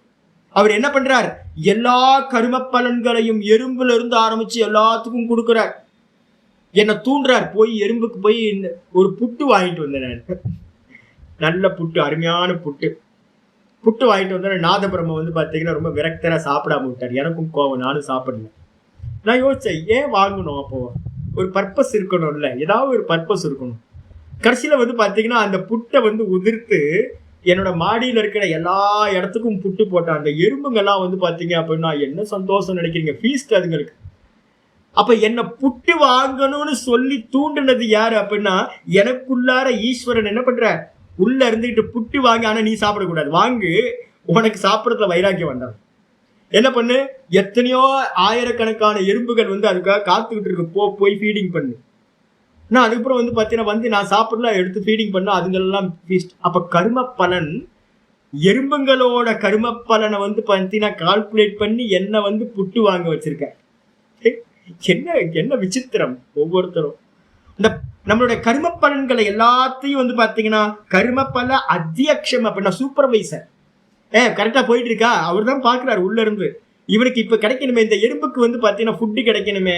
[SPEAKER 1] அவர் என்ன பண்றார்? எல்லா கர்ம பலன்களையும் எறும்புல இருந்து ஆரம்பிச்சு எல்லாத்துக்கும் கொடுக்கிறார். என்னை தூண்டுறார். போய் எறும்புக்கு போய் ஒரு புட்டு வாங்கிட்டு வந்தேன். நல்ல புட்டு, அருமையான புட்டு. புட்டு வாங்கிட்டு வந்தோம். நாதபிரம்ம வந்து பாத்தீங்கன்னா ரொம்ப விரக்தரா சாப்பிடாம விட்டார். எனக்கும் கோவம், நானும் சாப்பிடல. நான் யோசிச்சேன், ஏன் வாங்கணும்? அப்போ ஒரு பர்பஸ் இருக்கணும்ல, ஏதாவது ஒரு பர்பஸ் இருக்கணும். கடைசியில வந்து பாத்தீங்கன்னா அந்த புட்டை வந்து உதிர்த்து என்னோட மாடியில இருக்கிற எல்லா இடத்துக்கும் புட்டு போட்டேன். அந்த எறும்புங்கெல்லாம் வந்து பாத்தீங்க அப்படின்னா என்ன சந்தோஷம் நினைக்கிறீங்க, ஃபீஸ்ட் அதுங்களுக்கு. அப்ப என்ன புட்டு வாங்கணும்னு சொல்லி தூண்டுனது யாரு அப்படின்னா, எனக்குள்ளார ஈஸ்வரன் என்ன பண்ற, உள்ள இருந்துகிட்டு புட்டு வாங்க, ஆனா நீ சாப்பிடக்கூடாது, வாங்கு, உனக்கு சாப்பிடறதுல வைராக்கியம் வந்தாங்க. என்ன பண்ணு, எத்தனையோ ஆயிரக்கணக்கான எறும்புகள் வந்து அதுக்காக காத்துக்கிட்டு இருக்கு, போய் ஃபீடிங் பண்ணு. நான் அதுக்கப்புறம் வந்து பாத்தீங்கன்னா வந்து நான் சாப்பிடல, எடுத்து ஃபீடிங் பண்ண, அதுங்களெல்லாம் ஃபீஸ்ட். அப்ப கர்ம பலன், எறும்புங்களோட கர்ம பலனை வந்து பாத்தீங்கன்னா கால்குலேட் பண்ணி என்ன வந்து புட்டு வாங்க வச்சிருக்கேன். என்ன என்ன விசித்திரம் ஒவ்வொருத்தரும். இந்த நம்மளுடைய கர்ம பலன்களை எல்லாத்தையும் வந்து பாத்தீங்கன்னா கர்ம பல அத்தியக்ஷம் அப்படின்னா சூப்பர்வைசர் கரெக்டா போயிட்டு இருக்கா, அவர் தான் பாக்குறாரு உள்ள இருந்து. இவனுக்கு இப்ப கிடைக்கணுமே, இந்த எறும்புக்கு வந்து பாத்தீங்கன்னா ஃபுட்டு கிடைக்கணுமே,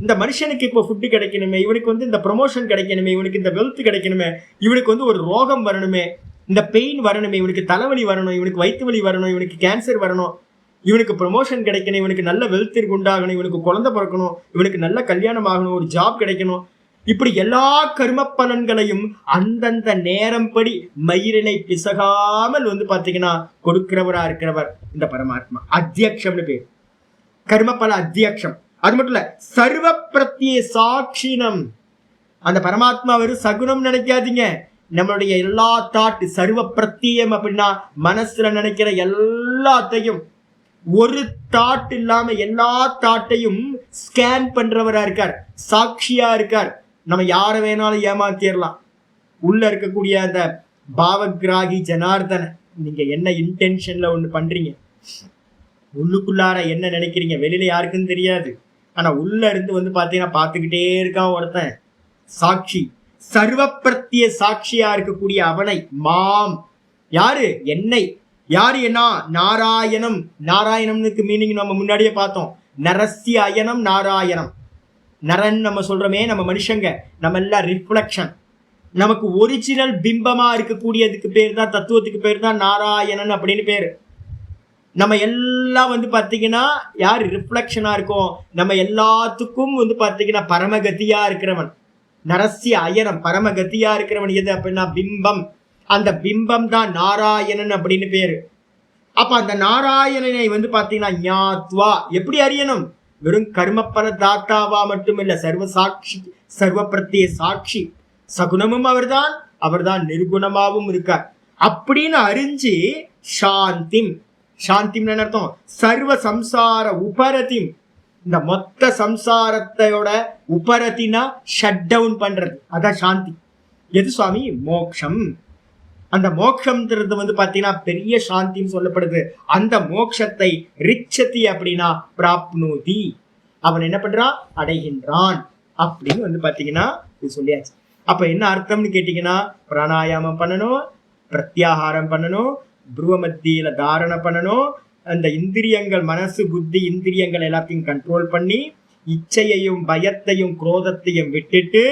[SPEAKER 1] இந்த மனுஷனுக்கு இப்ப ஃபுட்டு கிடைக்கணுமே, இவனுக்கு வந்து இந்த ப்ரொமோஷன் கிடைக்கணுமே, இவனுக்கு இந்த வெல்த் கிடைக்கணுமே, இவனுக்கு வந்து ஒரு ரோகம் வரணுமே, இந்த பெயின் வரணுமே, இவனுக்கு தலைவலி வரணும், இவனுக்கு வயிற்று வலி வரணும், இவனுக்கு கேன்சர் வரணும், இவனுக்கு ப்ரொமோஷன் கிடைக்கணும், இவனுக்கு நல்ல வெல்த் உண்டாகணும், இவனுக்கு குழந்தை பிறக்கணும், இவனுக்கு நல்ல கல்யாணம் ஆகணும், ஒரு ஜாப் கிடைக்கணும். இப்படி எல்லா கர்ம பலன்களையும் அந்தந்த நேரம் படி மயிரினை பிசகாமல் வந்து பாத்தீங்கன்னா கொடுக்கிறவரா இருக்கிறவர் இந்த பரமாத்மா. அத்தியக்ஷம்னு பேர், கர்ம பல அத்தியக்ஷம். அது மட்டும் இல்ல, சர்வ பிரத்யே சாட்சினம். அந்த பரமாத்மா வெறும் சகுனம் நினைக்காதீங்க. நம்மளுடைய எல்லா தாட், சர்வ பிரத்யம் அப்படின்னா மனசுல நினைக்கிற எல்லாத்தையும், ஒரு தாட் இல்லாம எல்லா தாட்டையும் ஸ்கேன் பண்றவரா இருக்கார், சாட்சியா இருக்கார். நம்ம யார வேணாலும் ஏமாத்திடலாம். உள்ள இருக்கக்கூடிய அந்த பாவகிராகி ஜனார்தன, நீங்க என்ன இன்டென்ஷன்ல ஒண்ணு பண்றீங்க, உள்ளுக்குள்ளார என்ன நினைக்கிறீங்க, வெளியில யாருக்குன்னு தெரியாது. ஆனா உள்ள இருந்து வந்து பாத்தீங்கன்னா பாத்துக்கிட்டே இருக்கான் ஒருத்தன், சாட்சி. சர்வ பிரத்ய சாட்சியா இருக்கக்கூடிய அவனை, மாம், யாரு, என்னை. யாரு என்ன, நாராயணம். நாராயணம்னுக்கு மீனிங் நம்ம முன்னாடியே பார்த்தோம், நரஸ்ய அயனம் நாராயணம். நரன் நம்ம சொல்றோமே, நம்ம மனுஷங்க, நம்ம எல்லாம் ரிஃப்ளெக்ஷன். நமக்கு ஒரிஜினல் பிம்பமா இருக்கக்கூடியதுக்கு பேர் தான், தத்துவத்துக்கு பேர் தான் நாராயணன் அப்படின்னு பேரு. நம்ம எல்லாம் வந்து பாத்தீங்கன்னா யாரு ரிஃப்ளெக்ஷனா இருக்கும், நம்ம எல்லாத்துக்கும் வந்து பாத்தீங்கன்னா பரமகதியா இருக்கிறவன். நரஸ்ய அயனம், பரமகதியா இருக்கிறவன் எது அப்படின்னா பிம்பம். அந்த பிம்பம் தான் நாராயணன் அப்படின்னு பேரு. அப்ப அந்த நாராயணனை வந்து பாத்தீங்கன்னா ஞாத்வா எப்படி அறியணும், வெறும் கர்மப்பல தாத்தாவா மட்டும் இல்ல, சர்வ சாட்சி, சர்வ பிரத்ய சாட்சி. சகுணமும் அவர்தான், அவர்தான் நிர்குணமாவும் இருக்கார் அப்படின்னு அறிஞ்சு சாந்திம். சாந்திம் அர்த்தம் சர்வ சம்சார உபரதிம். இந்த மொத்த சம்சாரத்தையோட உபரத்தினா ஷட் டவுன் பண்றது, அதான் சாந்தி. எது சுவாமி, மோக்ஷம். அந்த மோட்சம்ன்றது வந்து பாத்தீங்கன்னா பெரிய சாந்தின்னு சொல்லப்படுது. அந்த மோட்சத்தை ரிச்சதி அப்படின்னா பிராப்னோதி, அவன் என்ன பண்றான், அடைகின்றான் அப்படின்னு வந்து பாத்தீங்கன்னா இது சொல்லியாச்சு. அப்ப என்ன அர்த்தம்னு கேட்டீங்கன்னா, பிராணாயாமம் பண்ணணும், பிரத்யாகாரம் பண்ணணும், புருவ மத்தியில தாரணை பண்ணணும், அந்த இந்திரியங்கள், மனசு புத்தி இந்திரியங்கள் எல்லாத்தையும் கண்ட்ரோல் பண்ணி, இச்சையையும் பயத்தையும் குரோதத்தையும் விட்டுட்டு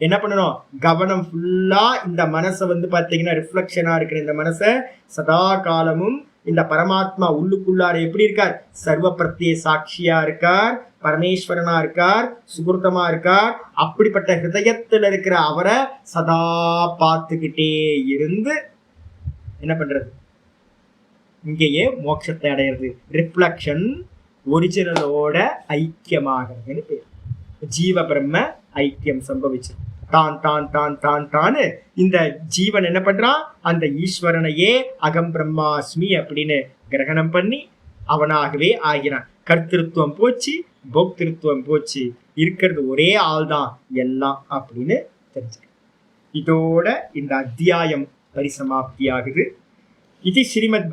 [SPEAKER 1] என்ன பண்ணணும், கவனம் ஃபுல்லா இந்த மனசை வந்து பாத்தீங்கன்னா ரிஃப்ளெக்ஷனா இருக்கிற இந்த மனசை சதா காலமும் இந்த பரமாத்மா உள்ளுக்குள்ளார எப்படி இருக்கார், சர்வ பிரத்ய சாட்சியா இருக்கார், பரமேஸ்வரனா இருக்கார், சுகிருத்தமா இருக்கார். அப்படிப்பட்ட ஹிருதயத்துல இருக்கிற அவரை சதா பார்த்துக்கிட்டே இருந்து என்ன பண்றது, இங்கேயே மோட்சத்தை அடையிறது. ரிஃப்ளெக்ஷன், ஒரிஜினலோட ஐக்கியமாகிறதுன்னு பேர். ஜீவ பிரம்ம ஐக்கியம் சம்பவிச்சு தான் தான் தான் தான் தானு இந்த ஜீவன் என்ன பண்றான், அந்த ஈஸ்வரனையே அகம் பிரம்மாஸ்மி அப்படின்னு கிரகணம் பண்ணி அவனாகவே ஆகிறான். கர்த்திருவம் போச்சு, போக்திருத்துவம் போச்சு, இருக்கிறது ஒரே ஆள் தான் எல்லாம் அப்படின்னு தெரிஞ்சு. இதோட இந்த அத்தியாயம் பரிசமாப்தி ஆகுது. இது ஸ்ரீமத்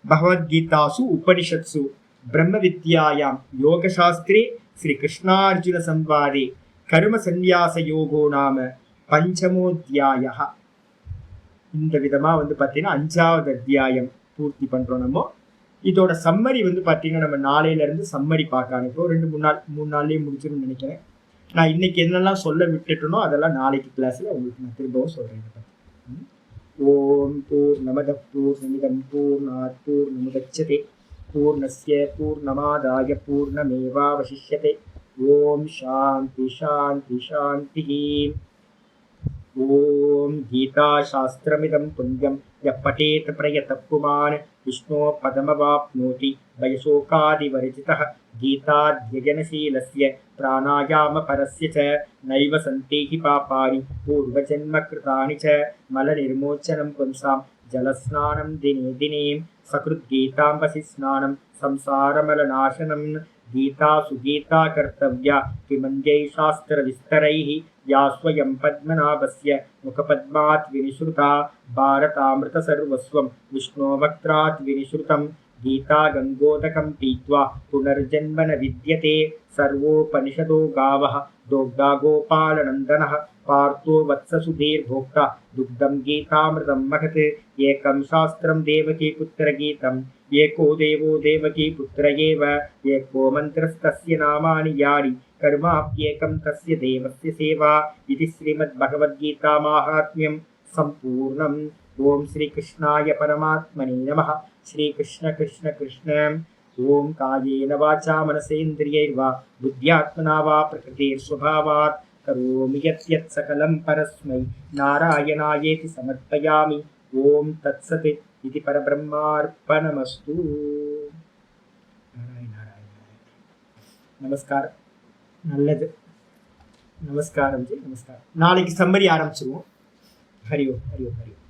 [SPEAKER 1] பகவத்கீதாசு உபனிஷத்சு பிரம்ம வித்யாயாம் யோகசாஸ்திரே ஸ்ரீ கிருஷ்ணார்ஜுன சம்வாதே கர்ம சந்நியாச யோகோ நாம பஞ்சமோத்தியாய. இந்த விதமா வந்து பார்த்தீங்கன்னா 5வது அத்தியாயம் பூர்த்தி பண்றோம். நம்ம இதோட சம்மரி வந்து பார்த்தீங்கன்னா நம்ம நாளையில இருந்து சம்மரி பார்க்க ஆரம்பிப்போம். 2-3 நாள்லயே முடிச்சிரும்னு நினைக்கிறேன். நான் இன்னைக்கு என்னெல்லாம் சொல்ல விட்டுட்டனோ அதெல்லாம் நாளைக்கு கிளாஸ்ல உங்களுக்கு நான் திரும்பவும் சொல்றேன். ஓம் பூர்ணமதః பூர்ணமிதம் பூர்ணாத் பூர்ணமுதச்யதே பூர்ணஸ்ய பூர்ணமாதாய பூர்ணமேவாவசிஷ்யதே. ஓம் சாந்தி சாந்தி சாந்தி. ஓம் கீதாசாஸ்திரமிதம் புண்ணியம் யः பठेत प्रयतः पुमान् विष्णोः पदमवाप्नोति भयशोकादिवर्जितः. गीताध्ययनशीलस्य प्राणायामपरस्य च नैव सन्ति हि पापानि पूर्वजन्मकृतानि च. मलनिर्मोचनं पुंसां जलस्नानं दिने दिने सकृद्गीताम्बसि स्नानं संसारमलनाशनं. गीतासु गीता कर्तव्या किमन्यै शास्त्रविस्तरैः या स्वयं पद्मनाभस्य मुखपद्मात् विनिसृता. भारतामृतसर्वस्वं विष्णोवक्त्रात् विनिसृतं. गीता गङ्गोदकं पीत्वा पुनर्जन्म न विद्यते. सर्वोपनिषदो गावः दोग्धा गोपालनन्दनः. पार्थो वत्ससुधीर्भोक्ता दुग्धं गीतामृतं महत्. एकं शास्त्रं देवकीपुत्रगीतम् एको देवो देवकीपुत्र एव. एको मन्त्रस्तस्य नामानि यानि कर्माप्येकं तस्य देवस्य सेवा. इति श्रीमद्भगवद्गीतामाहात्म्यं सम्पूर्णम्. ओम श्रीकृष्णाय परमात्मने नमः. श्रीकृष्ण कृष्ण कृष्ण. ओम कायेन वाचा मनसेन्द्रियैर्वा बुद्ध्यात्मना वा प्रकृतिस्वभावात् करोमि यत् सकलं परस्मै नारायणायेति समर्पयामि. ओम तत्सत् इति परब्रह्मार्पणमस्तु. नारायण नारायण. நமஸ்காரம். நல்லது. நமஸ்காரம் ஜி, நமஸ்காரம். நாளைக்கு சம்மரி ஆரம்பிச்சிருவோம். ஹரி ஓம், ஹரி ஓம், ஹரி ஓம்.